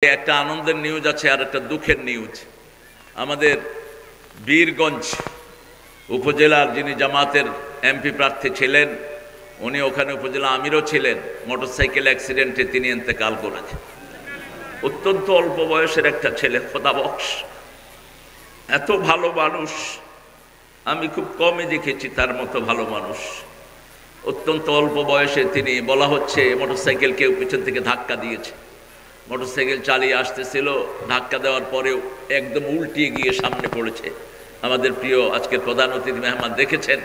একটা আনন্দের নিউজ আছে আর একটা দুঃখের নিউজ। আমাদের বীরগঞ্জ উপজেলার যিনি জামাতের এমপি প্রার্থী ছিলেন, উনি ওখানে উপজেলা আমিরও ছিলেন, মোটরসাইকেল অ্যাক্সিডেন্টে তিনি ইন্তেকাল করেছেন। অত্যন্ত অল্প বয়সের একটা ছেলে, খোদাবক্স, এত ভালো মানুষ আমি খুব কমই দেখেছি তার মতো ভালো মানুষ। অত্যন্ত অল্প বয়সে তিনি, বলা হচ্ছে মোটরসাইকেল কেউ পিছন থেকে ধাক্কা দিয়েছে, মোটরসাইকেল চালিয়ে আসতেছিল, ধাক্কা দেওয়ার পরেও একদম উল্টিয়ে গিয়ে সামনে পড়েছে। আমাদের প্রিয় আজকের প্রধান অতিথি মেহমান দেখেছেন,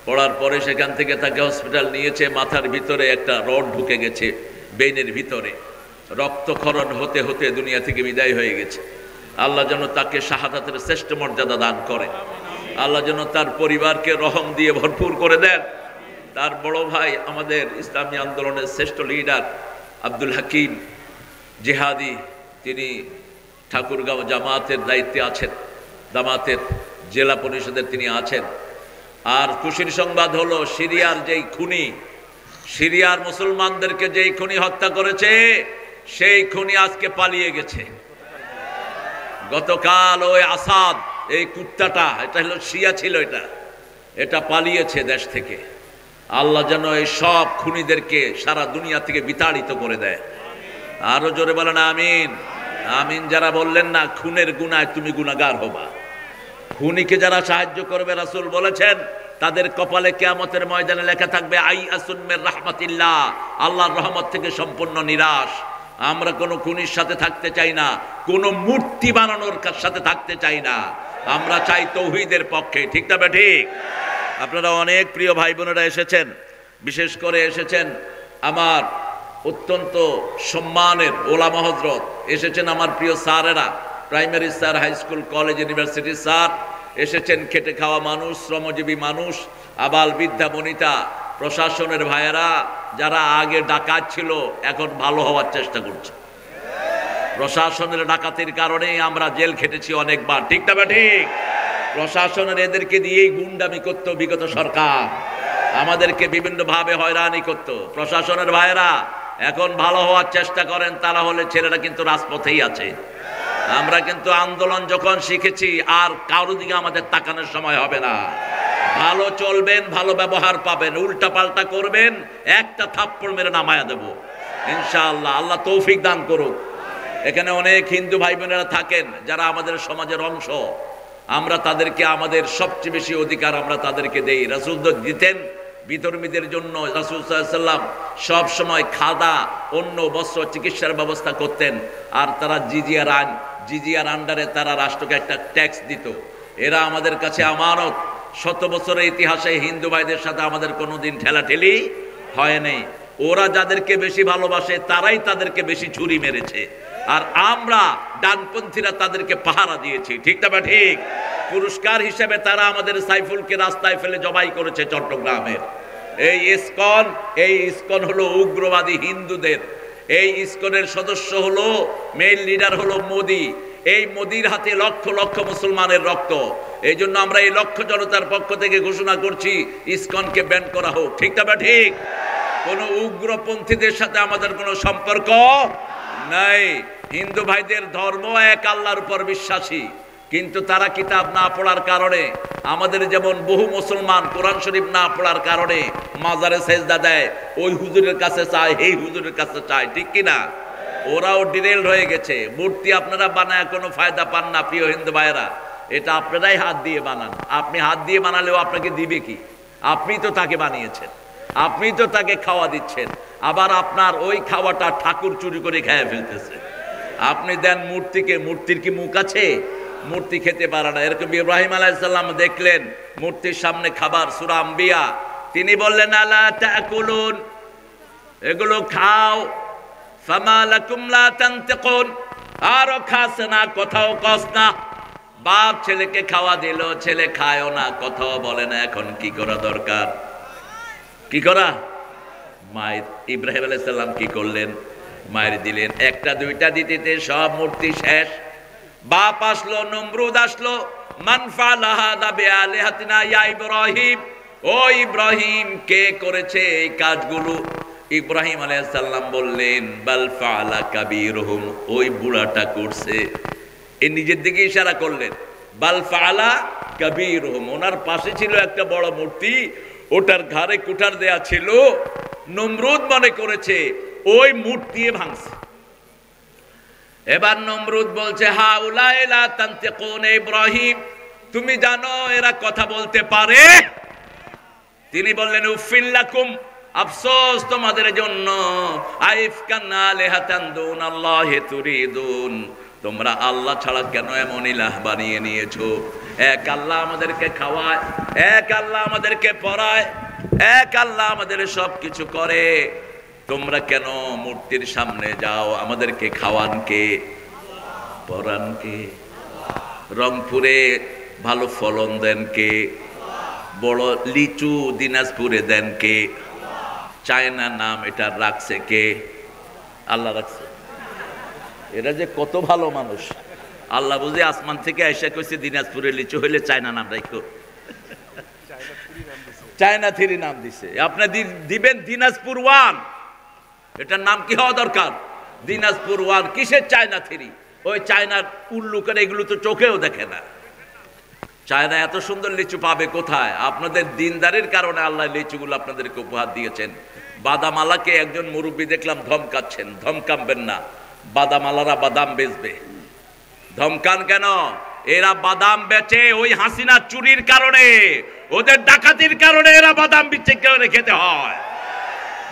পড়ার পরে সেখান থেকে তাকে হসপিটাল নিয়েছে। মাথার ভিতরে একটা রড ঢুকে গেছে, বেইনের ভিতরে রক্তক্ষরণ হতে হতে দুনিয়া থেকে বিদায় হয়ে গেছে। আল্লাহ যেন তাকে শাহাদাতের শ্রেষ্ঠ মর্যাদা দান করে, আল্লাহ যেন তার পরিবারকে রহম দিয়ে ভরপুর করে দেন। তার বড় ভাই আমাদের ইসলামী আন্দোলনের শ্রেষ্ঠ লিডার আব্দুল হাকিম জিহাদি, তিনি ঠাকুরগাঁও জামাতের দায়িত্বে আছেন, জামাতের জেলা পরিষদের তিনি আছেন। আর খুশির সংবাদ হলো, সিরিয়ার যেই খুনি, সিরিয়ার মুসলমানদেরকে যেই খুনি হত্যা করেছে, সেই খুনি আজকে পালিয়ে গেছে। গতকাল ওই আসাদ, এই কুত্তাটা, এটা হলো শিয়া ছিল, এটা পালিয়েছে দেশ থেকে। আল্লাহ যেন এই সব খুনিদেরকে সারা দুনিয়া থেকে বিতাড়িত করে দেয়। আরো জোরে বলেন আমিন। আমিন যারা বললেন না, খুনের গুনায় তুমি গুনাহগার হবা। খুনিকে যারা সাহায্য করবে, রাসূল বলেছেন তাদের কপালে কিয়ামতের ময়দানে লেখা থাকবে আই আসুন মির রাহমাতিল্লাহ, আল্লাহর রহমত থেকে সম্পূর্ণ নিরাশ। আমরা কোনো খুনির সাথে থাকতে চাই না, কোনো মূর্তি বানানোর সাথে থাকতে চাই না, আমরা চাই তৌহিদের পক্ষে। ঠিক না ঠিক? আপনারা অনেক প্রিয় ভাই বোনেরা এসেছেন, বিশেষ করে এসেছেন আমার অত্যন্ত সম্মানের ওলামা হযরত, এসেছেন আমার প্রিয় স্যারেরা, primary sir, high school, college, university sir এসেছেন, খেটে খাওয়া মানুষ, শ্রমজীবী মানুষ, আবাল বৃদ্ধা বনিতা, প্রশাসনের ভাইয়েরা যারা আগে ডাকাত ছিল এখন ভালো হওয়ার চেষ্টা করছে। প্রশাসনের ডাকাতির কারণে আমরা জেল খেটেছি অনেকবার। ঠিক না ঠিক? প্রশাসনের এদেরকে দিয়েই গুন্ডামি করতো বিগত সরকার, আমাদেরকে বিভিন্নভাবে হয়রানি করতো। প্রশাসনের ভাইয়েরা এখন ভালো হওয়ার চেষ্টা করেন, তারা হলে ছেলেরা কিন্তু রাজপথেই আছে। আমরা কিন্তু আন্দোলন যখন শিখেছি, আর কারো দিকে আমাদের তাকানোর সময় হবে না। ভালো চলবেন, ভালো ব্যবহার পাবেন, উল্টা পাল্টা করবেন, একটা থাপ্পড় মেরে নামায়া দেব ইনশাআল্লাহ। আল্লাহ তৌফিক দান করুক। এখানে অনেক হিন্দু ভাই বোনেরা থাকেন যারা আমাদের সমাজের অংশ, আমরা তাদেরকে আমাদের সবচেয়ে বেশি অধিকার আমরা তাদেরকে দেই। রাসূল দিতেন বিধর্মীদের জন্য, রাসূল সাল্লাল্লাহু আলাইহি ওয়াসাল্লাম সব সময় খাদা, অন্য বস্ত্র, চিকিৎসার ব্যবস্থা করতেন। আর তারা জিজিয়ার আন্ডারে তারা রাষ্ট্রকে একটা ট্যাক্স দিত। এরা আমাদের কাছে আমানত। 100 বছরের ইতিহাসে হিন্দু ভাইদের সাথে আমাদের কোনোদিন ঠেলাঠেলি হয়নি। ওরা যাদেরকে বেশি ভালোবাসে তারাই তাদেরকে বেশি ছুরি মেরেছে, আর আমরা ডানপন্থীরা তাদেরকে পাহারা দিয়েছি। ঠিক না ঠিক? পুরস্কার হিসেবে তারা আমাদের সাইফুলকে রাস্তায় ফেলে জবাই করেছে চট্টগ্রামের। এই ইসকন হলো উগ্রবাদী হিন্দুদের। এই ইসকনের সদস্য হলো, মেইন লিডার হলো মোদি। এই মোদির হাতে লক্ষ লক্ষ মুসলমানের রক্ত। এই জন্য আমরা এই লক্ষ জনতার পক্ষ থেকে ঘোষণা করছি, ইসকনকে ব্যান করা হোক। ঠিক না ঠিক? কোন উগ্রপন্থীদের সাথে আমাদের কোনো সম্পর্ক নাই। হিন্দু ভাইদের ধর্ম এক, আল্লাহর উপর বিশ্বাসী, কিন্তু তারা কিতাব না পড়ার কারণে, আমাদের যেমন বহু মুসলমান কোরআন শরীফ না পড়ার কারণে মাজারে সেজদা দেয়, ওই হুজুরের কাছে চায়, এই হুজুরের কাছে চায়। ঠিক কিনা? ওরাও ডিরেল হয়ে গেছে। মূর্তি আপনারা বানায় কোনো ফায়দা পান না প্রিয় হিন্দু ভাইয়েরা, এটা আপনারাই হাত দিয়ে বানান। আপনি হাত দিয়ে বানালেও আপনাকে দিবে কি? আপনি তো তাকে বানিয়েছেন, আপনি তো তাকে খাওয়া দিচ্ছেন, আবার আপনার ওই খাওয়াটা ঠাকুর চুরি করে খেয়ে ফেলতেছে। আপনি দেন মূর্তিকে, মূর্তির কি মুখ আছে? মূর্তি খেতে পারে না। এরকম ইব্রাহিম আলাইহিস সালাম দেখলেন মূর্তির সামনে খাবার, সূরা আম্বিয়া, তিনি বললেন আলা তাকুলুন, এগুলো খাও, ফামা লাকুম লা তানতিকুন, আর খাস না, কথাও কস না। বাপ ছেলেকে খাওয়া দিল, ছেলে খায়ও না, কথাও বলে না। এখন কি করা দরকার? কি করা? মায়ের ইব্রাহিম আলাইহিস সালাম কি করলেন? মায়ের দিলেন। একটা দুইটা দিতে সব মূর্তি শেষ। বাপ আসলো, নমরুদ আসলো, মান ফাআলা হাযা বিআলিহাতিনা ইয়া ইব্রাহিম, ও ইব্রাহিম, কে করেছে এই কাজগুলো? ইব্রাহিম আলাইহিস সালাম বললেন বাল ফাআলা কাবীরুহুম, ওই বুড়াটা করছে। এই নিজের দিকে ইশারা করলেন, বাল ফাআলা কাবীরুহুম। ওনার পাশে ছিল একটা বড় মূর্তি, ওটার ঘাড়ে কুঠার দেয়া ছিল। নমরুদ মনে করেছে ওই মূর্তি ভাঙছে। এবার নমরুদ বলছে হাউলাই লা তানতিকুন ইব্রাহিম, তুমি জানো এরা কথা বলতে পারে? তিনি বললেন উফিল্লাকুম, আফসোস তোমাদের জন্য, আইফকান আলিহাতান দুনাল্লাহি তুরিদুন, তোমরা আল্লাহ ছাড়া কেন এমন ইলাহ বানিয়ে নিয়েছো? এক আল্লাহ আমাদেরকে খাওয়ায়, এক আল্লাহ আমাদেরকে পড়ায়, এক আল্লাহ আমাদের সব কিছু করে, তোমরা কেন মূর্তির সামনে যাও? আমাদেরকে খাওয়ান কে, পড়ান কে? রংপুরে ভালো ফলন দেন কে? বড় লিচু দিনাজপুরে দেন কে? চায়না নাম এটা রাখছে কে? আল্লাহ রাখছে। এরা যে কত ভালো মানুষ, আল্লাহ বুঝে আসমান থেকে আইসা কইছে দিনাজপুরে লিচু হইলে চায়না নাম রাখো, চায়না থ্রি নাম দিছে। আপনি দিবেন দিনাজপুর ওয়ান, এটার নাম কি হওয়া দরকার? দিনাজপুর ওয়ান। কিসের চায়না থ্রি? ওই চায়নার উল্লু করে এগুলো তো চোখেও দেখে না। চায়না এত সুন্দর লিচু পাবে কোথায়? আপনাদের দিনদারির কারণে আল্লাহ লিচুগুলো আপনাদেরকে উপহার দিয়েছেন। বাদামালাকে একজন মুরব্বী দেখলাম ধমকাচ্ছেন, ধমকাবেন না। বাদামালারা বাদাম বেচবে, ধমকান কেন? এরা বাদাম বেচে ওই হাসিনা চুরির কারণে, ওদের ডাকাতির কারণে এরা বাদাম বিক্রি করে খেতে হয়।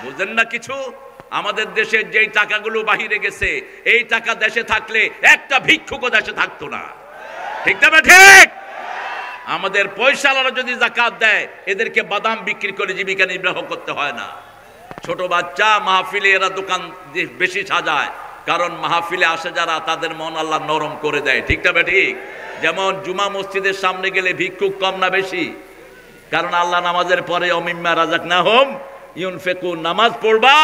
বুঝেন না কিছু? আমাদের দেশের যেই টাকাগুলো বাহিরে গেছে, এই টাকা দেশে থাকলে একটা ভিক্ষুকও দেশে থাকতো না। ঠিক না ঠিক? আমাদের পয়সাওয়ালারা যদি যাকাত দেয়, এদেরকে বাদাম বিক্রি করে জীবিকা নির্বাহ করতে হয় না। ছোট বাচ্চা মাহফিলে এরা দোকান বেশি সাজায়, কারণ মাহফিলে আসে যারা, তাদের মন আল্লাহ নরম করে দেয়। ঠিক না ঠিক? যেমন জুমা মসজিদের সামনে গেলে ভিক্ষুক কম না বেশি? কারণ আল্লাহ নামাজের পরে অমিম্মা রাযাকনাহুম ইউনফিকুন, নামাজ পড়বা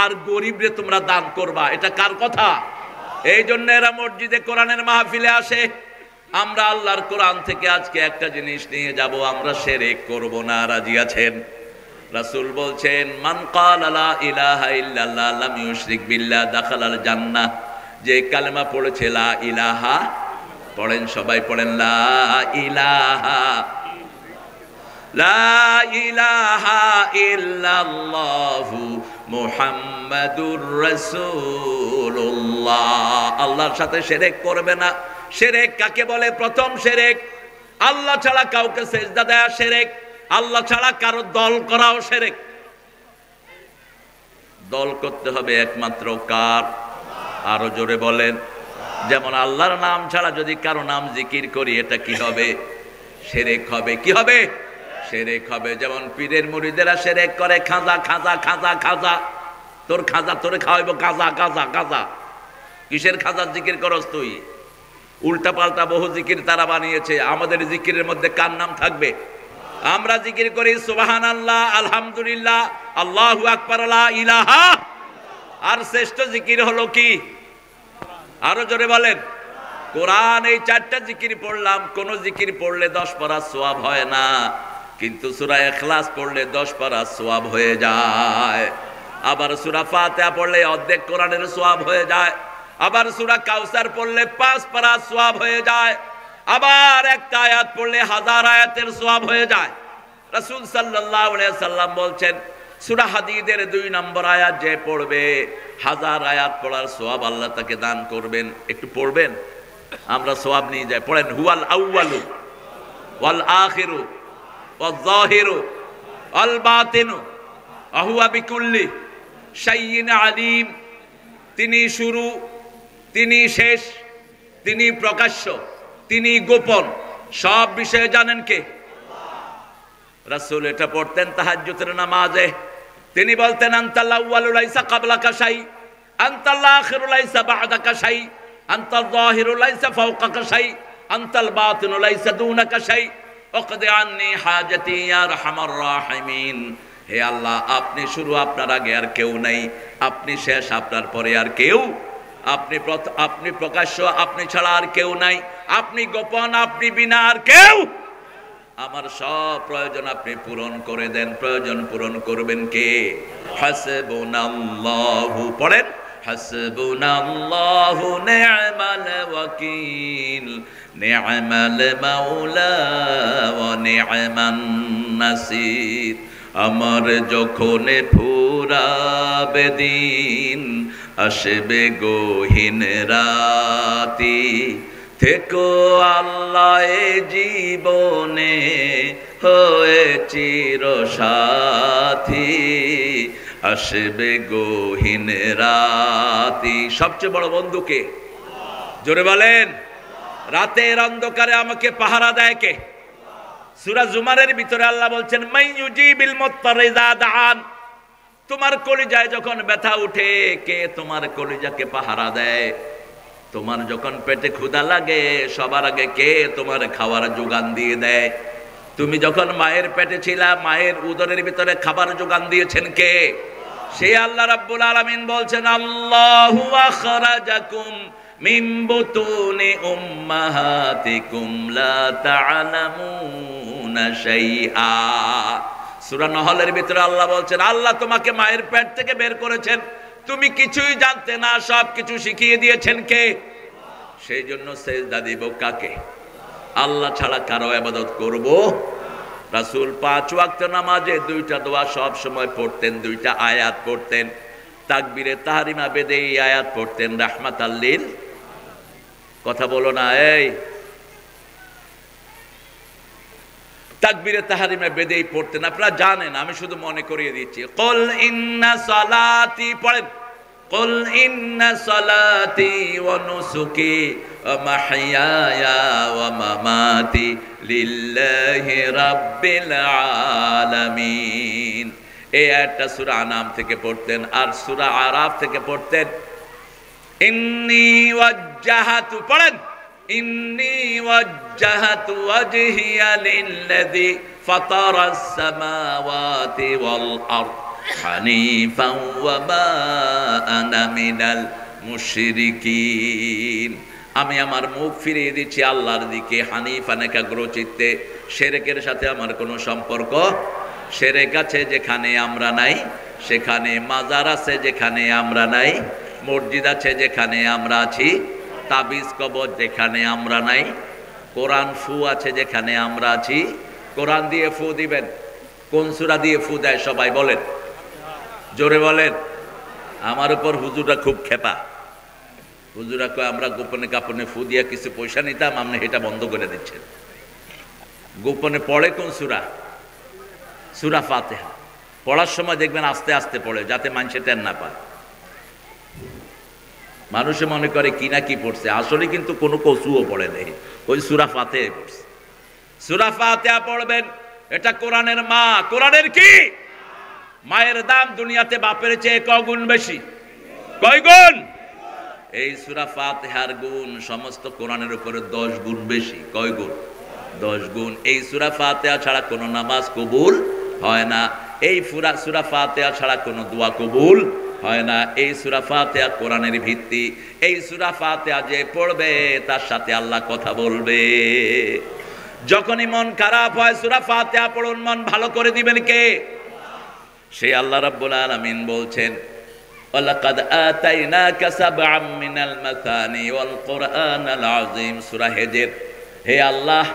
আর গরিবরে তোমরা দান করবা। এটা কার কথা? এই জন্য এরা মসজিদে কোরআনের মাহফিলে আসে। আমরা আল্লাহর কোরআন থেকে আজকে একটা জিনিস নিয়ে যাব, আমরা শিরক করব না। রাজি আছেন? রাসূল বলছেন মান ক্বালা লা ইলাহা ইল্লাল্লাহ লাম ইউশরিক বিল্লাহ দাখালাল জান্নাহ। যে কালেমা পড়েছে লা ইলাহা, পড়েন সবাই পড়েন লা ইলাহা, লা ইলাহা ইল্লাল্লাহু মুহাম্মাদুর রাসূলুল্লাহ। আল্লাহর সাথে শিরক করবে না। শিরক কাকে বলে? প্রথম শিরক আল্লাহ ছাড়া কাউকে সেজদা দেয়া শিরক, আল্লাহ ছাড়া কারো দল করাও শিরক। দল করতে হবে একমাত্র কার? আরো জোরে বলেন। যেমন আল্লাহর নাম ছাড়া যদি কারো নাম জিকির করি, এটা কি হবে? শিরক হবে। কি হবে? শিরক হবে। যেমন পীরের মুরিদেরা শিরক করে, খাজা খাজা খাজা খাজা, তোর খাজা তোরে খাওয়াইবো, গাজা গাজা গাজা। কিসের খাজার জিকির করস তুই? উল্টা পাল্টা বহু জিকির তারা বানিয়েছে। আমাদের জিকিরের মধ্যে কার নাম থাকবে? আমরা জিকির করি সুবহানাল্লাহ, আলহামদুলিল্লাহ, আল্লাহু আকবার, লা ইলাহা। আর শ্রেষ্ঠ জিকির হলো কি? আরো জোরে বলেন। কোরআন। এই চারটা জিকির পড়লাম। কোন জিকির পড়লে 10 পারা সওয়াব হয় না, কিন্তু সূরা ইখলাস পড়লে 10 পারা সওয়াব হয়ে যায়। আবার সূরা ফাতিহা পড়লে অর্ধেক কোরআনের সওয়াব হয়ে যায়। আবার সূরা কাউসার পড়লে 5 পারা সওয়াব হয়ে যায়। আবার একটা আয়াত পড়লে 1000 আয়াতের সওয়াব হয়ে যায়। রাসূল সাল্লাল্লাহু আলাইহি সাল্লাম বলছেন সূরা হাদীদের 2 নম্বর আয়াত যে পড়বে, 1000 আয়াত পড়ার সওয়াব আল্লাহ তাকে দান করবেন। একটু পড়বেন, আমরা সওয়াব নিয়ে যাই। পড়েন হুয়াল আউয়ালু ওয়াল আখিরু ওয়াল যাহিরু ওয়াল বাতিনু ওয়া হুয়া বিকুল্লি শাইইন আলিম। তিনি শুরু, তিনি শেষ, তিনি প্রকাশ্য, তিনি গোপন, সব বিষয়ে জানেন কে? রাসূল এটা পড়তেন তাহাজ্জুদের নামাজে। তিনি বলতেন আনতাল আউয়ালু লাইসা ক্বাবলাকা শাই, আনতাল আখিরু লাইসা বা'দাকা শাই, আনতাল যাহিরু লাইসা ফাওকাকা শাই, আনতাল বাতিনু লাইসা দুনাকা শাই, ওয়াকদি আন্নি হাজাতি ইয়া আরহামার রাহিমিন। হে আল্লাহ, আপনি শুরু, আপনার আগে আর কেউ নাই। আপনি শেষ, আপনার পরে আর কেউ। আপনি প্রকাশ্য, আপনি ছাড়া আর কেউ নাই। আপনি গোপন, আপনি বিনা আর কেউ। আমার সব প্রয়োজন আপনি পূরণ করে দেন। প্রয়োজন পূরণ করবেন কে? হাসবুনাল্লাহু, পড়েন, হাসবুনাল্লাহু নি'মাল ওয়াকিল, নি'মাল মাওলা ওয়া নি'মান নাসির। আমার যখন ফুরাবে দিন, আসবে গহীন রাতি, থেকো আল্লাহ এ জীবনে হয়ে চির সাথী, আসবে গহীন রাতি। সবচেয়ে বড় বন্ধুকে? জোরে বলেন। রাতের অন্ধকারে আমাকে পাহারা দেয় কে? সূরা জুমারের ভিতরে আল্লাহ বলছেন, মাইয়ুজিবিল মুত্তারি ইযা দাআন। তোমার কলিজায় যখন ব্যথা উঠে, কে তোমার কলিজাকে পাহারা দেয়? তোমার যখন পেটে ক্ষুধা লাগে, সবার আগে কে তোমার খাবার যোগান দিয়ে দেয়? তুমি যখন মায়ের পেটে ছিলা, মায়ের উদরের ভিতরে খাবার যোগান দিয়েছেন কে? সেই আল্লাহ রাব্বুল আলামিন বলছেন, আল্লাহু আখরাজাকুম মিন বুতুনি উম্মাহাতিকুম লা তা'লামুনা শাইআ। সূরা নহলের ভিতরে আল্লাহ বলছেন, আল্লাহ তোমাকে মায়ের পেট থেকে বের করেছেন, তুমি কিছুই জানতে না, সব কিছু শিখিয়ে দিয়েছেন কে? সেই জন্য সেজদা দিব কাকে? আল্লাহ ছাড়া কারো ইবাদত করব? রাসূল 5 ওয়াক্ত নামাজে 2টা দোয়া সব সময় পড়তেন, 2টা আয়াত পড়তেন। তাকবীরে তাহরিমা বেদে এই আয়াত পড়তেন, রাহমাতাল লিল, কথা বলো না, এই তাকবীরে তাহরিমা বেদেই পড়তেন। আপনারা জানেন, আমি শুধু মনে করিয়ে দিচ্ছি। কুল ইন্না সালাতি, পড়েন, কুল ইন্না সালাতি ওয়া নুসুকি ওয়া মাহইয়ায়া ওয়া মামাতি লিল্লাহি রাব্বিল আলামিন। এই আয়াতটা সূরা আনাম থেকে পড়তেন, আর সূরা আরাফ থেকে পড়তেন, ইন্নী ওয়াজ্জাহাতু, পড়েন, ইন্নী ওয়াজ্জাহাতু ওয়াজহিয়া লিল্লাযী ফাতারাস সামাওয়াতি ওয়াল আরদ হানিফান ওয়া মা আনা মিনাল মুশরিকিন। আমি আমার মুখ ফিরিয়ে দিচ্ছি আল্লাহর দিকে, হানিফান, একাগ্রচিত্তে। শিরকের সাথে আমার কোনো সম্পর্ক। শিরক আছে যেখানে আমরা নাই, সেখানে মাজার আছে যেখানে আমরা নাই, মসজিদ আছে যেখানে আমরা আছি, তাবিজ কবর যেখানে আমরা নাই, কোরআন ফু আছে যেখানে আমরা আছি। কোরআন দিয়ে ফু দিবেন, কোন সূরা দিয়ে ফু দেয় সবাই বলেন, জোরে বলেন। আমার উপর হুজুররা খুব খেপা। হুজুরা কয় আমরা গোপনে কাপনে ফু দিয়া কিছু পয়সা নিতাম, আপনি এটা বন্ধ করে দিচ্ছেন। গোপনে পড়ে কোন সূরা? সূরা ফাতিহা। পড়ার সময় দেখবেন আস্তে আস্তে পড়ে, যাতে মানুষে টের না পায়। মানুষে মনে করে কি না কি পড়ছে, আসলে কিন্তু কোনো কসুও পড়ে নেই, ওই সূরা ফাতিহা পড়ছে। সূরা ফাতিহা পড়বেন, এটা কোরআনের মা। কোরআনের কি? মায়ের দাম দুনিয়াতে বাপের চেয়ে কগুণ বেশি? কয় গুণ? এই সূরা ফাতিহার গুণ সমস্ত কোরআনের উপরে 10 গুণ বেশি। কয় গুণ? 10 গুণ। এই সূরা ফাতিহা ছাড়া কোনো নামাজ কবুল হয় না। এই সূরা ফাতিহা ছাড়া কোনো দোয়া কবুল হয় না। এই সূরা ফাতিহা কোরআনের ভিত্তি। এই সূরা ফাতিহা যে পড়বে তার সাথে আল্লাহ কথা বলবে। যখনই মন খারাপ হয় সূরা ফাতিহা পড়ুন, মন ভালো করে দিবেন কে? সেই আল্লাহ রাব্বুল আলামিন বলছেন, ওয়ালাকাদ আতাইনাকা সাবআম মিনাল মাসানি ওয়াল কুরআনাল আযীম। সূরা হিজর। হে আল্লাহ,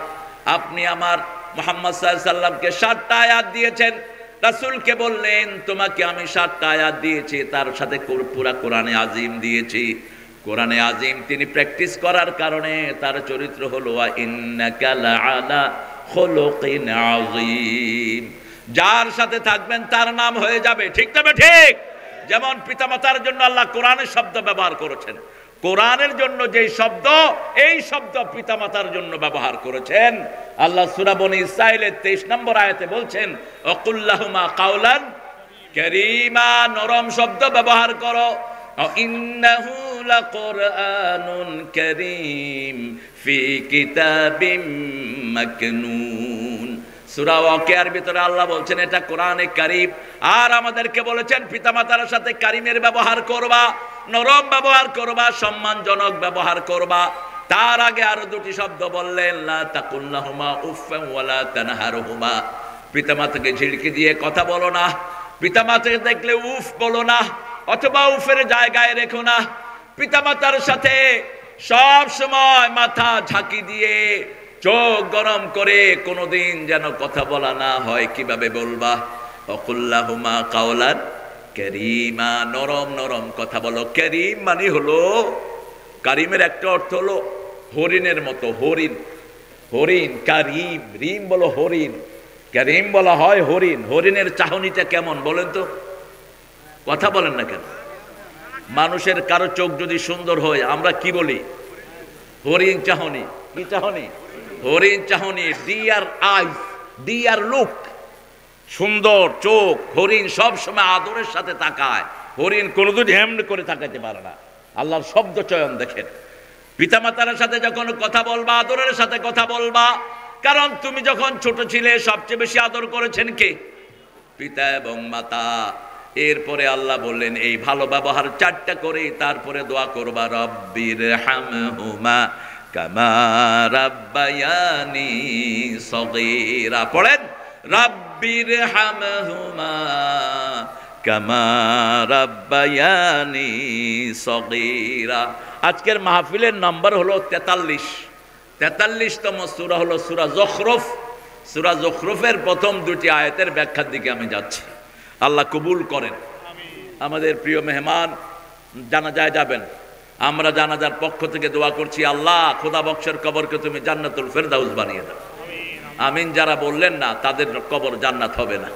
আপনি আমার মুহাম্মদ সাল্লাল্লাহু আলাইহি সাল্লামকে 7টা আয়াত দিয়েছেন। রাসূলকে বললেন, তোমাকে আমি 7টা আয়াত দিয়েছি, তার সাথে পুরা কোরআনে আযীম দিয়েছি। কোরআনে আযীম তিনি প্র্যাকটিস করার কারণে তার চরিত্র হলো ওয়া ইন্নাকা লাআলা খুলুকিন আযীম। যার সাথে থাকবেন তার নাম হয়ে যাবে, ঠিক তবে ঠিক। যেমন পিতামাতার জন্য আল্লাহ কোরআনের শব্দ ব্যবহার করেছেন, কোরআনের জন্য যেই শব্দ, এই শব্দ পিতামাতার জন্য ব্যবহার করেছেন। আল্লাহ সূরা বনী ইসরাঈলের 23 নম্বর আয়াতে বলছেন, ওয়াকুল্লাহুমা কাওলান কারীমা, নরম শব্দ ব্যবহার করো। ইন্নাহু লাকুরআনুন কারীম ফি কিতাবিম মাকনুন। সূরা ওয়াকিয়ার ভিতরে আল্লাহ বলছেন এটা কোরআনে কারীম, আর আমাদেরকে বলেছেন পিতামাতার সাথে কারীমের ব্যবহার করবা, নরম ব্যবহার করবা, সম্মানজনক ব্যবহার করবা। তার আগে আরো দুটি শব্দ বললেন, লা তাকুল লাহুমা উফফান ওয়ালা তানহারহুমা, পিতামাতাকে ঝিড়কি দিয়ে কথা বলো না, পিতামাতাকে দেখলে উফ বলো না, অথবা উফের জায়গায় রেখো না। পিতামাতার সাথে সব সময় মাথা ঝাঁকি দিয়ে চোখ গরম করে কোনোদিন যেন কথা বলা না হয়। কিভাবে বলবা? অকুল্লাহুমা কাওলান কারীমা, নরম নরম কথা বলো। কারীম মানে হলো, কারিমের একটা অর্থ হলো হরিণের মতো, হরিণ, হরিণ কারিম, রিম বলো হরিণ, কারিম বলা হয় হরিণ। হরিণের চাহনিটা কেমন বলেন তো? কথা বলেন না কেন? মানুষের কারো চোখ যদি সুন্দর হয় আমরা কি বলি? হরিণ চাহনি। কি চাহনি? হরিণ চাহনি। ডিয়ার আইস, ডিয়ার লুক, সুন্দর চোখ। হরিণ সব সময় আদরের সাথে তাকায়, হরিণ কোনোদিন হেমনে করে তাকাইতে পারে না। আল্লাহর শব্দ চয়ন দেখেন। পিতামাতার সাথে যখন কথা বলবা আদরের সাথে কথা বলবা, কারণ তুমি যখন ছোট ছিলে সবচেয়ে বেশি আদর করেছেন কে? পিতা এবং মাতা। এরপরে আল্লাহ বললেন এই ভালো ব্যবহার চারটা করে তারপরে দোয়া করবা, রব্বির হামহুমা কামা রাব্বায়ানি সগীরা। পড়েন, রব্বির হামহুমা কামা রাব্বায়ানি সগীরা। আজকের মাহফিলের নাম্বার হলো 43। 43তম সূরা হলো সূরা যুখরুফ। সূরা যুখরুফের প্রথম দুটি আয়াতের ব্যাখ্যার দিকে আমি যাচ্ছি। আল্লাহ কবুল করেন। আমাদের প্রিয় মেহমান জানাজায় যাবেন, আমরা জানাজার পক্ষ থেকে দোয়া করছি, আল্লাহ খোদা বক্সের কবরকে তুমি জান্নাতুল ফেরদাউস বানিয়ে দাও। আমিন। যারা বললেন না তাদের কবর জান্নাত হবে না,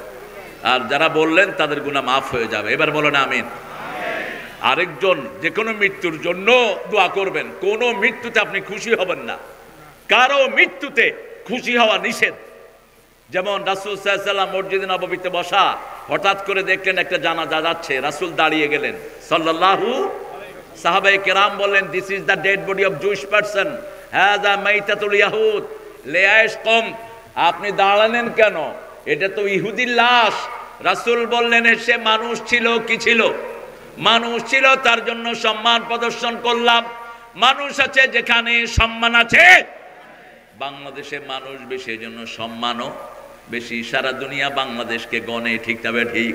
আর যারা বললেন তাদের গুনাহ মাফ হয়ে যাবে। এবার বলেন আমিন। আরেকজন যে কোনো মৃত্যুর জন্য দোয়া করবেন। কোনো মৃত্যুতে আপনি খুশি হবেন না, কারো মৃত্যুতে খুশি হওয়া নিষেধ। যেমন রাসূল সাল্লাল্লাহু আলাইহি ওয়াসাল্লাম মসজিদে নববীতে বসা, হঠাৎ করে দেখলেন একটা জানাজা যাচ্ছে, রাসূল দাঁড়িয়ে গেলেন সাল্লাল্লাহু। সাহাবায়ে কেরাম বললেন, this is the dead body of Jewish person, হাযা মাইতাতুল ইয়াহুদ লিয়াইশ কম। আপনি দাঁড়ালেন কেন? এটা তো ইহুদির লাশ। রাসূল বললেন, সে মানুষ ছিল। কি ছিল? মানুষ ছিল, তার জন্য সম্মান প্রদর্শন করলাম। মানুষ আছে যেখানে সম্মান আছে। বাংলাদেশে মানুষ বেশি, এই জন্য সম্মানও বেশি। সারা দুনিয়া বাংলাদেশকে গণে, ঠিক তবে ঠিক।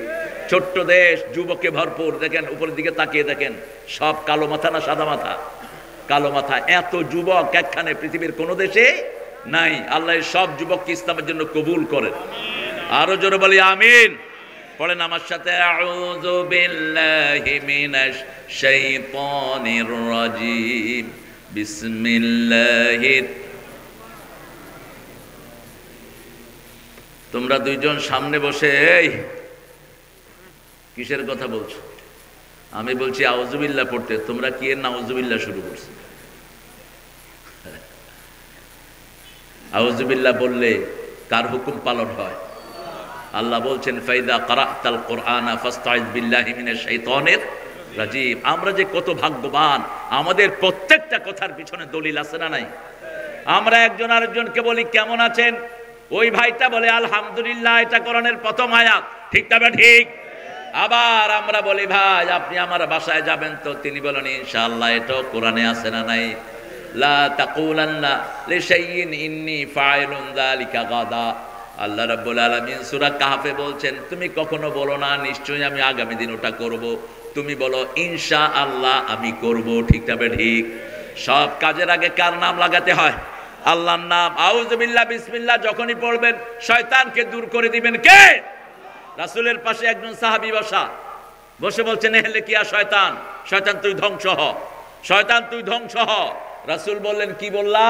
ছোট্ট দেশ, যুবকে ভরপুর। দেখেন উপরের দিকে তাকিয়ে দেখেন, সব কালো মাথা না সাদা মাথা? কালো মাথা। এত যুবক একখানে পৃথিবীর কোন দেশে নাই। আল্লাহ সব যুবককে ইসলামের জন্য কবুল করেন। আরো জোরে বলি আমিন। পড়েন আমার সাথে, আউযু বিল্লাহি মিনাশ শাইতানির রাজিম, বিসমিল্লাহির। তোমরা দুইজন সামনে বসে এই কিসের কথা বলছো? আমি বলছি আউযুবিল্লাহ পড়তে, তোমরা কি এর নাউযুবিল্লাহ শুরু করছো? আউযুবিল্লাহ বললে কার হুকুম পালন হয়? আল্লাহ বলছেন, ফাইদা কারাতাল কুরআনা ফাস্তাইজ বিল্লাহি মিনাশ শাইতানির রাজিম। আমরা যে কত ভাগ্যবান, আমাদের প্রত্যেকটা কথার পিছনে দলিল আছে না নাই? আমরা একজন আরেকজনকে বলি কেমন আছেন, ওই ভাইটা বলে আলহামদুলিল্লাহ, এটা কোরআনের প্রথম আয়াত, ঠিক তবে ঠিক। আবার আমরা বলি ভাই আপনি আমার বাসায় যাবেন তো, তিনি বলেন ইনশাআল্লাহ, এটাও কোরআনে আছে না নাই? লা তাকুলান্না লিশাইইন ইন্নী ফাইলুন যালিকা গাদা। আল্লাহ রাব্বুল আলামিন সূরা কাহফে বলছেন, তুমি কখনো বলো না নিশ্চয়ই আমি আগামী দিন ওটা করব, তুমি বলো ইনশাআল্লাহ আমি করব, ঠিক তবে ঠিক। সব কাজের আগে কার নাম লাগাতে হয়? আল্লাহর নাম। আউযুবিল্লাহ বিসমিল্লাহ যখনই পড়বেন শয়তানকে দূর করে দিবেন কে? রাসূলের পাশে একজন সাহাবী বসে বলছেন, এহলে কিয়া শয়তান, শয়তান তুই ধ্বংস হ, শয়তান তুই ধ্বংস হ। রাসূল বললেন, কি বললা?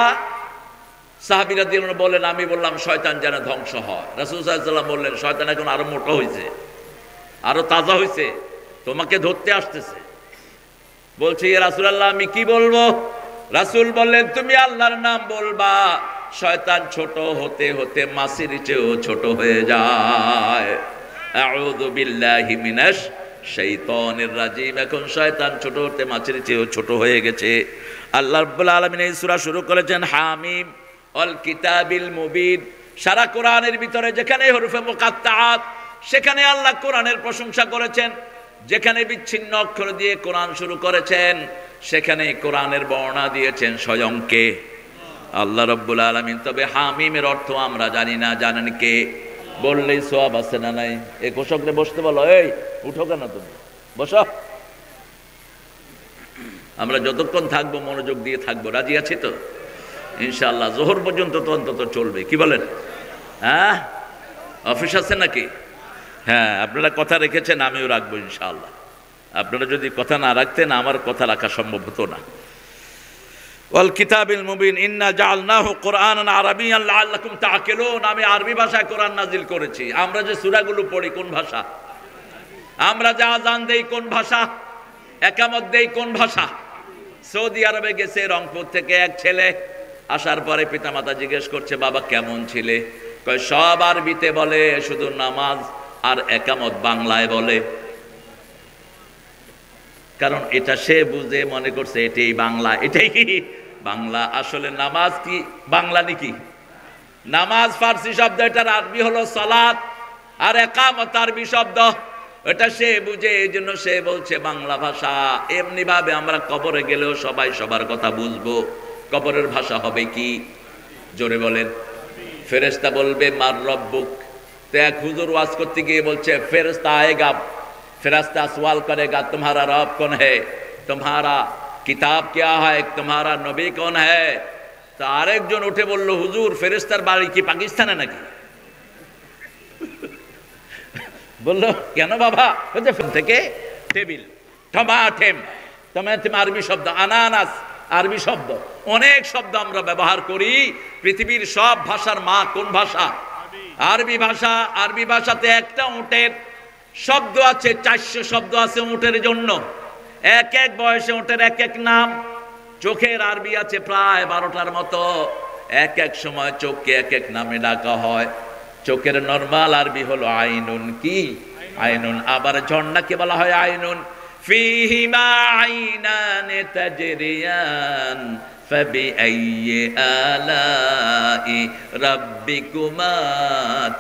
সাহাবী রাদিয়াল্লাহু আনহু বললেন, আমি বললাম শয়তান যেন ধ্বংস হয়। রাসূল সাল্লাল্লাহু আলাইহি ওয়াসাল্লাম বললেন, শয়তান এখন আরো মোটা হয়েছে, আরো তাজা হয়েছে, তোমাকে ধরতে আসতেছে। বলছে, ইয়া রাসূলুল্লাহ আমি কি বলবো? রাসূল বললেন, তুমি আল্লাহর নাম বলবা, শয়তান ছোট হতে হতে মাছির চেয়েও ছোট হয়ে যায়। আউযু বিল্লাহি মিনাশ শাইতানির রাজিম। এখন শয়তান ছোট হতে মাছির চেয়েও ছোট হয়ে গেছে। আল্লাহ রাব্বুল আলামিন এই সূরা শুরু করেছেন হামিম ওয়াল কিতাবিল মুবিন। সারা কোরআনের ভিতরে যেখানে হরফে মুকাত্তাআত, সেখানে আল্লাহ কোরআনের প্রশংসা করেছেন। যেখানে বিচ্ছিন্ন অক্ষর দিয়ে কোরআন শুরু করেছেন সেখানে কোরআনের বর্ণনা দিয়েছেন স্বয়ং কে? আল্লাহ রাব্বুল আলামিন। তবে হামিমের অর্থ আমরা জানি না, জানেন কে? বললেই সওয়াব আছে না নাই? এই ঘোষকরে বসতে বলো, এই উঠো কেন তুমি, বসো। আমরা যতক্ষণ থাকবো মনোযোগ দিয়ে থাকবো, রাজি আছি তো? ইনশাআল্লাহ জোহর পর্যন্ত তো অন্তত চলবে, কি বলেন? হ্যাঁ, অফিস আছে নাকি? হ্যাঁ, আপনারা কথা রেখেছেন, আমিও রাখবো ইনশাআল্লাহ। আপনারা যদি কথা না রাখতেন আমার কথা রাখা সম্ভব হতো না। ওয়াল কিতাবিল মুবিন ইন্না জাআলনাহু কুরআনান আরাবিয়ান লাআল্লাকুম তাআকিলুন। আমি আরবি ভাষায় কোরআন নাজিল করেছি। আমরা যে সূরাগুলো পড়ি কোন ভাষা? আমরা যে আযান দেই কোন ভাষা? একামত দেই কোন ভাষা? সৌদি আরবে গেছে রংপুর থেকে এক ছেলে, আসার পরে পিতামাতা জিজ্ঞেস করছে, বাবা কেমন ছিলে? কয় সব আরবিতে বলে, শুধু নামাজ আর একামত বাংলায় বলে। কারণ এটা সে বুঝে মনে করছে এটাই বাংলা, এটাই কি বাংলা। আসলে নামাজ কি বাংলা নাকি? নামাজ ফার্সি শব্দ, এটার আরবি হলো সালাত, আর একামত আরবি শব্দ। এটা সে বুঝে, এই জন্য সে বলছে বাংলা ভাষা। এমনি ভাবে আমরা কবরে গেলেও সবাই সবার কথা বুঝবো। কবরের ভাষা হবে কি? জোরে বলেন। ফেরেশতা বলবে মার রব্বুক। তো এক হুজুর ওয়াজ করতে গিয়ে বলছে ফেরেশতা আয়েগা, ফেরেশতা সওয়াল করেগা तुम्हारा रब कौन है, तुम्हारा किताब क्या है, तुम्हारा नबी कौन है। তো আরেকজন উঠে বলল, হুজুর ফেরেশতার বাড়ি কি পাকিস্তানে নাকি? বললো কেন বাবা? থেকে টেবিল, টমাটেম, টমাটেম আরবি শব্দ, আনানাস আরবি শব্দ। অনেক শব্দ আমরা ব্যবহার করি। পৃথিবীর সব ভাষার মা কোন ভাষা? আরবি ভাষা। আরবি ভাষাতে একটা উটের শব্দ আছে, 400 শব্দ আছে উটের জন্য। এক এক বয়সে উটের এক এক নাম। চোখের আরবি আছে প্রায় 12টার মতো। এক এক সময় চোখকে এক এক নামে ডাকা হয়। চোখের নরমাল আরবি হলো আইনুন। কি আইনুন? আবার ঝর্ণাকে বলা হয় আইনুন। ফিহিমা আইনান তাজরিয়ান ফাবিআইয়ি আলাই রাব্বিকুমা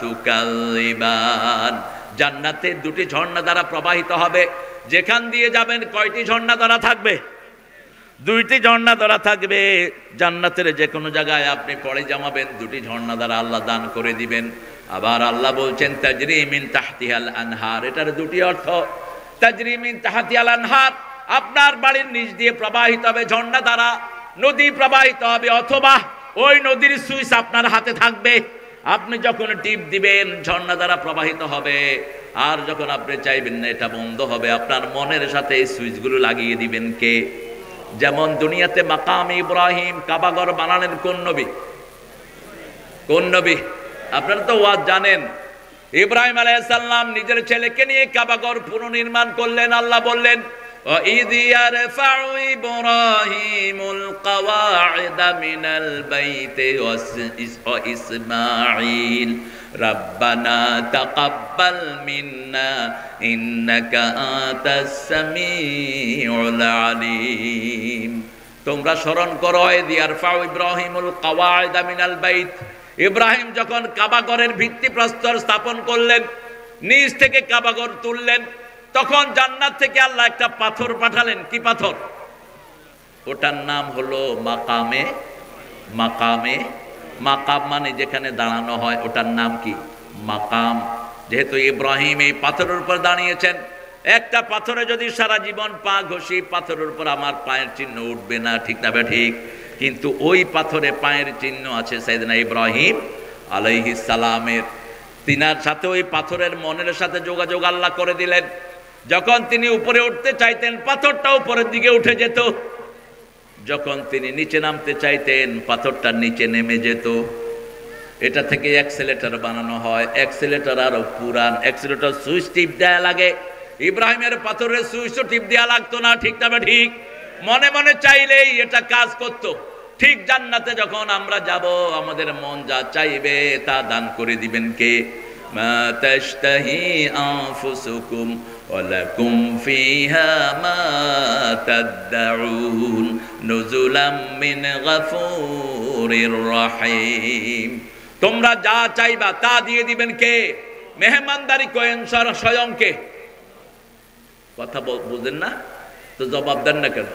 তুকাল্লিবান। জান্নাতে দুটি ঝর্ণা দ্বারা প্রবাহিত হবে। যেখান দিয়ে যাবেন কয়টি ঝর্ণা দ্বারা থাকবে? 2টি ঝর্ণা দ্বারা থাকবে। জান্নাতের যে কোনো জায়গায় আপনি পড়ে জমাবেন, 2টি ঝর্ণা দ্বারা আল্লাহ দান করে দিবেন। আবার আল্লাহ বলছেন তাজরি মিন তাহতিহাল আনহার। এটার 2টি অর্থ। তাজরি মিন তাহতিহাল আনহার, আপনার বাড়ির নিচ দিয়ে প্রবাহিত হবে ঝর্ণা দ্বারা, নদী প্রবাহিত হবে, অথবা ওই নদীর সুইচ আপনার হাতে থাকবে। আপনি যখন টিপ দিবেন ঝর্ণা দ্বারা প্রবাহিত হবে, আর যখন আপনি চাইবেন না এটা বন্ধ হবে, আপনার মনের সাথে এই সুইচগুলো লাগিয়ে দিবেন কে? যেমন দুনিয়াতে মাকাম ইব্রাহিম, কাবাঘর বানালেন কোন নবী? কোন নবী? আপনারা তো ওয়াজ জানেন। ইব্রাহিম আলাইহিস সালাম নিজের ছেলেকে নিয়ে কাবাঘর পুনর্নির্মাণ করলেন। আল্লাহ বললেন وَإِذْ يَرْفَعُ إِبْرَاهِيمُ الْقَوَاعِدَ مِنَ الْبَيْتِ وَإِسْمَاعِيلُ رَبَّنَا تَقَبَّلْ مِنَّا إِنَّكَ أَنْتَ السَّمِيعُ الْعَلِيمُ। তোমরা স্মরণ করো, إِذْ يَرْفَعُ إِبْرَاهِيمُ الْقَوَاعِدَ مِنَ الْبَيْتِ। ইব্রাহিম যখন কাবাঘরের ভিত্তিপ্রস্তর স্থাপন করলেন, নিচ থেকে কাবাঘর তুললেন, তখন জান্নাত থেকে আল্লাহ একটা পাথর পাঠালেন। কি পাথর? ওটার নাম হলো মাকামে। মাকামে, মাকাম মানে যেখানে দাঁড়ানো হয়, ওটার নাম কি? মাকাম। যেহেতু ইব্রাহিম এই পাথরের উপর দাঁড়িয়েছেন, একটা পাথরে যদি সারা জীবন পা ঘষি, পাথরের উপর আমার পায়ের চিহ্ন উঠবে না, ঠিক না? ঠিক। কিন্তু ওই পাথরে পায়ের চিহ্ন আছে সাইয়েদনা ইব্রাহিম আলাইহিস সালামের। তিনার সাথে ওই পাথরের মনের সাথে যোগাযোগ আল্লাহ করে দিলেন। যখন তিনি উপরে উঠতে চাইতেন পাথরটা উপরের দিকে উঠে যেত, যখন তিনি নিচে নামতে চাইতেন পাথরটা নিচে নেমে যেত। এটা থেকে অ্যাক্সেলেটর বানানো হয়। অ্যাক্সেলেটর আরো পুরান। অ্যাক্সেলেটর সুইচ টিপ দেয়া লাগে। ইব্রাহিমের পাথরের সুইচও টিপ দেয়া লাগতো না, ঠিক না? ঠিক। মনে মনে চাইলেই এটা কাজ করত। ঠিক জান্নাতে যখন আমরা যাব, আমাদের মন যা চাইবে তা দান করে দিবেন কে? মা তাশতাহি আনফুসুকুম ওয়ালাকুম ফিহা মা তাদউন নুজুলাম মিন গফুরির রহিম। তোমরা যা চাইবা তা দিয়ে দিবেন কে? মেহমানদারি করেন স্বয়ং কে? কথা বুঝেন না তো জবাব দেন না কেন?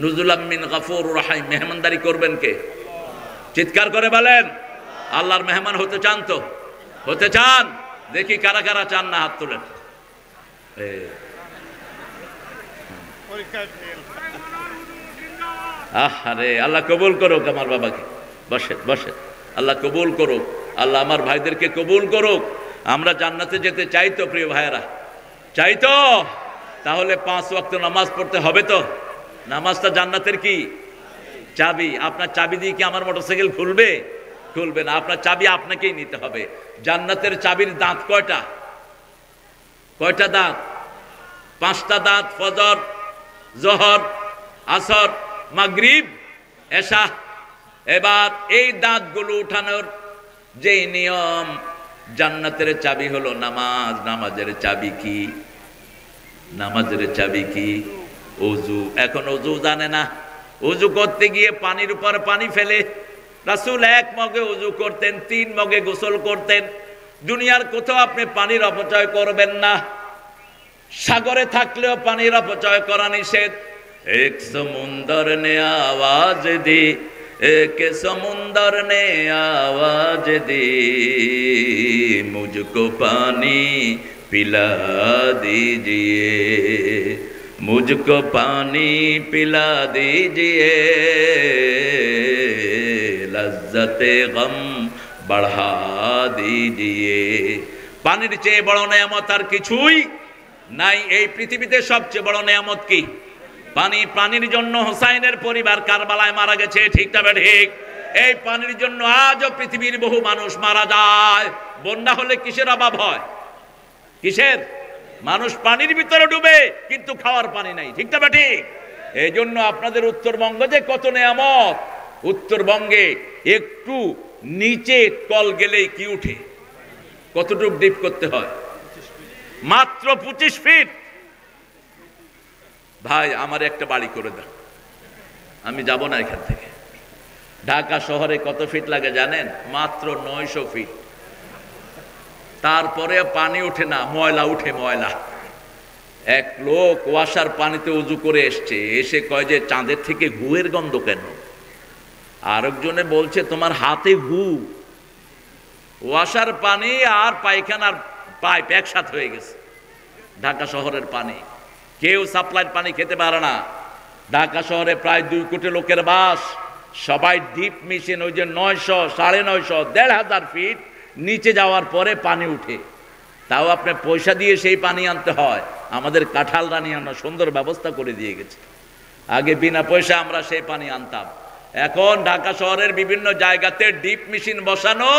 নুজুলাম মিন গাফুরুর রাহিম, মেহমানদারি করবেন কে? চিৎকার করে বলেন, আল্লাহর মেহমান হতে চান তো? হতে চান? দেখি কারা কারা চান না, হাত তোলেন। আরে আল্লাহ কবুল করুক আমার বাবাকে। বসেন বসেন, আল্লাহ কবুল করুক, আল্লাহ আমার ভাইদেরকে কবুল করুক। আমরা জান্নাতে যেতে চাই তো প্রিয় ভাইয়েরা? চাই তো? তাহলে 5 ওয়াক্ত নামাজ পড়তে হবে তো। নামাজটা জান্নাতের কি চাবি। আপনার চাবি দিয়ে কি আমার মোটরসাইকেল খুলবে? খুলবে না। আপনার চাবি আপনাকেই নিতে হবে। জান্নাতের চাবির দাঁত কয়টা? কয়টা দাঁত? 5টা দাঁত। ফজর, জোহর, আসর, মাগরিব, এশা। এবার এই দাঁতগুলো উঠানোর যেই নিয়ম, জান্নাতের চাবি হলো নামাজ। নামাজের চাবি কি? নামাজের চাবি কি? ওযু। এখন ওযু জানে না। ওযু করতে গিয়ে পানির উপর পানি ফেলে। রাসূল 1 মগে ওযু করতেন, 3 মগে গোসল করতেন। দুনিয়ার কোথাও আপনি পানির অপচয় করবেন না। সাগরে থাকলেও পানির অপচয় করা নিষেধ। এক সমুন্দর নে আওয়াজ দি, এক সমুন্দর নে আওয়াজ দি, মুঝকো পানি पिला दीजिए, मुझको पानी पिला दीजिए, लज्जते गम बढ़ा दीजिए। পানির চেয়ে বড় নেয়ামত আর কিছুই নাই এই পৃথিবীতে। সবচেয়ে বড় নেয়ামত কি? পানি। পানির জন্য হোসাইনের পরিবার কারবালায় মারা গেছে, ঠিক না ঠিক? এই পানির জন্য আজও পৃথিবীর বহু মানুষ মারা যায়। বন্যা হলে কিসের অভাব হয়? কিসের? মানুষ পানির ভিতরে ডুবে, কিন্তু খাওয়ার পানি নাই, ঠিক না ঠিক? এই জন্য আপনাদের উত্তরবঙ্গ যে কত নেয়ামত। উত্তরবঙ্গে একটু নিচে কল গেলেই কি উঠে? কতটুকু ডিপ করতে হয়? মাত্র 25 ফিট। ভাই আমার একটা বাড়ি করে দাও, আমি যাব না এখান থেকে। ঢাকা শহরে কত ফিট লাগে জানেন? মাত্র 900 ফিট। তারপরে পানি ওঠে না, ময়লা উঠে, ময়লা। এক লোক ওয়াসার পানিতে উজু করে এসছে, এসে কয় যে চাঁদের থেকে গুয়ের গন্ধ কেন? আরেকজনে বলছে তোমার হাতে গু। ওয়াসার পানি আর পায়খানার পাইপ একসাথে হয়ে গেছে। ঢাকা শহরের পানি, কেউ সাপ্লাইয়ের পানি খেতে পারে না। ঢাকা শহরে প্রায় 2 কোটি লোকের বাস। সবাই ডিপ মেশিন, ওই যে 900, 950, 1500 ফিট নিচে যাওয়ার পরে পানি উঠে। তাও আপনি পয়সা দিয়ে সেই পানি আনতে হয়। আমাদের কাঁঠাল রানী আমরা সুন্দর ব্যবস্থা করে দিয়ে গেছে। আগে বিনা পয়সা আমরা সেই পানি আনতাম। এখন ঢাকা শহরের বিভিন্ন জায়গাতে ডিপ মেশিন বসানো,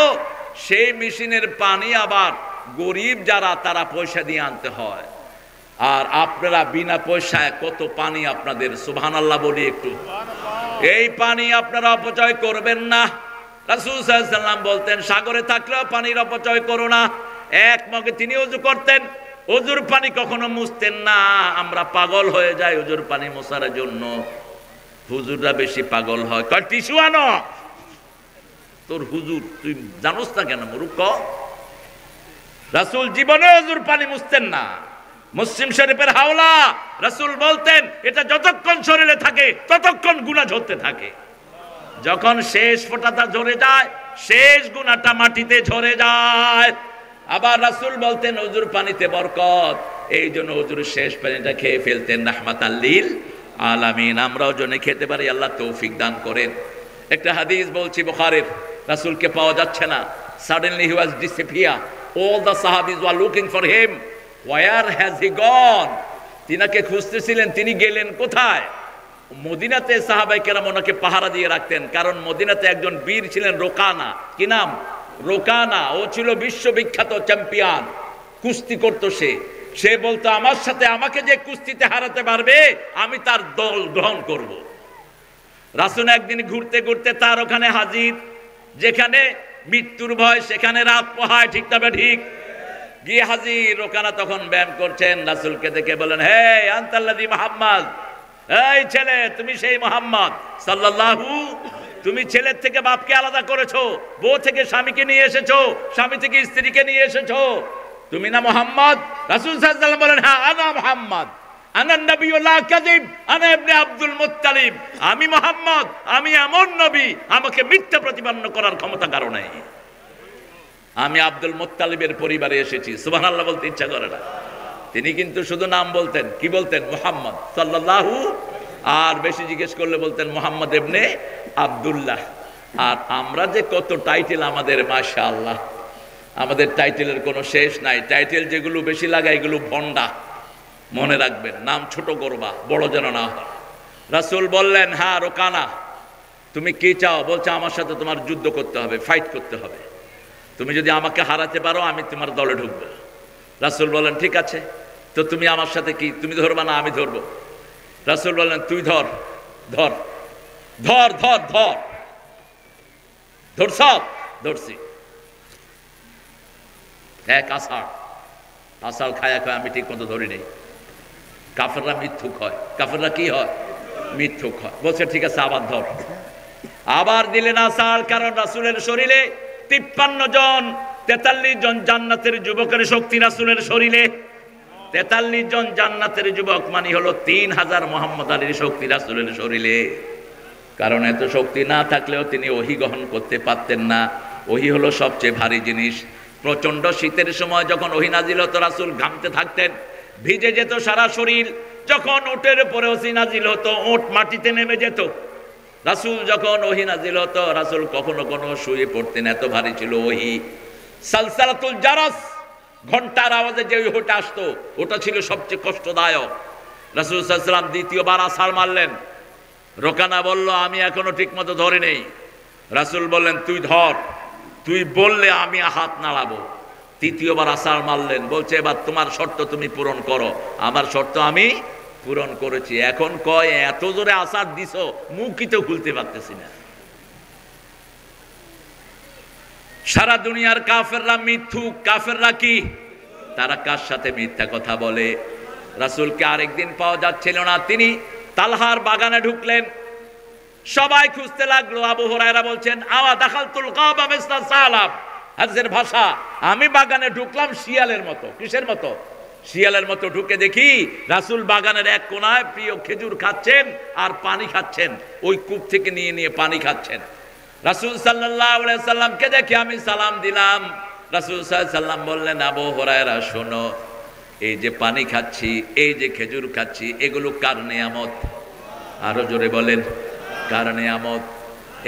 সেই মেশিনের পানি আবার গরিব যারা তারা পয়সা দিয়ে আনতে হয়। আর আপনারা বিনা পয়সায় কত পানি আপনাদের, সুবহানাল্লাহ বলি একটু। এই পানি আপনারা অপচয় করবেন না। রাসূল সাল্লাল্লাহু আলাইহি ওয়াসাল্লাম বলতেন সাগরে থাকলেও পানির অপচয় করো না। 1 মগে তিনি ওযু করতেন, ওযুর পানি কখনো মুছতেন না। আমরা পাগল হয়ে যাই ওযুর পানি মোছার জন্য। হুজুররা বেশি পাগল হয়, কয় টিস্যু আনো। তোর হুজুর তুই জানোস না কেন মূর্খ? রাসূল জীবনে ওযুর পানি মুছতেন না। মুসলিম শরীফের হাওলা, রাসূল বলতেন এটা যতক্ষণ শরীরে থাকে ততক্ষণ গুনাহ ঝরতে থাকে। যখন শেষ ফোঁটাটা ঝরে যায়, শেষ গুনাহটা মাটিতে ঝরে যায়। আবার রাসূল বলতেন ওযুর পানিতে বরকত, এই জন্য ওযুর শেষ পানিটা খেয়ে ফেলতেন রাহমাতাল লিল আলামিন। আমরাও যেন খেতে পারি, আল্লাহ তৌফিক দান করেন। একটা হাদিস বলছি বুখারীর, রাসূলকে পাওয়া যাচ্ছে না। Suddenly he was disappear. All the sahabis were looking for him. Where has he gone? তিনাকে খুঁজতেছিলেন, তিনি গেলেন কোথায়? মদিনাতে সাহাবায়ে কেরাম ওনাকে পাহারা দিয়ে রাখতেন, কারণ মদিনাতে একজন বীর ছিলেন রোকানা। কি নাম? রোকানা। ও ছিল বিশ্ববিখ্যাত চ্যাম্পিয়ন, কুস্তি করতো সে। সে বলতো আমার সাথে আমাকে যে কুস্তিতে হারাতে পারবে আমি তার দল গ্রহণ করব। রাসূল একদিন ঘুরতে ঘুরতে তার ওখানে হাজির। যেখানে মৃত্যুর ভয় সেখানে রাত পোহায়, ঠিক তবে ঠিক। গিয়ে হাজির। রোকানা তখন ব্যায়াম করছেন। রাসূলকে দেখে বলেন হে আনতাল্লাযী মুহাম্মদ, এই ছেলে তুমি সেই মুহাম্মদ সাল্লাল্লাহু। তুমি ছেলের থেকে বাপকে আলাদা করেছো, বউ থেকে স্বামীকে নিয়ে এসেছো, স্বামী থেকে স্ত্রীকে নিয়ে এসেছো। তুমি না মুহাম্মদ? রাসূল সাল্লাল্লাহু আলাইহি ওয়াসাল্লাম বলেন, হ্যাঁ আনা মুহাম্মদ, আনা নবী লা কাযিব, আনা ইবনে আব্দুল মুত্তালিব। আমি মুহাম্মদ, আমি এমন নবী, আমাকে মিথ্যা প্রতিপন্ন করার ক্ষমতা কারো নাই। আমি আব্দুল মুত্তালিবের পরিবারে এসেছি। সুবহানাল্লাহ বলতে ইচ্ছা করে না। তিনি কিন্তু শুধু নাম বলতেন, কি বলতেন? মুহাম্মদ সাল্লাল্লাহু, আর বেশি জিজ্ঞেস করলে বলতেন মুহাম্মদ ইবনে আব্দুল্লাহ। আর আমরা যে কত টাইটেল আমাদের, মাশাআল্লাহ, আমাদের টাইটেলের কোনো শেষ নাই। টাইটেল যেগুলো বেশি লাগায় এগুলো ভন্ডা, মনে রাখবেন। নাম ছোট করবা, বড় যেন না হয়। রাসূল বললেন, হ্যাঁ রোকানা, তুমি কি চাও? বলছে, আমার সাথে তোমার যুদ্ধ করতে হবে, ফাইট করতে হবে। তুমি যদি আমাকে হারাতে পারো আমি তোমার দলে ঢুকবো। রাসূল বললেন, ঠিক আছে, তো তুমি আমার সাথে কি, তুমি ধরবা না আমি ধরবো? রাসূল বললেন, তুই ধর, ধর ধর ধর ধর। ধরছ? ধরছি। এক আষাঢ়, আষাঢ় খায়া খায় আমি ঠিক মতো ধরি নেই। কাফেররা মিথ্যুক হয়। কাফেররা কি হয়? মিথ্যুক হয়। বলছে, ঠিক আছে, আবার ধর। আবার দিলেন আষাঢ়, কারণ রাসূলের শরীরে 53 জন, 43 জন জান্নাতের যুবকের শক্তি রাসূলের শরীরে। 43 জন জান্নাতের যুবক মানে হলো 3000 মুহাম্মদ আলীর শক্তি রাসূলের শরীরে। কারণ এত শক্তি না থাকলেও তিনি ওহী গ্রহণ করতে পারতেন না। ওহী হলো সবচেয়ে ভারী জিনিস। প্রচন্ড শীতের সময় যখন ওহী নাজিল হতো, রাসূল ঘামতে থাকতেন, ভিজে যেত সারা শরীর। যখন ওটের উপরে ওহী নাজিল হতো, ওট মাটিতে নেমে যেত। রাসূল যখন ওহী নাজিল হতো, রাসূল কখনো কোনো শুয়ে পড়তেন, এত ভারী ছিল ওহী। সালসালাতুল জারাস, ঘন্টার আওয়াজে যে ওটা আসতো, ওটা ছিল সবচেয়ে কষ্টদায়ক। রাসূল সাল্লাল্লাহু আলাইহি ওয়াসাল্লাম দ্বিতীয়বার আছাড় মারলেন। রোকানা বলল, আমি এখনো ঠিক মতো ধরে নেই। রাসূল বললেন, তুই ধর, তুই বললে আমি হাত নাড়াবো। তৃতীয়বার আছাড় মারলেন। বলছে, এবার তোমার শর্ত তুমি পূরণ করো। আমার শর্ত আমি পূরণ করেছি। এখন কয়, এত জোরে আছাড় দিছো, মুখই তো খুলতে পারতেছি না। সারা দুনিয়ার কাফেররা মিথ্যুক। কাফেররা কি? তারা কার সাথে মিথ্যা কথা বলে। রাসূলকে আরেকদিন পাওয়া যাচ্ছিল না, তিনি তালহার বাগানে ঢুকলেন। সবাই খুঁজতে লাগলো। আবু হুরায়রা বলছেন, আওয়া দাখালতুল গাবা মিসলা সালাব, হাদিসের ভাষা, আমি বাগানে ঢুকলাম শিয়ালের মতো। কিসের মতো? শিয়ালের মতো ঢুকে দেখি রাসূল বাগানের এক কোনায় প্রিয় খেজুর খাচ্ছেন আর পানি খাচ্ছেন। ওই কূপ থেকে নিয়ে নিয়ে পানি খাচ্ছেন। রাসূল সাল্লাল্লাহু আলাইহি ওয়াসাল্লামকে দেখে আমি সালাম দিলাম। রাসূল সাল্লাল্লাহু আলাইহি ওয়াসাল্লাম বললেন, আবু হুরায়রা শোনো, এই যে পানি খাচ্ছি, এই যে খেজুর খাচ্ছি, এগুলো কার নেয়ামত? আরো জোরে বলেন, কার নেয়ামত?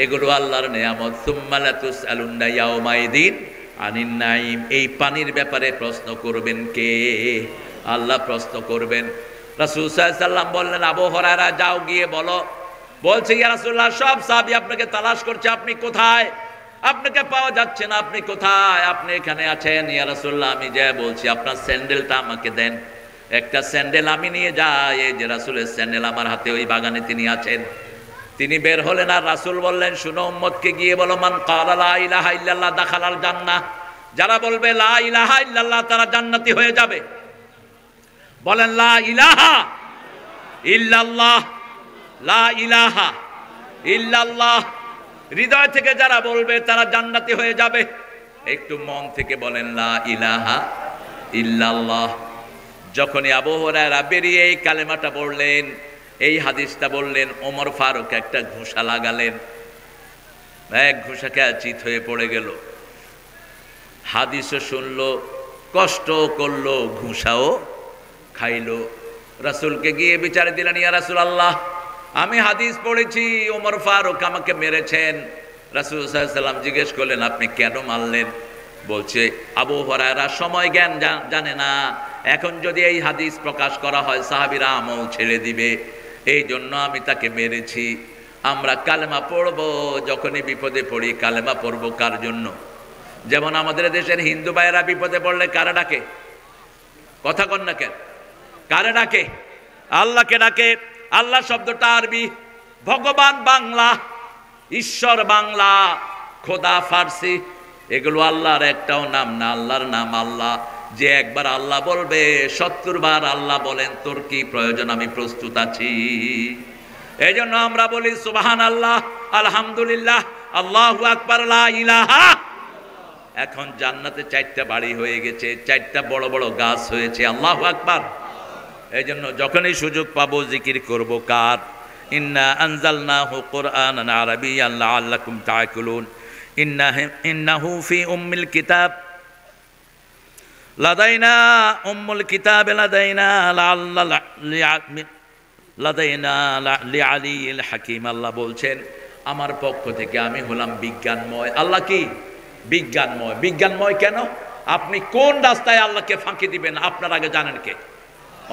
এগুলো আল্লাহর নেয়ামত। সুম্মা লা তুসআলুনা ইয়াউমাইদিন আনিন নাঈম। এই পানির ব্যাপারে প্রশ্ন করবেন কে? আল্লাহ প্রশ্ন করবেন। রাসূল সাল্লাল্লাহু আলাইহি ওয়াসাল্লাম বললেন, আবু হুরায়রা যাও গিয়ে বলো। বলছে, ইয়া রাসূলুল্লাহ, সব সাহাবী আপনাকে তালাশ করছে, আপনি কোথায়? আপনাকে পাওয়া যাচ্ছে না, আপনি কোথায়? আপনি এখানে আছেন। ইয়া রাসূলুল্লাহ, আমি যা বলছি, আপনার স্যান্ডেলটা আমাকে দেন। একটা স্যান্ডেল আমি নিয়ে যাই। এই যে রাসূলের স্যান্ডেল আমার হাতে, ওই বাগানে তিনি আছেন। তিনি বের হলেন আর রাসূল বললেন, শুনো, উম্মতকে গিয়ে বলো, মান ক্বালা লা ইলাহা ইল্লাল্লাহ দাখালাল জান্নাহ। যারা বলবে লা ইলাহা ইল্লাল্লাহ, তারা জান্নাতি হয়ে যাবে। বলেন, লা ইলাহা ইল্লাল্লাহ, লা ইলাহা ইল্লাল্লাহ। হৃদয় থেকে যারা বলবে তারা জান্নাতি হয়ে যাবে। একটু মন থেকে বলেন, লা ইলাহা ইল্লাল্লাহ। যখনই আবু হুরায়রা বেরিয়ে এই কালেমাটা বললেন, এই হাদিসটা বললেন, ওমর ফারুক একটা ঘুষা লাগালেন। এক ঘুষাকে চিত হয়ে পড়ে গেল। হাদিসও শুনলো, কষ্ট করলো, ঘুষাও খাইলো। রাসূলকে গিয়ে বিচারে দিলেন, ইয়া রাসূলুল্লাহ, আমি হাদিস পড়েছি ওমর ফারুক আমাকে মেরেছেন। রাসূল সাল্লাল্লাহু আলাইহি ওয়াসাল্লাম জিজ্ঞেস করলেন, আপনি কেন মারলেন? বলছে, আবু হুরায়রা সময় জ্ঞান জানে না। এখন যদি এই হাদিস প্রকাশ করা হয়, সাহাবীরা আমল ছেড়ে দিবে, এই জন্য আমি তাকে মেরেছি। আমরা কালেমা পড়বো, যখনই বিপদে পড়ি কালেমা পড়বো কার জন্য? যেমন আমাদের দেশের হিন্দু ভাইয়েরা বিপদে পড়লে কারে ডাকে? কথা কন না কেন? কারে ডাকে? আল্লাহকে ডাকে। আল্লাহ শব্দটা আরবি, ভগবান বাংলা, ঈশ্বর বাংলা, খোদা ফার্সি। এগুলো আল্লাহর একটাও নাম না। আল্লাহর নাম আল্লাহ। যে একবার আল্লাহ বলবে 70 বার আল্লাহ বলেন, তোর কি প্রয়োজন? আমি প্রস্তুত আছি। এই জন্য আমরা বলি সুবহানাল্লাহ, আলহামদুলিল্লাহ, আল্লাহু আকবার, লা ইলাহা এখন জান্নাতে 4টা বাড়ি হয়ে গেছে, 4টা বড় বড় গাছ হয়েছে। আল্লাহু আকবার। এই জন্য যখনই সুযোগ পাবো জিকির করব কার? ইন্না আনজালনাহু কুরআনান আরাবিয়্যান লাআল্লাকুম তা'কিলুন ইন্নাহু ফি উম্মিল কিতাব লাদাইনা উম্মুল কিতাব লাদাইনা লিআলিল হাকিম। আল্লাহ বলছেন আমার পক্ষ থেকে আমি হলাম বিজ্ঞানময়। আল্লাহ কি বিজ্ঞানময়? বিজ্ঞানময় কেন? আপনি কোন রাস্তায় আল্লাহকে ফাঁকি দিবেন আপনার আগে জানেন কে?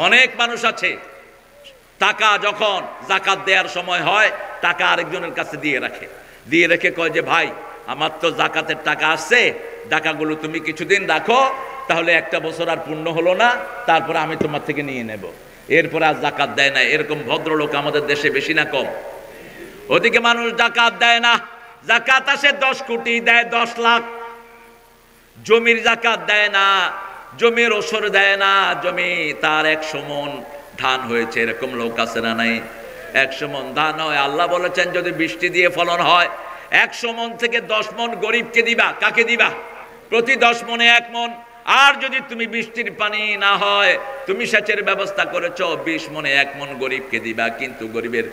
অনেক মানুষ আছে টাকা যখন যাকাত দেওয়ার সময় হয় টাকা আরেকজনের কাছে দিয়ে রেখে কয় যে ভাই আমার তো যাকাতের টাকা আসছে, টাকাগুলো তুমি কিছুদিন রাখো, তাহলে একটা বছর আর পূর্ণ হলো না, তারপরে আমি তোমার থেকে নিয়ে নেব। এরপরে আর যাকাত দেয় না। এরকম ভদ্রলোক আমাদের দেশে বেশি না কম? ওদিকে মানুষ যাকাত দেয় না, যাকাত আসে 10 কোটি, দেয় 10 লাখ। জমির যাকাত দেয় না, জমির ওসর দেয় না, জমি তার 100 মণ ধান হয়েছে, এরকম লোক আছে না নাই? 100 মণ ধান হয়, আল্লাহ বলেছেন যদি বৃষ্টি দিয়ে ফলন হয় 100 মণ থেকে 10 মণ গরিবকে দিবা। কাকে দিবা? প্রতি 10 মণে 1 মণ। আর যদি তুমি বৃষ্টির পানি না হয়, তুমি সেচের ব্যবস্থা করেছো, 20 মণে 1 মণ গরিবকে দিবা, কিন্তু গরিবের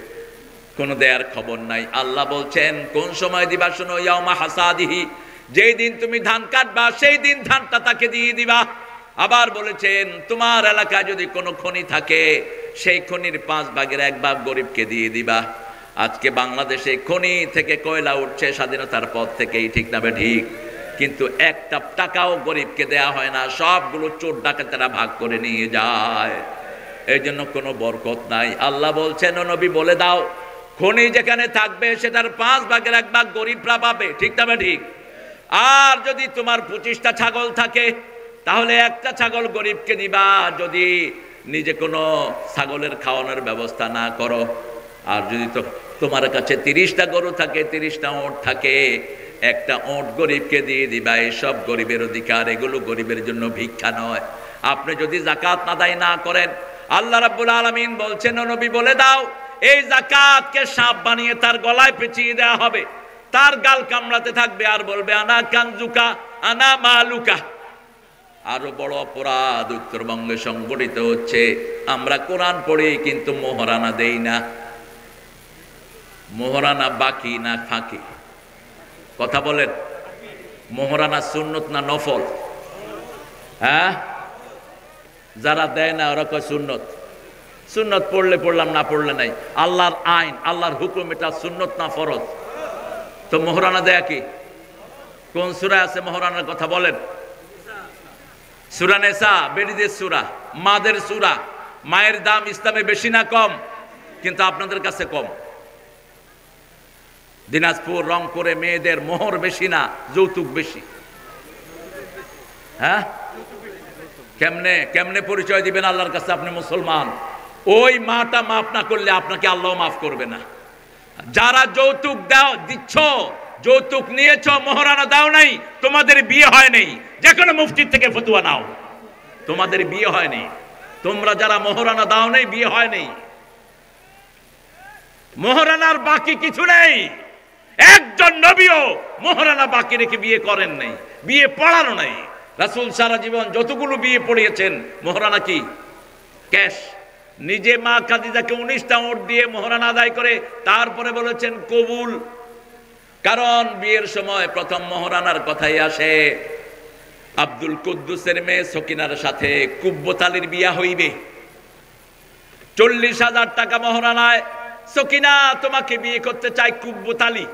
কোনো দেয়ার খবর নাই। আল্লাহ বলছেন কোন সময় দিবা? শোনো, ইয়াউমা হাসাদিহি, যেই দিন তুমি ধান কাটবা সেই দিন ধানটা তাকে দিয়ে দিবা। আবার বলেছেন তোমার এলাকায় যদি কোনো খনি থাকে সেই খনির 5 ভাগের 1 ভাগ গরিবকে দিয়ে দিবা। আজকে বাংলাদেশে খনি থেকে কয়লা উঠছে স্বাধীনতার পর থেকেই, ঠিক না ঠিক? কিন্তু একটা টাকাও গরিবকে দেয়া হয় না, সবগুলো চোর ডাকাতেরা ভাগ করে নিয়ে যায়। এই জন্য কোনো বরকত নাই। আল্লাহ বলছেন ও নবী বলে দাও খনি যেখানে থাকবে সেটার 5 ভাগের 1 ভাগ গরিবরা পাবে, ঠিক না ঠিক? আর যদি তোমার 25টা ছাগল থাকে তাহলে একটা ছাগল গরিবকে দিবা, যদি নিজে কোনো ছাগলের খাওয়ানোর ব্যবস্থা না করো। আর যদি তো তোমার কাছে 30টা গরু থাকে, 30টা ওঁট থাকে, একটা ওঁট গরিবকে দিয়ে দিবা। এসব গরিবের অধিকার, এগুলো গরিবের জন্য ভিক্ষা নয়। আপনি যদি যাকাত আদায় না করেন, আল্লাহ রাব্বুল আলামিন বলছেন ও নবী বলে দাও এই যাকাতকে সাপ বানিয়ে তার গলায় পেঁচিয়ে দেওয়া হবে, তার গাল কামড়াতে থাকবে আর বলবে আনা কানজুকা আনা মালুকা। আরো বড় অপরাধ উত্তরবঙ্গে সংগঠিত হচ্ছে, আমরা কোরআন পড়ি কিন্তু মোহরানা দেই না। মোহরানা বাকি না ফাঁকি? কথা বলেন, মোহরানা সুন্নত না নফল? হ্যাঁ, যারা দেয় না ওরা কয় সুন্নত। সুন্নত পড়লে পড়লাম, না পড়লে নাই। আল্লাহর আইন, আল্লাহর হুকুম, এটা সুন্নত না ফরজ? তো মোহরানা দেয়া কি? কোন সূরা আছে মোহরানার কথা বলেন? সূরা নিসা, বেরিদের সূরা, মাদের সূরা। মায়ের দাম ইসলামে বেশি না কম? কিন্তু আপনাদের কাছে কম। দিনাজপুর, রংপুরে মেয়েদের মোহর বেশি না যৌতুক বেশি? হ্যাঁ, কেমনে কেমনে পরিচয় দিবেন আল্লাহর কাছে আপনি মুসলমান? ওই মাটা মাফ না করলে আপনাকে আল্লাহ মাফ করবে না। যারা যৌতুক দাও দিচ্ছ, যৌতুক নিয়েছ, মোহরানা দাও নাই, তোমাদের বিয়ে হয় নাই। যে কোনো মুফতির থেকে ফতোয়া নাও, তোমাদের বিয়ে হয়নি। তোমরা যারা মোহরানা দাও নাই, বিয়ে হয় নাই। মোহরানার বাকি কিছু নেই। একজন নবীও মোহরানা বাকি রেখে বিয়ে করেন নাই, বিয়ে পড়ানো নাই। রাসূল সারা জীবন যতগুলো বিয়ে পড়িয়েছেন মোহরানা কি? ক্যাশ। নিজে মা খাদিজাকে 19টা ওট দিয়ে মোহরানা আদায় করে তারপরে বলেছেন কবুল। কারণ বিয়ের সময় প্রথম মোহরানার কথাই আসে। আব্দুল কুদ্দুসের মেয়ে সকিনার সাথে কুব্বত আলীর বিয়া হইবে। 40,000 টাকা মোহরানায় সকিনা তোমাকে বিয়ে করতে চাই কুব্বত আলী।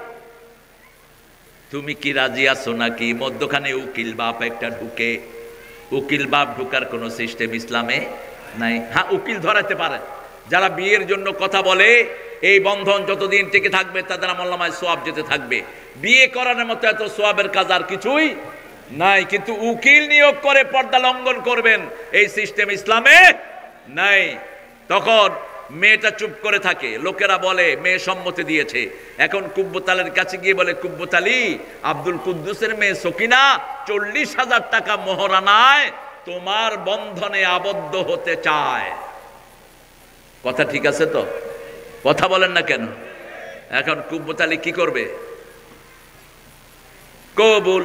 তুমি কি রাজি আছো নাকি? মধ্যখানে উকিল বাপ একটা ঢুকে। উকিল বাপ ঢুকার কোন সিস্টেম ইসলামে নাই। হ্যাঁ, উকিল ধরাতে পারে। যারা বিয়ের জন্য কথা বলে এই বন্ধন যতদিন টিকে থাকবে তাদের আমলনামায় সওয়াব যেতে থাকবে। বিয়ে করানোর মতো এত সওয়াবের কাজ আর কিছুই নাই। কিন্তু উকিল নিয়োগ করে পর্দা লঙ্ঘন করবেন, এই সিস্টেম ইসলামে নাই। তখন মেয়েটা চুপ করে থাকে, লোকেরা বলে মেয়ে সম্মতি দিয়েছে। এখন কুব্বত আলীর কাছে গিয়ে বলে কুব্বত আলী, আব্দুল কুদ্দুসের মেয়ে সকিনা 40,000 টাকা মোহরানায় তোমার বন্ধনে আবদ্ধ হতে চায়। কথা ঠিক আছে তো? কথা বলেন না কেন? এখন কুব্বত আলী কি করবে? কবুল।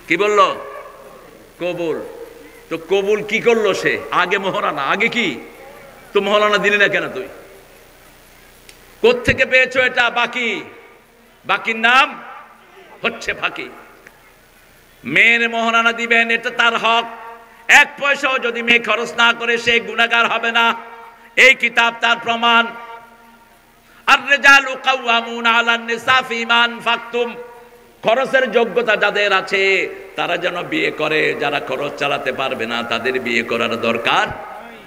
কি বলল? কবুল। তো কবুল কি করলো সে? আগে মোহরানা, আগে কি? তো মোহরানা দিলি না কেন তুই? কোত্থেকে পেয়েছো এটা? বাকি, বাকির নাম হচ্ছে ফাঁকি। মেয়ের মোহরানা দিবেন, এটা তার হক। এক পয়সাও যদি মেয়ে খরচ না করে সে গুনাহগার হবে না, এই কিতাব তার প্রমাণ। আর-রিজালু কাওয়ামুনা আলান নিসা ফিমা আনফাকতুম। খরচের যোগ্যতা যাদের আছে তারা যেন বিয়ে করে, যারা খরচ চালাতে পারবে না তাদের বিয়ে করার দরকার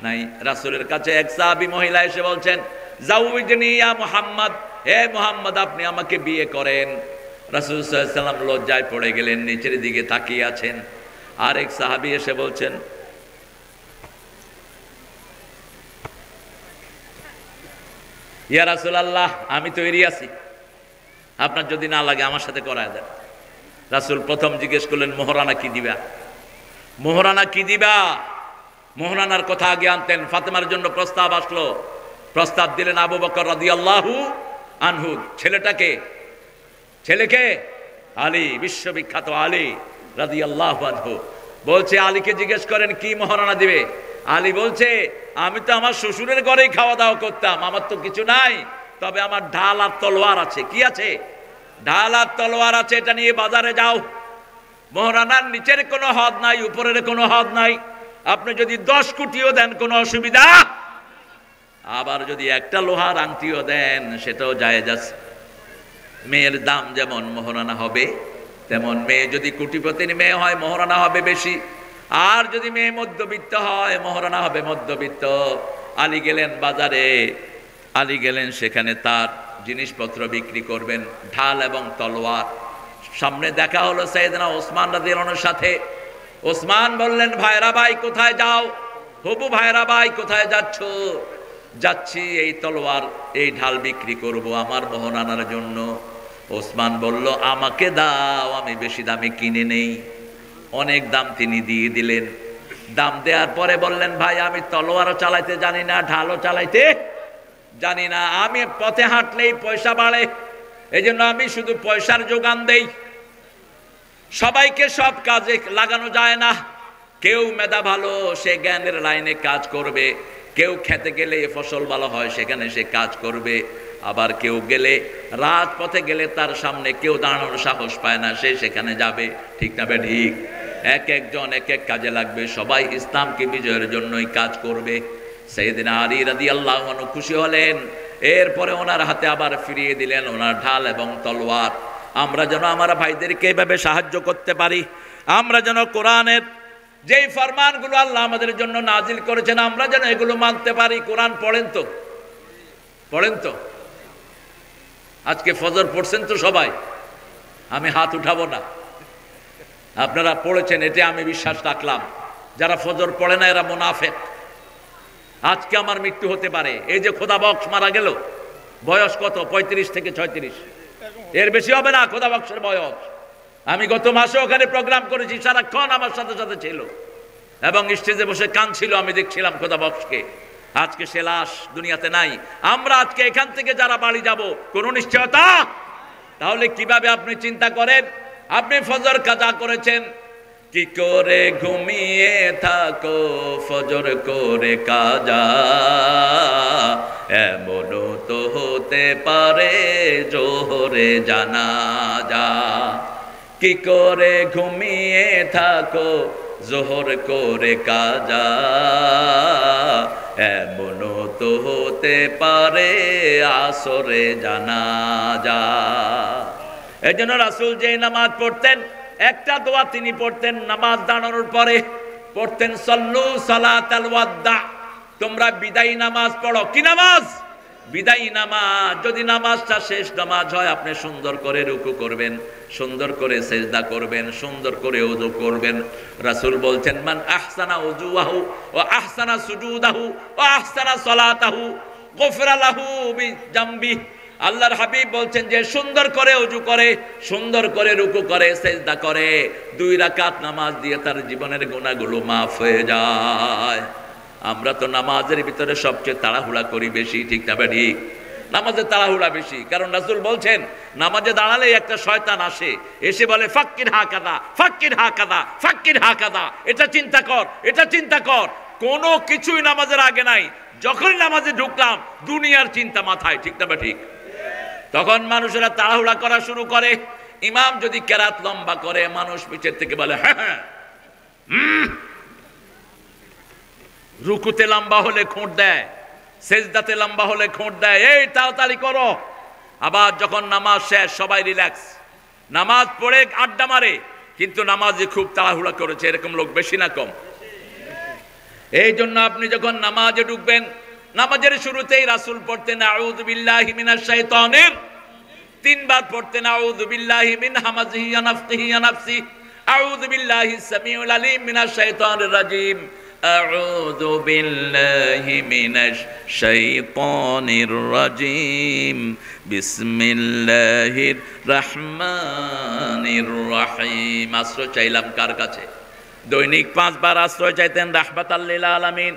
নাই। রাসূলের কাছে এক সাহাবী মহিলা এসে বলছেন, জাউজনি ইয়া মুহাম্মদ, হে মুহাম্মদ আপনি আমাকে বিয়ে করেন। রাসূল সাল্লাল্লাহু আলাইহি ওয়াসাল্লাম লজ্জায় পড়ে গেলেন, নিচের দিকে তাকিয়ে আছেন। আরেক সাহাবী এসে বলছেন, ইয়া রাসূলুল্লাহ আমি তৈরি আছি, আপনার যদি না লাগে আমার সাথে করায় দেন। রাসূল প্রথম জিজ্ঞেস করলেন, মোহরানা কি দিবা? মোহরানা কি দিবা? মোহরানার কথা আগে আনতেন। ফাতেমার জন্য প্রস্তাব আসলো, প্রস্তাব দিলেন আবু বকর রাদিয়াল্লাহু আনহু। ছেলেটাকে, ছেলেকে আলী, বিশ্ববিখ্যাত আলী রাদিয়াল্লাহু আনহু। বলছে আলীকে জিজ্ঞেস করেন কি মোহরানা দিবে। আলী বলছে, আমি তো আমার শ্বশুরের ঘরেই খাওয়া দাওয়া করতাম, আমার তো কিছু নাই, তবে আমার ঢাল আর তলোয়ার আছে। কি আছে? ঢাল আর তলোয়ার আছে, এটা নিয়ে বাজারে যাও। মোহরানার নিচের কোনো হদ নাই, উপরের কোনো হদ নাই। আপনি যদি 10 কোটিও দেন কোনো অসুবিধা, আবার যদি একটা লোহার আংটিও দেন সেটাও জায়েজ আছে। মেয়ের দাম যেমন মোহরানা হবে তেমন। মেয়ে যদি কোটিপতির মেয়ে হয় মোহরানা হবে বেশি, আর যদি মেয়ে মধ্যবিত্ত হয় মোহরানা হবে মধ্যবিত্ত। আলী গেলেন বাজারে, আলী গেলেন সেখানে তার জিনিসপত্র বিক্রি করবেন, ঢাল এবং তলোয়ার। সামনে দেখা হলো সাইয়েদনা ওসমান রাদিয়াল্লাহু আনহুর সাথে। ওসমান বললেন, ভাইরা ভাই কোথায় যাও? হবু ভাইরা ভাই কোথায় যাচ্ছ? যাচ্ছি এই তলোয়ার এই ঢাল বিক্রি করব আমার মোহরানার জন্য। ওসমান বলল, আমাকে দাও, আমি বেশি দামে কিনে নেই। অনেক দাম তিনি দিয়ে দিলেন। দাম দেওয়ার পরে বললেন, ভাই আমি তলোয়ারও চালাইতে জানি না, ঢালও চালাইতে জানি না, আমি পথে হাঁটলেই পয়সা বাড়ে, এই জন্য আমি শুধু পয়সার যোগান দেই। সবাইকে সব কাজে লাগানো যায় না। কেউ মেধা ভালো, সে জ্ঞানের লাইনে কাজ করবে। কেউ খেতে গেলে ফসল ভালো হয়, সেখানে সে কাজ করবে। আবার কেউ গেলে, রাজপথে গেলে তার সামনে কেউ দাঁড়ানোর সাহস পায় না, সে সেখানে যাবে। ঠিক না ঠিক? এক একজন এক এক কাজে লাগবে, সবাই ইসলামকে বিজয়ের জন্যই কাজ করবে। সাইয়েদনা আলী রাদিয়াল্লাহু আনহু খুশি হলেন। এরপরে ওনার হাতে আবার ফিরিয়ে দিলেন ওনার ঢাল এবং তলোয়ার। আমরা যেন আমার ভাইদেরকে এভাবে সাহায্য করতে পারি, আমরা যেন কোরআনের যেই ফরমানগুলো আল্লাহ আমাদের জন্য নাজিল করেছেন আমরা যেন এগুলো মানতে পারি। কোরআন পড়েন তো? পড়েন তো? আজকে ফজর পড়ছেন তো সবাই? আমি হাত উঠাবো না, আপনারা পড়েছেন এটা আমি বিশ্বাস রাখলাম। যারা ফজর পড়ে না এরা মুনাফিক। আজকে আমার মৃত্যু হতে পারে। এই যে খোদা বক্স মারা গেল, বয়স কত? 35 থেকে 36, এর বেশি হবে না খোদা বক্সের বয়স। আমি গত মাসে ওখানে প্রোগ্রাম করেছি, সারাক্ষণ আমার সাথে সাথে ছিল এবং স্টেজে বসে কাঁদছিল, আমি দেখছিলাম খোদা বক্সকে। আজকে সে লাশ দুনিয়াতে নাই। আমরা আজকে এখান থেকে যারা বাড়ি যাব কোন নিশ্চয়তা? তাহলে কিভাবে আপনি চিন্তা করেন, আপনি ফজর কাজা করেছেন, কি করে ঘুমিয়ে থাকো ফজর করে কাজা, এমনও তো হতে পারে জোহরে জানাজা। কি করে ঘুমিয়ে থাকো জোহর করে কাজা, এমনও তো হতে পারে আসরে জানাজা। এই জন্য রাসূল যে নামাজ পড়তেন, একটা দোয়া তিনি পড়তেন নামাজ দাঁড়ানোর পরে, পড়তেন সল্লু সালাতাল ওয়াদা, তোমরা বিদায়ী নামাজ পড়ো। কি নামাজ? বিদায়ী নামাজ। যদি নামাজটা শেষ নামাজ হয় আপনি সুন্দর করে রুকু করবেন, সুন্দর করে সেজদা করবেন, সুন্দর করে ওযু করবেন। রাসূল বলছেন, মান আহসানা ওযুহু ওয়া আহসানা সুজুদাহু ওয়া আহসানা সালাতাহু গুফিরা লাহু বিজামবি। আল্লাহর হাবিব বলছেন যে সুন্দর করে ওযু করে, সুন্দর করে রুকু করে, সেজদা করে, 2 রাকাত নামাজ দিয়ে তার জীবনের গুনাহগুলো মাফ হয়ে যায়। আমরা তো নামাজের ভিতরে সবচেয়ে তাড়াহুড়া করি বেশি। ঠিক না ঠিক? নামাজে তাড়াহুড়া বেশি, কারণ রাসূল বলছেন নামাজে দাঁড়ালে একটা শয়তান আসে, এসে বলে ফাক্কির হাকাদা, ফাক্কির হাকাদা, ফাক্কির হাকাদা, এটা চিন্তা কর, এটা চিন্তা কর। কোনো কিছুই নামাজের আগে নাই, যখনই নামাজে ঢুকলাম দুনিয়ার চিন্তা মাথায়, ঠিক না ঠিক? তখন মানুষেরা তাড়াহুড়া করা শুরু করে। ইমাম যদি কেরাত লম্বা করে, মানুষ পিছের থেকে বলে হ্যাঁ হ্যাঁ, রুকুতে লম্বা হলে খোঁট দেয়, সেজদাতে লম্বা হলে খোঁট দেয়, এই তাড়াতাড়ি করো। আবার যখন নামাজ শেষ সবাই রিল্যাক্স, নামাজ পড়ে আড্ডা মারে, কিন্তু নামাজে খুব তাড়াহুড়া করেছে, এরকম লোক বেশি না কম? এই জন্য আপনি যখন নামাজে ঢুকবেন, নামাজের শুরুতেই রাসূল পড়তেন আউযু বিল্লাহি মিনাশ শাইতানির, তিনবার পড়তেন আউযু বিল্লাহি মিন হামাজিহি ওয়া নাফসিহি ওয়া নাফসি, আউযু বিল্লাহিস সামিউল আলিম মিনাশ শাইতানির রাজিম, আউযু বিল্লাহি মিনাশ শাইতানির রাজিম, বিসমিল্লাহির রহমানির রহিম। আশ্রয় চাইলাম কার কাছে? দৈনিক 5 বার আশ্রয় চাইতেন রাহমাতাল লিল আলামিন,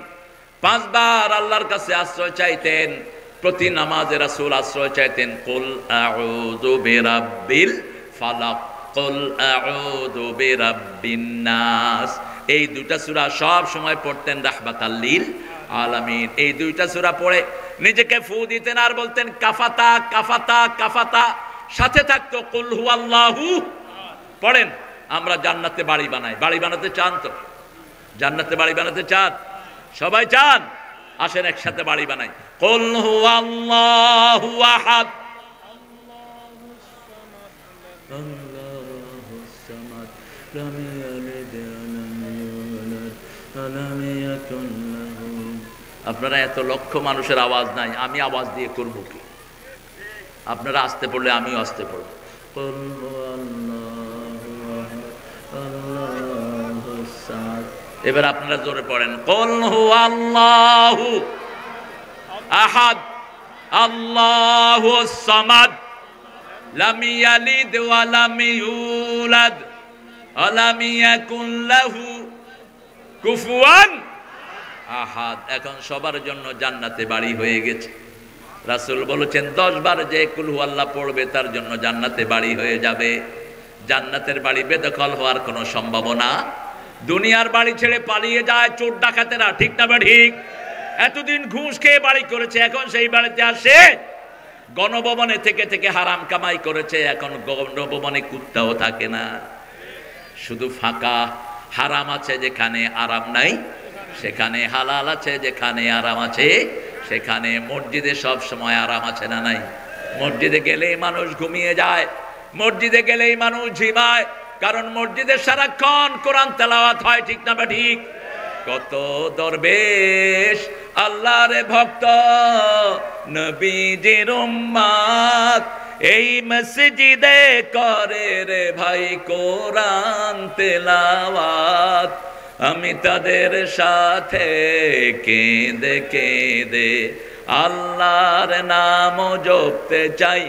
5 বার আল্লাহর কাছে আশ্রয় চাইতেন। প্রতি নামাজে রাসূল আশ্রয় চাইতেন কুল আউযু বিরাব্বিল ফালাক, কুল আউযু বিরাব্বিন নাস। এই দুইটা সূরা সব সময় পড়তেন রাহমাতাল লিল আলামিন। এই দুইটা সূরা পড়ে নিজেকে ফু দিতেন আর বলতেন কাফাতা কাফাতা কাফাতা, সাথে থাকতো কুল হুয়াল্লাহু। পড়েন, আমরা জান্নাতে বাড়ি বানাই। বাড়ি বানাতে চান তো? জান্নাতে বাড়ি বানাতে চান? সবাই চান? আসেন একসাথে বাড়ি বানাই। কুল হুয়াল্লাহু আহাদ, আল্লাহুস সামাদ, লাম ইয়ালিদ ওয়ালাম ইউলাদ ওয়ালাম ইয়াকুন লাহু। আপনারা এত লক্ষ মানুষের আওয়াজ নাই, আমি আওয়াজ দিয়ে করব কি? আপনারা আসতে পড়লে আমিও আসতে পড়ব। কুল হুয়াল্লাহু আহাদ, আল্লাহুস সামাদ। এবার আপনারা জোরে পড়েন কুল হুয়াল্লাহু আহাদ, আল্লাহুস সামাদ, লাম ইয়ালিদ ওয়া লাম ইউলাদ ওয়া লাম ইয়াকুন লাহু কুফুয়ান আহাদ। এখন সবার জন্য জান্নাতে বাড়ি হয়ে গেছে। রাসূল বলেছেন 10 বার যে কুল হুয়াল্লাহ পড়বে তার জন্য জান্নাতে বাড়ি হয়ে যাবে। জান্নাতের বাড়ি বেদখল হওয়ার কোনো সম্ভাবনা। দুনিয়ার বাড়ি ছেড়ে পালিয়ে যায় চোর ডাকাতেরা, ঠিক না ঠিক? এতদিন ঘুষ খেয়ে বাড়ি করেছে, এখন সেই বাড়িতে আসে গণভবনে থেকে থেকে হারাম কামাই করেছে, এখন গণভবনে কুত্তাও থাকে না, শুধু ফাঁকা। হারাম আছে যেখানে আরাম নাই, সেখানে হালাল আছে যেখানে আরাম আছে সেখানে। মসজিদে সব সময় আরাম আছে না নাই? মসজিদে গেলেই মানুষ ঘুমিয়ে যায়, মসজিদে গেলেই মানুষ ঝিমায়, কারণ মসজিদে সারাক্ষণ কোরআন তেলাওয়াত হয়, ঠিক না ঠিক? কত দরবেশ আল্লাহর ভক্ত নবীজির উম্মত এই মসজিদে করে রে ভাই কোরআন তেলাওয়াত। আমি তাদের সাথে কেঁদে কেঁদে আল্লাহর নাম জপতে চাই,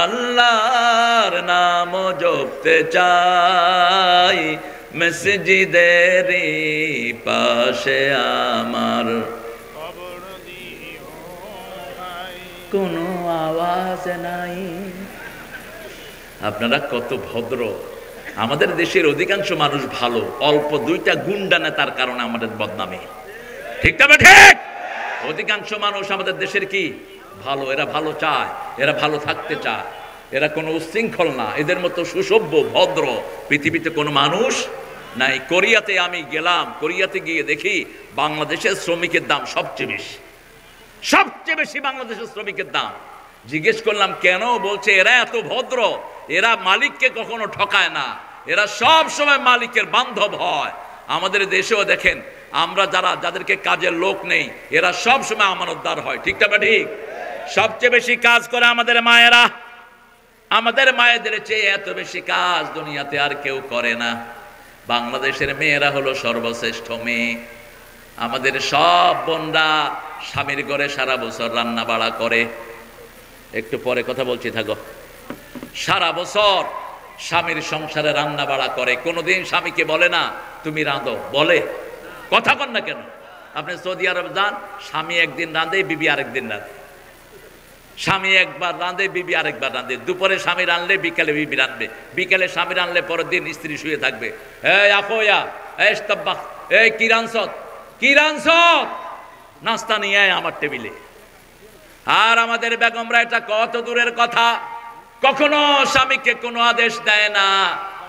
আল্লাহর নাম জপতে চাই। মসজিদেরই পাশে আমার কোনো আওয়াজ নাই। আপনারা কত ভদ্র। আমাদের দেশের অধিকাংশ মানুষ ভালো, অল্প 2টা গুন্ডা নেতার কারণে আমাদের বদনামি, ঠিক না ঠিক? অধিকাংশ মানুষ আমাদের দেশের কি ভালো, এরা ভালো চায়, এরা ভালো থাকতে চায়, এরা কোনো উশৃঙ্খল না, এদের মতো সুসভ্য ভদ্র পৃথিবীতে কোনো মানুষ নাই। কোরিয়াতে আমি গেলাম, কোরিয়াতে গিয়ে দেখি বাংলাদেশের শ্রমিকের দাম সবচেয়ে বেশি, সবচেয়ে বেশি বাংলাদেশের শ্রমিকের দাম। জিজ্ঞেস করলাম কেন? বলছে এরা এত ভদ্র, এরা মালিককে কখনো ঠকায় না, এরা সব সময় মালিকের বান্ধব হয়। আমাদের দেশেও দেখেন আমরা যাদেরকে কাজের লোক নেই, এরা সব সময় আমানতদার হয়, ঠিক না ঠিক? সবচেয়ে বেশি কাজ করে আমাদের মায়েরা। আমাদের মায়েদের চেয়ে এত বেশি কাজ দুনিয়াতে আর কেউ করে না। বাংলাদেশের মেয়েরা হলো সর্বশ্রেষ্ঠ মেয়ে। আমাদের সব বোনরা স্বামীর ঘরে সারা বছর রান্না বাড়া করে। একটু পরে কথা বলছি, থাকো। সারা বছর স্বামীর সংসারে রান্না বাড়া করে, কোনোদিন স্বামীকে বলে না তুমি রাঁধো, বলে? কথা কন না কেন? আপনি সৌদি আরব যান, স্বামী একদিন রাঁধে, বিবি আরেকদিন রাঁধে। স্বামী একবার রাঁধে, বিবি আরেকবার রাঁধে। দুপুরে স্বামী রাঁধলে বিকেলে বিবি রাঁধবে, বিকেলে স্বামী রাঁধলে পরের দিন স্ত্রী শুয়ে থাকবে। এই আফোয়া, এই তব্বাক, এই কি রাঁধছত, কি রাঁধছত, নাস্তা নিয়ে আয় আমার টেবিলে। আর আমাদের বেগমরা এটা কত দূরের কথা, কখনো স্বামীকে কোনো আদেশ দেয় না।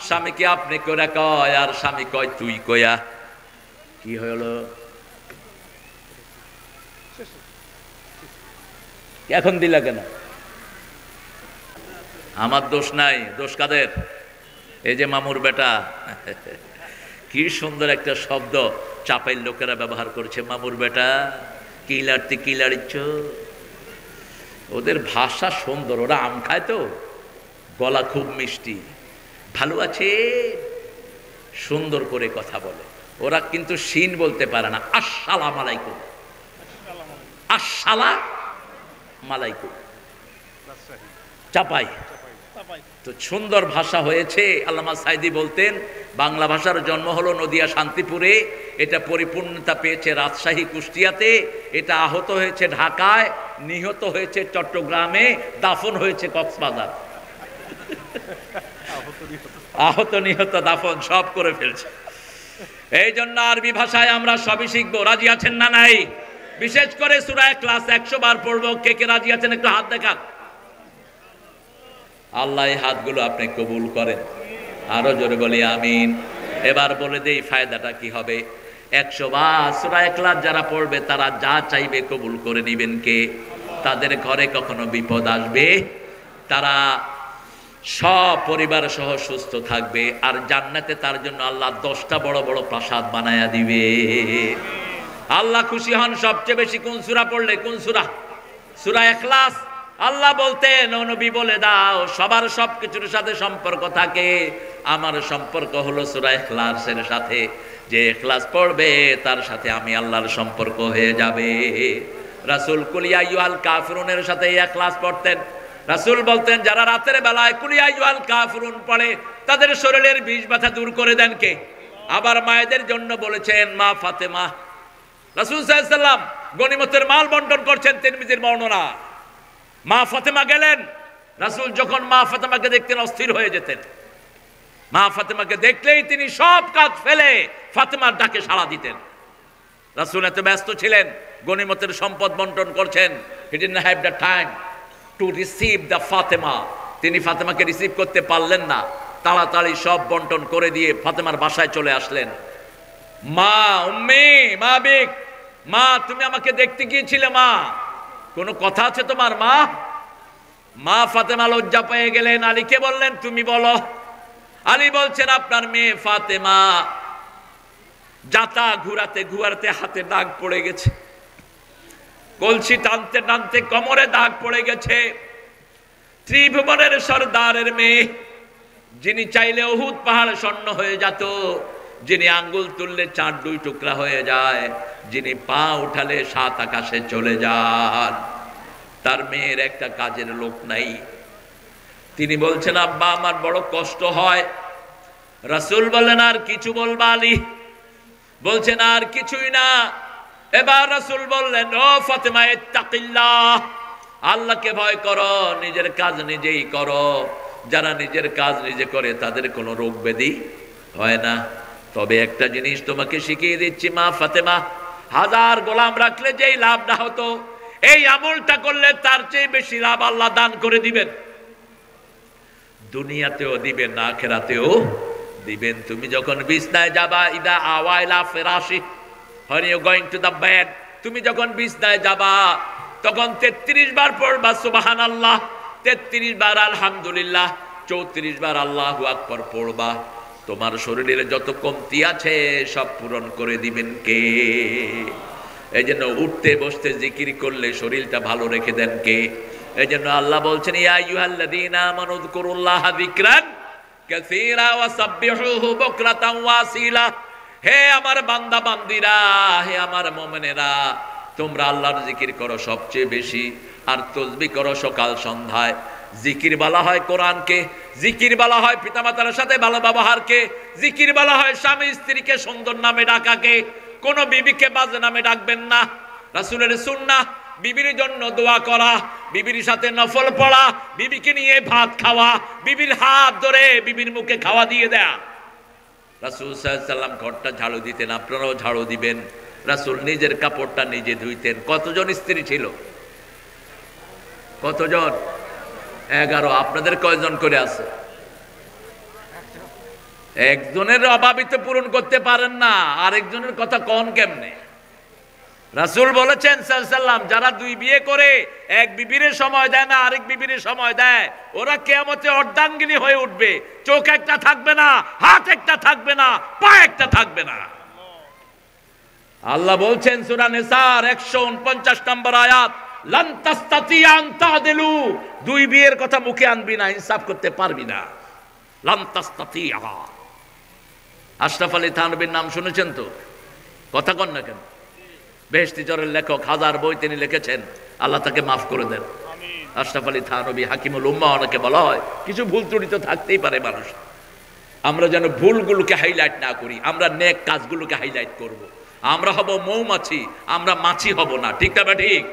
স্বামীকে আপনি করে কয়, আর স্বামী কয় তুই কয়া। কি হলো এখন দিলা কেন? আমার দোষ নাই, দোষ কাদের? এই যে মামুর বেটা, কি সুন্দর একটা শব্দ চাপাইল লোকেরা ব্যবহার করছে, মামুর বেটা, কি লাড়তে কি লাড়িচ্ছ। ওদের ভাষা সুন্দর, ওরা আম খায় তো, গলা খুব মিষ্টি, ভালো আছে, সুন্দর করে কথা বলে। ওরা কিন্তু শিন বলতে পারে না, আসসালাম আলাইকুম, আসসালাম আলাইকুম, চাপাই। তো সুন্দর ভাষা হয়েছে। আল্লামা সাইদি বলতেন, বাংলা ভাষার জন্ম হলো নদিয়া শান্তিপুরে, এটা পরিপূর্ণতা পেয়েছে রাজশাহী কুষ্টিয়াতে, এটা আহত হয়েছে ঢাকায়, নিহত হয়েছে চট্টগ্রামে, দাফন হয়েছে কক্সবাজার। আহত নিহত দাফন সব করে ফেলছে। এই জন্য আরবি ভাষায় আমরা সবই শিখবো। রাজি আছেন না নাই? বিশেষ করে সূরা ইখলাস 100 বার পড়বো। কে কে রাজি আছেন একটু হাত দেখান। আল্লাহ এই হাতগুলো আপনি কবুল করেন, আরো জোরে বলি আমিন। এবার বলে দেই ফায়দাটা কি হবে। 100 বার সূরা ইখলাস যারা পড়বে তারা যা চাইবে কবুল করে নিবেন কে? তাদের ঘরে কখনো বিপদ আসবে, তারা সব পরিবার সহ সুস্থ থাকবে, আর জান্নাতে তার জন্য আল্লাহ 10টা বড় বড় প্রাসাদ বানায়া দিবে। আল্লাহ খুশি হন সবচেয়ে বেশি কোন সূরা পড়লে? কোন সূরা? সূরা ইখলাস। আল্লাহ বলতেন, ও নবী বলে দাও সবার সবকিছুর সাথে সম্পর্ক থাকে, আমার সম্পর্ক হলো সূরা ইখলাসের সাথে। যে ইখলাস পড়বে তার সাথে আমি আল্লাহর সম্পর্ক হয়ে যাবে। রাসূল কুল ইয়া আইয়ুহাল কাফিরুনের সাথে ইখলাস পড়তেন। রাসূল বলতেন, যারা রাতের বেলায় কুল ইয়া আইয়ুহাল কাফিরুন পড়ে তাদের শরীরের বিষ ব্যথা দূর করে দেন কে? আবার মায়েদের জন্য বলেছেন, মা ফাতেমা, রাসূল সাল্লাল্লাহু আলাইহি ওয়াসাল্লাম গনিমতের মাল বন্টন করছেন, তিরমিজির বর্ণনা। মা ফাতেমা গেলেন, রাসূল যখন মা ফাতেমাকে দেখতেন অস্থির হয়ে যেতেন। মা ফাতেমাকে দেখলেই তিনি সব কাজ ফেলে ফাতেমার ডাকে সাড়া দিতেন। রাসূল এত ব্যস্ত ছিলেন, গনিমতের সম্পদ বন্টন করছেন। He didn't have the time to receive the Fatema. তিনি ফাতেমাকে রিসিভ করতে পারলেন না। তাড়াতাড়ি সব বন্টন করে দিয়ে ফাতেমার বাসায় চলে আসলেন। মা, উম্মি, মা বিক, মা তুমি আমাকে দেখতে গিয়েছিলে, মা কোনো কথা আছে তোমার? মা মা ফাতেমা লজ্জা পেয়ে গেলেন। আলীকে বললেন, তুমি বলো। আলী বলছেন, আপনার মেয়ে ফাতেমা জাতা ঘুরাতে ঘুরাতে হাতে দাগ পড়ে গেছে, কলসি টানতে টানতে কোমরে দাগ পড়ে গেছে। ত্রিভুবনের সর্দারের মেয়ে, যিনি চাইলে উহুদ পাহাড় স্বর্ণ হয়ে যেত, যিনি আঙ্গুল তুললে চাঁদ 2 টুকরা হয়ে যায়, যিনি পা উঠালে 7 আকাশে চলে যান, তার মেয়ের একটা কাজের লোক নাই। তিনি বলছেন, আব্বা আমার বড় কষ্ট হয়। রাসূল বলেন, আর কিছু বলবা আলী? বলছেন, আর কিছুই না। এবার রাসূল বললেন, ও ফাতেমা ইত্তাকিল্লাহ, আল্লাহকে ভয় করো, নিজের কাজ নিজেই করো। যারা নিজের কাজ নিজে করে তাদের কোনো রোগ ব্যাধি হয় না। তবে একটা জিনিস তোমাকে শিখিয়ে দিচ্ছি মা ফাতেমা, 1000 গোলাম রাখলে যেই লাভ না হতো, এই আমলটা করলে তার চেয়ে বেশি লাভ আল্লাহ দান করে দিবেন। দুনিয়াতেও দিবেন, আখিরাতেও দিবেন। তুমি যখন বিছনায় যাবা, ইদা আওয়াইলা ফিরাশি, when you going to the bed, তুমি যখন বিছনায় যাবা তখন 33 বার পড়বা সুবহানাল্লাহ, 33 বার আলহামদুলিল্লাহ, 34 বার আল্লাহু আকবার পড়বা। তোমার শরীরের যত কমতি আছে সব পূরণ করে দিবেন কে? এই জন্য উঠতে বসতে জিকির করলে শরীরটা ভালো রেখে দেন কে? এই জন্য আল্লাহ বলছেন, ইয়া আইয়ুহাল্লাযীনা আমানু যকুরুল্লাহা যিকরান কাসীরা ওয়া সাব্বিহুহু বুকরাতান ওয়া আসীলা। হে আমার বান্দা বান্দিরা, হে আমার মুমিনেরা, তোমরা আল্লাহর জিকির করো সবচেয়ে বেশি, আর তাসবিহ করো সকাল সন্ধ্যায়। জিকির বলা হয় কোরআনকে, জিকির বলা হয় পিতামাতার সাথে ভালো ব্যবহারকে, জিকির বলা হয় স্বামী স্ত্রীকে সুন্দর নামে ডাকাকে। কোন বিবিকে বাজে নামে ডাকবেন না। রাসূলের সুন্নাহ বিবির জন্য দোয়া করা, বিবির সাথে নফল পড়া, বিবিকে নিয়ে ভাত খাওয়া, বিবির হাত ধরে বিবির মুখে খাওয়া দিয়ে দেয়া। রাসূল সাল্লাল্লাহু আলাইহি ওয়াসাল্লাম ঘরটা ঝাড়ু দিতেন, আপনারাও ঝাড়ু দিবেন। রাসূল নিজের কাপড়টা নিজে ধুইতেন। কতজন স্ত্রী ছিল? কতজন? 11। আপনাদের কয়জন করে আছে? একজনের অভাবই তো পূরণ করতে পারেন না, আরেকজনের কথা কোন কেমনে? রাসূল বলেছেন সাল্লাল্লাহু আলাইহি ওয়াসাল্লাম, যারা দুই বিয়ে করে এক বিবির সময় দেয় না, আরেক বিবির সময় দেয়, ওরা কিয়ামতে অর্ধাঙ্গিনী হয়ে উঠবে। চোখ একটা থাকবে না, হাত একটা থাকবে না, পা একটা থাকবে না। আল্লাহ বলছেন সূরা নিসার 149 নম্বর আয়াত, লান তাস্তাতিয়া আন তাদিলু, দুই বিয়ের কথা মুখে আনবি না, ইনসাফ করতে পারবি না। লান তাস্তাতিয়া। আশরাফ আলী থানভীর নাম শুনেছেন তো? কথা কন না কেন? বেহেশতি চরের লেখক, হাজার বই তিনি লিখেছেন, আল্লাহ তাকে মাফ করে দেন। আশরাফ আলী থানভী হাকিমুল উম্মাহ অনেকে বলা হয়। কিছু ভুল ত্রুটি তো থাকতেই পারে মানুষ, আমরা যেন ভুলগুলোকে হাইলাইট না করি, আমরা নেক কাজগুলোকে হাইলাইট করব। আমরা হব মৌমাছি, আমরা মাছি হব না। ঠিক না? ঠিক।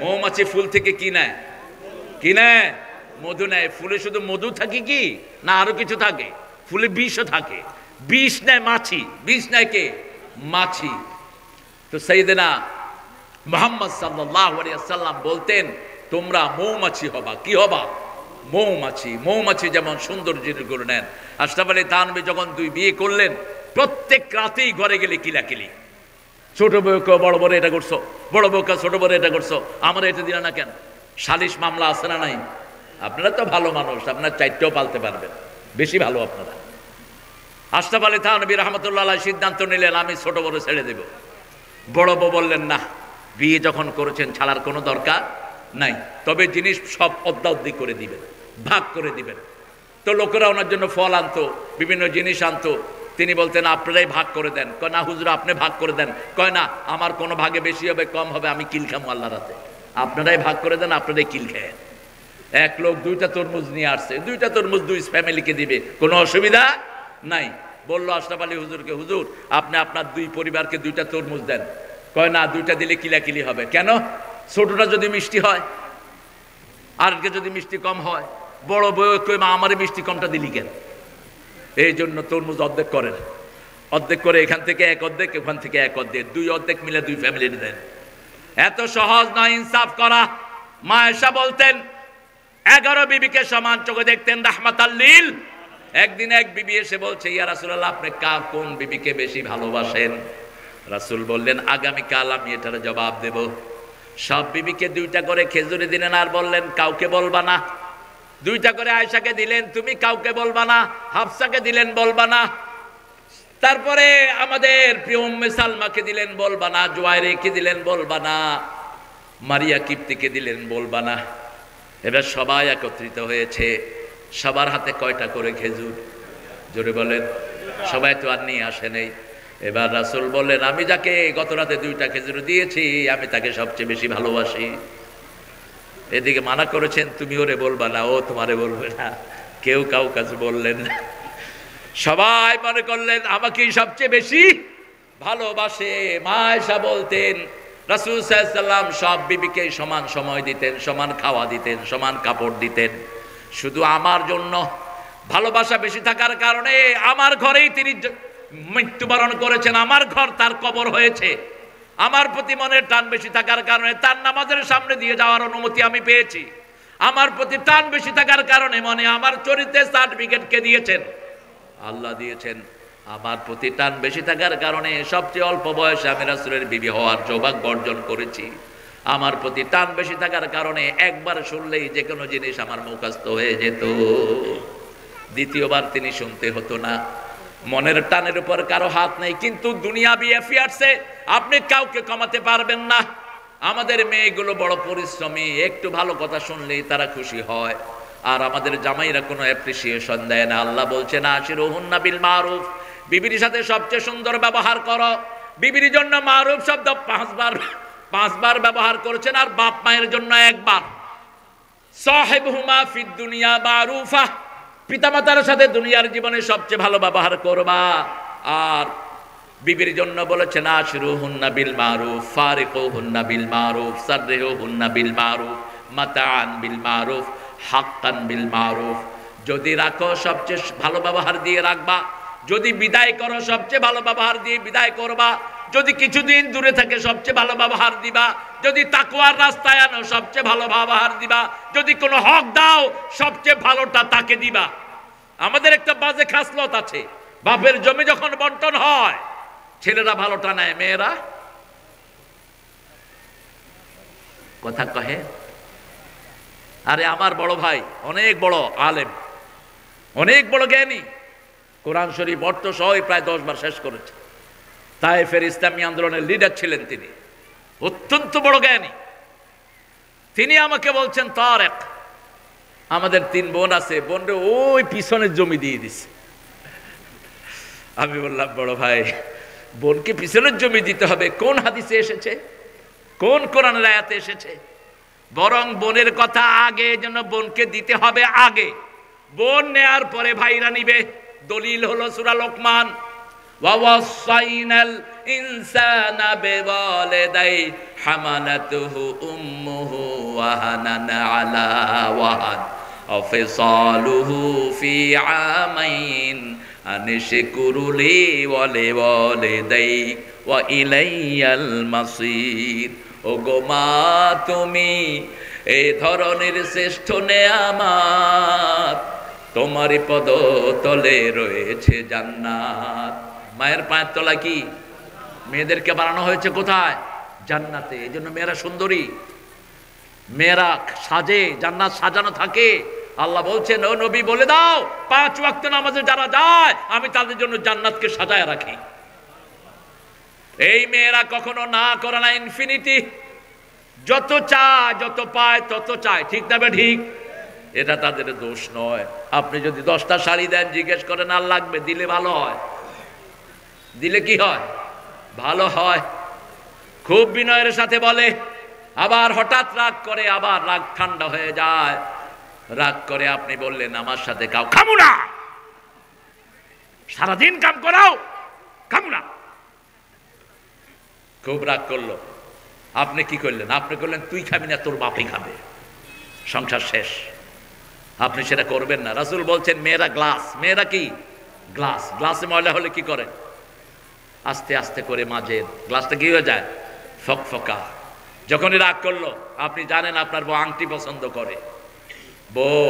মৌমাছি ফুল থেকে কি নেয়? কি নেয়? মধু নেয়। ফুলে শুধু মধু থাকে কি না আরো কিছু থাকে? ফুলে বিষও থাকে। বিষ নেয় মাছি, বিষ নেয় কে? মাছি। তো সাইয়েদনা মুহাম্মদ সাল্লাল্লাহু আলাইহি ওয়াসাল্লাম বলতেন, তোমরা মৌমাছি হবা। কি হবা? মৌমাছি। মৌমাছি যেমন সৌন্দর্যের গুলো নেন। আশরাফ আলী থানভী যখন দুই বিয়ে করলেন, প্রত্যেক রাতেই ঘরে গেলে কিলাকিলি। ছোট বউকে বড় বড় এটা করছো, বড় বউকে ছোট বড় এটা করছো, আমার এটা দিলা না কেন? সালিশ মামলা আছে না নাই? আপনারা তো ভালো মানুষ, আপনারা চারটেও পালতে পারবেন, বেশি ভালো আপনারা। আশরাফ আলী থানভী রাহমাতুল্লাহ আলাইহি সিদ্ধান্ত নিলেন, আমি ছোট বড় ছেড়ে দেব। বড় বউ বললেন, না, বিয়ে যখন করেছেন ছাড়ার কোনো দরকার নাই, তবে জিনিস সব অর্ধেক করে দিবেন, ভাগ করে দিবেন। তো লোকেরা ওনার জন্য ফল আনতো, বিভিন্ন জিনিস আনতো। তিনি বলতেন, আপনারাই ভাগ করে দেন। কয় না হুজুর, আপনি ভাগ করে দেন। কয় না, আমার কোনো ভাগে বেশি হবে কম হবে, আমি কিল খামো আল্লাহর হাতে। আপনারাই ভাগ করে দেন, আপনারাই কিল খেয়েন। এক লোক 2টা তরমুজ নিয়ে আসছে, 2টা তরমুজ 2 ফ্যামিলিকে দিবে, কোনো অসুবিধা নাই। বললো আশরাফ আলী হুজুরকে, হুজুর আপনি আপনার 2 পরিবারকে 2টা তরমুজ দেন। কয় না, 2টা দিলে কিলাকিলি হবে। কেন? ছোটটা যদি মিষ্টি হয়, আরকে যদি মিষ্টি কম হয়, বড় বউ কই মা আমারে মিষ্টি কমটা দিলি কেন? এই জন্য তরমুজ অর্ধেক করেন, অর্ধেক করে এখান থেকে এক অর্ধেক, ওখান থেকে এক অর্ধেক, 2 অর্ধেক মিলে 2 ফ্যামিলি দেন। এত সহজ নয় ইনসাফ করা। মা আয়েশা বলতেন, 11 বিবিকে সমান চোখে দেখতেন রাহমাতাল লিল। একদিন এক বিবি এসে বলছে, ইয়া রাসূলুল্লাহ, আপনি কোন বিবিকে বেশি ভালোবাসেন? রাসূল বললেন, আগামীকাল আমি এটার জবাব দেব। সব বিবিকে 2টা করে খেজুরি দিলেন, আর বললেন কাউকে বলবা না। 2টা করে আয়েশাকে দিলেন, তুমি কাউকে বলবা না। হাফসাকে দিলেন, বলবা না। তারপরে আমাদের প্রিয় উম্মে সালমাকে দিলেন, বলবা না। জুয়াইরিকে দিলেন, বলবা না। মারিয়া কিপ্তিকে দিলেন, বলবা না। এবার সবাই একত্রিত হয়েছে। সবার হাতে কয়টা করে খেজুর? জোরে বলেন। সবাই তো আর নিয়ে আসে নেই। এবার রাসূল বললেন, আমি যাকে গত রাতে 2টা খেজুর দিয়েছি, আমি তাকে সবচেয়ে বেশি ভালোবাসি। এদিকে মানা করেছেন, তুমি ওরে বলবা না, ও তোমারে বলবে না। কেউ কাউ কাছে বললেন না। সবাই মনে করলেন আমাকেই সবচেয়ে বেশি ভালোবাসে। মা আয়েশা বলতেন, রাসূল সাল্লাল্লাহু আলাইহি ওয়াসাল্লাম সব বিবিকে সমান সময় দিতেন, সমান খাওয়া দিতেন, সমান কাপড় দিতেন। শুধু আমার জন্য ভালোবাসা বেশি থাকার কারণে আমার ঘরেই তিনি মৃত্যুবরণ করেছেন, আমার ঘর তার কবর হয়েছে। আমার প্রতি মনের টান বেশি থাকার কারণে তার নামাজের সামনে দিয়ে যাওয়ার অনুমতি আমি পেয়েছি। আমার প্রতি টান বেশি থাকার কারণে মনে আমার চরিত্রের সার্টিফিকেট কে দিয়েছেন? আল্লাহ দিয়েছেন। আমার প্রতি টান বেশি থাকার কারণে সবচেয়ে অল্প বয়সে আমি রাসূলের বিবি হওয়ার সৌভাগ্য অর্জন করেছি। আমার প্রতি টান বেশি থাকার কারণে একবার শুনলেই যে কোনো জিনিস আমার মুখস্থ হয়ে যেত, দ্বিতীয়বার তিনি শুনতে হতো না। মনের টানের উপর কারো হাত নেই, কিন্তু দুনিয়াবি অ্যাফেয়ার্সে আপনি কাউকে কমাতে পারবেন না। আমাদের মেয়েগুলো বড় পরিশ্রমী, একটু ভালো কথা শুনলেই তারা খুশি হয়। আর আমাদের জামাইরা কোনো অ্যাপ্রিসিয়েশন দেয় না। আল্লাহ বলছেন, আশিরুহুন্না বিল মারুফ, বিবির সাথে সবচেয়ে সুন্দর ব্যবহার করো। বিবির জন্য মারুফ শব্দ 5 বার ব্যবহার করেছেন, আর বাপ মায়ের জন্য 1 বার। সাহিবহুমা ফিদ দুনিয়া মারুফা, পিতামাতার সাথে দুনিয়ার জীবনে সবচেয়ে ভালো ব্যবহার করবা। আর বিবির জন্য বলেছেন, আশিরুহুন্না বিল মারুফ, ফারিকুহুন্না বিল মারুফ, সাররিহুন্না বিল মারুফ। মাতাআন বিল মারুফ হাক্কান বিল মারুফ। যদি রাখো সবচেয়ে ভালো ব্যবহার দিয়ে রাখবা, যদি বিদায় করো সবচেয়ে ভালো ব্যবহার দিয়ে বিদায় করবা, যদি কিছুদিন দূরে থাকে সবচেয়ে ভালো ব্যবহার দিবা, যদি তাকওয়ার রাস্তায় আনো সবচেয়ে ভালো ব্যবহার দিবা, যদি কোনো হক দাও সবচেয়ে ভালোটা তাকে দিবা। আমাদের একটা বাজে খাসলত আছে, বাপের জমি যখন বন্টন হয় ছেলেরা ভালোটা নেয়, মেয়েরা কথা কহে। আরে আমার বড় ভাই অনেক বড় আলেম, অনেক বড় জ্ঞানী, কোরআন শরীফ অর্থ সহ প্রায় 10 বার শেষ করেছে। তায়েফের ইসলামী আন্দোলনের লিডার ছিলেন তিনি, অত্যন্ত বড় জ্ঞানী। তিনি আমাকে বলছেন, তারেক আমাদের 3 বোন আছে, বোনরে ওই পিছনের জমি দিয়ে দিছে। আমি বললাম, বড় ভাই বোনকে পিছনের জমি দিতে হবে কোন হাদিসে এসেছে, কোন কোরআনের আয়াতে এসেছে? বরং বোনের কথা আগে, যেন বোনকে দিতে হবে আগে, বোন নেয়ার পরে ভাইরা নিবে। দলিল হলো সূরা লোকমান, ওয়া ওয়াসাইনাল ইনসানা বিওয়ালিদাইহি হামালাতুহু উম্মুহু ওয়াহানান আলা ওয়াহান ওয়া ফিসালুহু ফি আমাইন আনিশকুরুলি ওয়া লিওয়ালিদাইহি ওয়া ইলাইয়াল মাসির। ও গো মা, তুমি এই ধরনের শ্রেষ্ঠ নেয়ামত, তোমারই পদ তলে রয়েছে জান্নাত। মায়ের পায়ের তলা কি? মেয়েদেরকে বানানো হয়েছে কোথায়? জান্নাতে। এই জন্য মেয়েরা সুন্দরী, মেয়েরা সাজে, জান্নাত সাজানো থাকে। আল্লাহ বলছেন, ও নবী বলে দাও 5 ওয়াক্ত নামাজে যারা যায় আমি তাদের জন্য জান্নাতকে সাজায় রাখি। এই মেয়েরা কখনো না করে না, ইনফিনিটি, যত চায় যত পায় তত চায়, ঠিক না ঠিক? এটা তাদের দোষ নয়। আপনি যদি 10টা শাড়ি দেন, জিজ্ঞেস করেন আর লাগবে, দিলে ভালো হয়, দিলে কি হয়? ভালো হয়। খুব বিনয়ের সাথে বলে, আবার হঠাৎ রাগ করে, আবার রাগ ঠান্ডা হয়ে যায়। রাগ করে আপনি বললেন, আমার সাথে কাও খামু না, সারাদিন কাম করাও, খামু না। খুব রাগ করলো, আপনি কি করলেন? আপনি করলেন, তুই খাবি না, তোর বাপই খাবে, সংসার শেষ। আপনি সেটা করবেন না। রাসূল বলছেন, মেয়েরা গ্লাস, মেয়েরা কি গ্লাস, গ্লাসে ময়লা হলে কি করে? আস্তে আস্তে করে মাজেন, গ্লাসটা কি হয়ে যায়? ফকফকা। যখনই রাগ করলো, আপনি জানেন আপনার বউ আংটি পছন্দ করে, বউ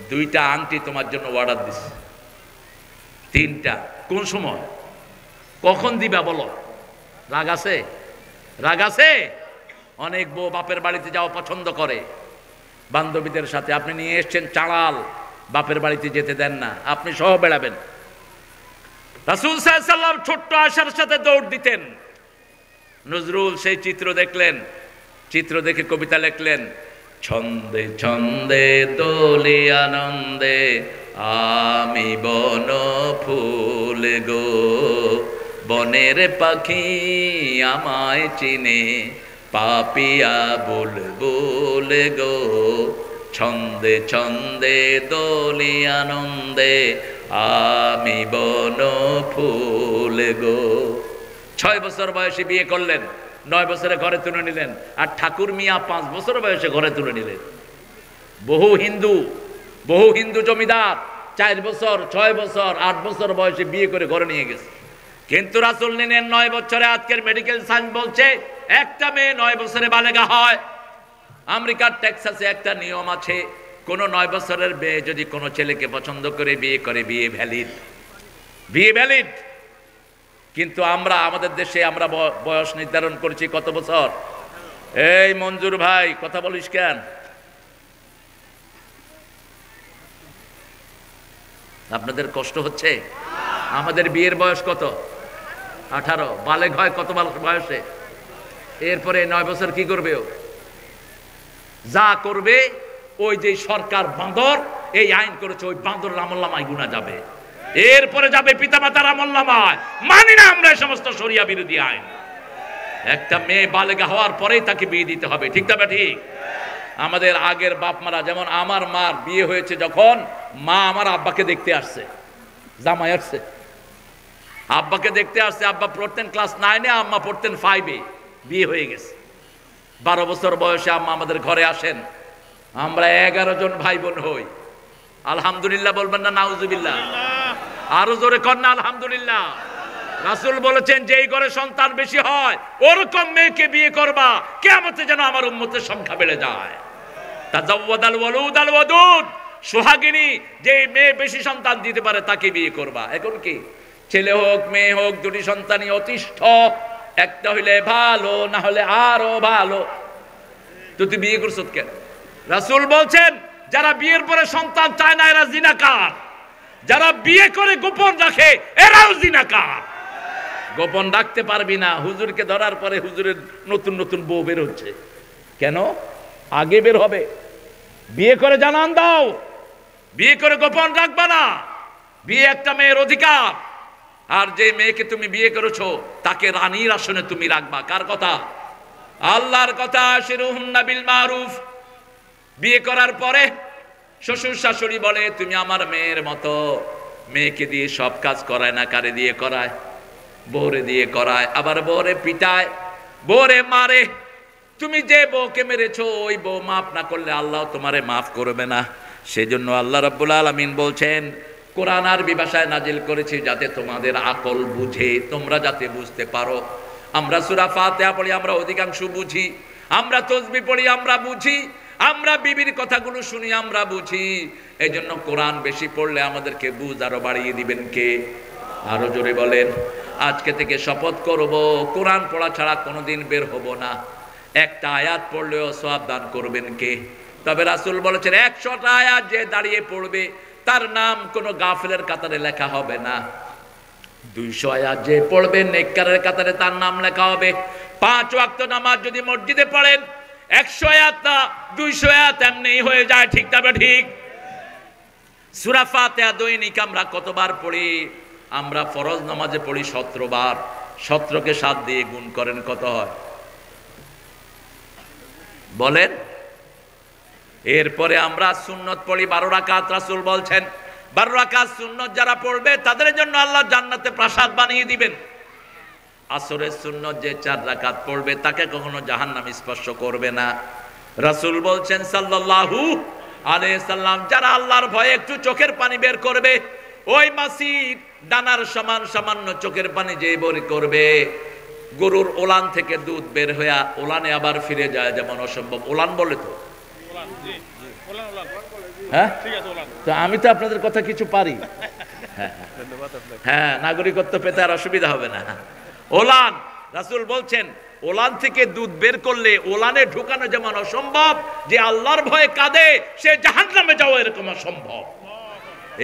2টা আংটি তোমার জন্য অর্ডার দিছে, 3টা, কোন সময় কখন দিবা বলো? রাগ আছে? রাগ আছে? অনেক বউ বাপের বাড়িতে যাওয়া পছন্দ করে, বান্ধবীদের সাথে। আপনি নিয়ে এসছেন চাড়াল, বাপের বাড়িতে যেতে দেন না, আপনি সহ বেড়াবেন। রাসূল সাল্লাল্লাহু আলাইহি ওয়াসাল্লাম ছোট্ট আয়েশার সাথে দৌড় দিতেন। নজরুল সেই চিত্র দেখলেন, চিত্র দেখে কবিতা লিখলেন, ছন্দে ছন্দে দোলি আনন্দে আমি বন ফুল গো, বনের পাখি আমায় চিনে পাপিয়া বুলবুল গো, ছন্দে ছন্দে দোলি আনন্দে আমি বন ফুল গো। 6 বছর বয়সে বিয়ে করলেন, 9 বছরে ঘরে তুলে নিলেন, আর ঠাকুর মিয়া 5 বছর বয়সে ঘরে তুলে নিলেন। বহু হিন্দু জমিদার 4 বছর, 6 বছর, 8 বছর বয়সে বিয়ে করে ঘরে নিয়ে গেছে। কিন্তু রাসূল নিলেন 9 বছরে। আজকের মেডিকেল সায়েন্স বলছে একটা মেয়ে 9 বছরে বালেগা হয়। আমেরিকার টেক্সাসে একটা নিয়ম আছে, কোন 9 বছরের মেয়ে যদি কোনো ছেলেকে পছন্দ করে বিয়ে করে, বিয়ে ভ্যালিড, বিয়ে ভ্যালিড। কিন্তু আমরা আমাদের দেশে আমরা বয়স নির্ধারণ করেছি কত বছর? এই মঞ্জুর ভাই, কথা বলিস কেন? আপনাদের কষ্ট হচ্ছে? আমাদের বিয়ের বয়স কত? 18। বালেগ হয় কত বয়সে? এরপরে 9 বছর কি করবে? ও যা করবে, ওই যে সরকার বাঁদর এই আইন করেছে, ওই বাঁদরের আমলনামায় গুনাহ যাবে, এরপরে যাবে পিতামাতার আমলনামায়। মানি না আমরা এই সমস্ত শরিয়া বিরোধী আইন। একটা মেয়ে বালেগা হওয়ার পরেই তাকে বিয়ে দিতে হবে, ঠিক না ঠিক? আমাদের আগের বাপ মারা, যেমন আমার মার বিয়ে হয়েছে যখন, মা আমার আব্বাকে দেখতে আসছে, জামাই আসছে, আব্বাকে দেখতে আসছে। আব্বা পড়তেন ক্লাস 9-এ, আম্মা পড়তেন 5-এ, বিয়ে হয়ে গেছে। 12 বছর বয়সে আম্মা আমাদের ঘরে আসেন, আমরা 11 জন ভাই বোন হই। আলহামদুলিল্লাহ বলবেন না নাউজুবিল্লাহ? আরো জোরে কর না আলহামদুলিল্লাহ। রাসূল বলেছেন যেই ঘরে সন্তান বেশি হয় ওরকম মেয়েকে বিয়ে করবা, কিয়ামতে যেন আমার উম্মতের সংখ্যা বেড়ে যায়। তাজাওয়াদাল ওয়ালুদ আল ওয়াদুদ, সোহাগিনী যে মেয়ে বেশি সন্তান দিতে পারে তাকে বিয়ে করবা। এখন কি ছেলে হোক মেয়ে হোক দুটি সন্তানই অতিষ্ঠ, একটা হইলে ভালো না হলে আরো ভালো। তো তুই বিয়ে করছ কেন? রাসূল বলছেন যারা বিয়ের পরে সন্তান চায় না এরা জিনাকার, যারা বিয়ে করে গোপন রাখে এরাও জিনাকার। গোপন রাখতে পারবি না, হুজুরকে ধরার পরে হুজুরের নতুন নতুন বউ বের হচ্ছে কেন? আগে বের হবে। বিয়ে করে জানান দাও, বিয়ে করে গোপন রাখবা না। বিয়ে একটা মেয়ের অধিকার। আর যে মেয়েকে তুমি বিয়ে করেছো তাকে রানীর আসনে তুমি রাখবা। কার কথা? আল্লাহর কথা। আশিরুহুন্না বিল মারুফ। বিয়ে করার পরে শ্বশুর শাশুড়ি বলে তুমি আমার মেয়ের মতো। মেয়েকে দিয়ে সব কাজ করায় না, কারে দিয়ে করায়? বউরে দিয়ে করায়। আবার বউরে পিটায়, বউরে মারে। তুমি যে বউকে মেরেছো ওই বউ মাফ না করলে আল্লাহ তোমারে মাফ করবে না। সেজন্য আল্লাহ রাব্বুল আলামিন বলছেন কোরআন আরবি ভাষায় নাজিল করেছি যাতে তোমাদের আকল বুঝে, তোমরা যাতে বুঝতে পারো। আমরা সূরা ফাতিহা পড়ি, আমরা অধিকাংশ বুঝি। আমরা তাসবিহ পড়ি, আমরা বুঝি। আমরা বিবির কথাগুলো শুনি, আমরা বুঝি। এই জন্য কোরআন বেশি পড়লে আমাদেরকে বুঝ আরো বাড়িয়ে দিবেন কে? আরো জোরে বলেন। আজকে থেকে শপথ করব কোরআন পড়া ছাড়া কোনোদিন বের হব না। একটা আয়াত পড়লেও সওয়াব দান করবেন কে? তবে রাসূল বলেছেন 100টা আয়াত যে দাঁড়িয়ে পড়বে তার নাম কোনো গাফেলের কাতারে লেখা হবে না। 200 আয়াত যে পড়বে নেককারের কাতারে তার নাম লেখা হবে। 5 ওয়াক্ত নামাজ যদি মসজিদে পড়েন 100 আয়াত না 200 আয়াত এমনিই হয়ে যায়। ঠিক তবে ঠিক। সূরা ফাতিহা দৈনিক আমরা কতবার পড়ি? আমরা ফরজ নামাজে পড়ি 17 বার। 17কে 7 দিয়ে গুণ করেন কত হয় বলেন? এরপরে আমরা সুন্নত পড়ি 12 রাকাত। রাসূল বলছেন 12 রাকাত সুন্নত যারা পড়বে তাদের জন্য আল্লাহ জান্নাতে প্রাসাদ বানিয়ে দিবেন। আসরের সুন্নত যে 4 রাকাত পড়বে তাকে কখনো জাহান্নাম স্পর্শ করবে না। রাসূল বলছেন সাল্লাল্লাহু আলাইহি সাল্লাম যারা আল্লাহর ভয়ে একটু চোখের পানি বের করবে, ওই মাসির দানার সমান সামান্য চোখের পানি যে বের করবে, গরুর ওলান থেকে দুধ বের হয়ে ওলানে আবার ফিরে যায় যেমন অসম্ভব। ওলান বলে তো? হ্যাঁ, তো আমি তো আপনাদের কথা কিছু পারি। হ্যাঁ, নাগরিকত্ব পেতে আর অসুবিধা হবে না। ওলান, রাসূল বলছেন ওলান থেকে দুধ বের করলে ওলানে ঢুকানো যেমন অসম্ভব, যে আল্লাহর ভয়ে কাঁদে সে জাহান্নামে যাওয়া এরকম অসম্ভব।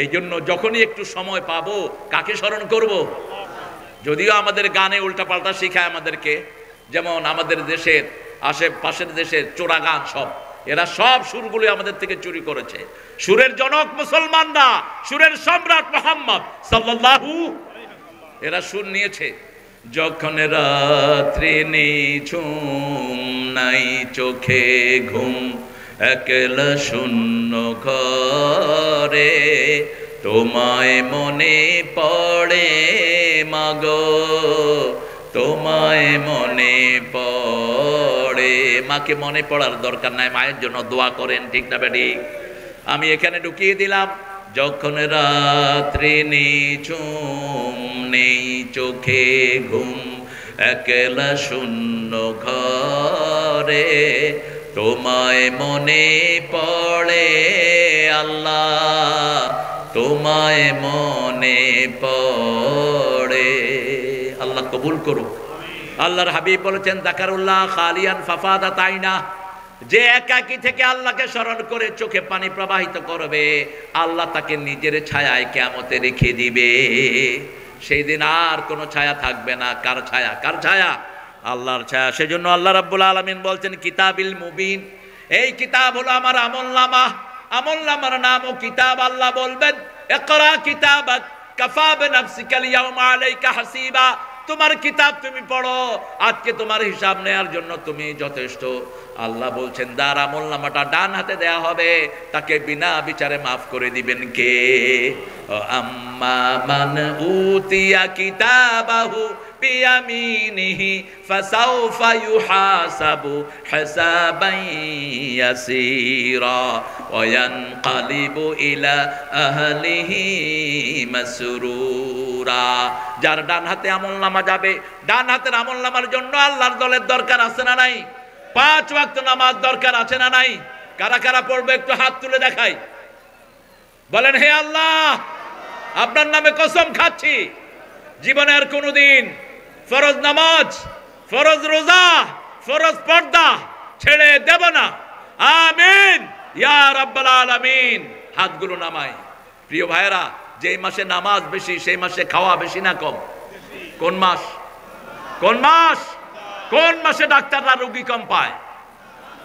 এই জন্য যখনই একটু সময় পাবো কাকে স্মরণ করব? যদিও আমাদের গানে উল্টাপাল্টা শিখায় আমাদেরকে, যেমন আমাদের দেশের আশেপাশের দেশের চোরা গান সব, এরা সব সুরগুলি আমাদের থেকে চুরি করেছে। সুরের জনক মুসলমানরা, সুরের সম্রাট মুহাম্মদ সাল্লাল্লাহু, এরা সুর নিয়েছে। যখন রাত্রি নিঝুম নাই চোখে ঘুম, একলা শূন্য ঘরে তোমায় মনে পড়ে মাগো, তোমায় মনে পড়ে। মাকে মনে পড়ার দরকার নাই, মায়ের জন্য দোয়া করেন। ঠিক না বেঠিক? আমি এখানে ঢুকিয়ে দিলাম যখন রাত্রি নিঝুম নেই চোখে ঘুম, একলা শূন্য ঘরে তোমায় মনে পড়ে আল্লাহ, তোমায় মনে পড়ে। আল্লাহ কবুল করুক। আল্লাহর হাবিব বলেছেন যাকারুল্লাহ খালিয়ান ফাফাদাত আইনা, যে একাকী থেকে আল্লাহকে স্মরণ করে চোখে পানি প্রবাহিত করবে আল্লাহ তাকে নিজের ছায়ায় কিয়ামতে রেখে দিবে। সেই দিন আর কোনো ছায়া থাকবে না। কার ছায়া? কার ছায়া? আল্লাহর ছায়া। সেজন্য আল্লাহ রাব্বুল আলামিন বলছেন কিতাবিল মুবিন, এই কিতাব হলো আমার আমলনামা। আমলনামার নামও কিতাব। আল্লাহ বলবেন ইকরা কিতাবাক কাফা বিনাফসিকাল ইয়াওমা আলাইকা হাসিবা, তোমার কিতাব তুমি পড়ো, আজকে তোমার হিসাব নেয়ার জন্য তুমি যথেষ্ট। আল্লাহ বলছেন যার আমলনামাটা ডান হাতে দেয়া হবে তাকে বিনা বিচারে মাফ করে দিবেন কে? আম্মা মান উতিয়া কিতাবাহু বিয়ামিনিহি ফাসাউফা ইউহাসাবু হিসাবান ইয়াসীরা ওয়া ইয়ানকালিবু ইলা আহলিহি মাসরুরা। যার ডান হাতে আমলনামা যাবে, ডান হাতের আমলনামার জন্য আল্লাহর দলের দরকার আছে না নাই? 5 ওয়াক্ত নামাজ দরকার আছে না নাই? কারা কারা পড়বে একটু হাত তুলে দেখাই, বলেন হে আল্লাহ আপনার নামে কসম খাচ্ছি জীবনের কোনদিন ফরজ নামাজ, ফরজ রোজা, ফরজ পর্দা ছেড়ে দেব না, আমিন ইয়া রাব্বাল আলামিন। হাতগুলো নামাই। প্রিয় ভাইরা, যেই মাসে নামাজ বেশি সেই মাসে খাওয়া বেশি না কম? কোন মাস? কোন মাস? কোন মাসে ডাক্তাররা রোগী কম পায়?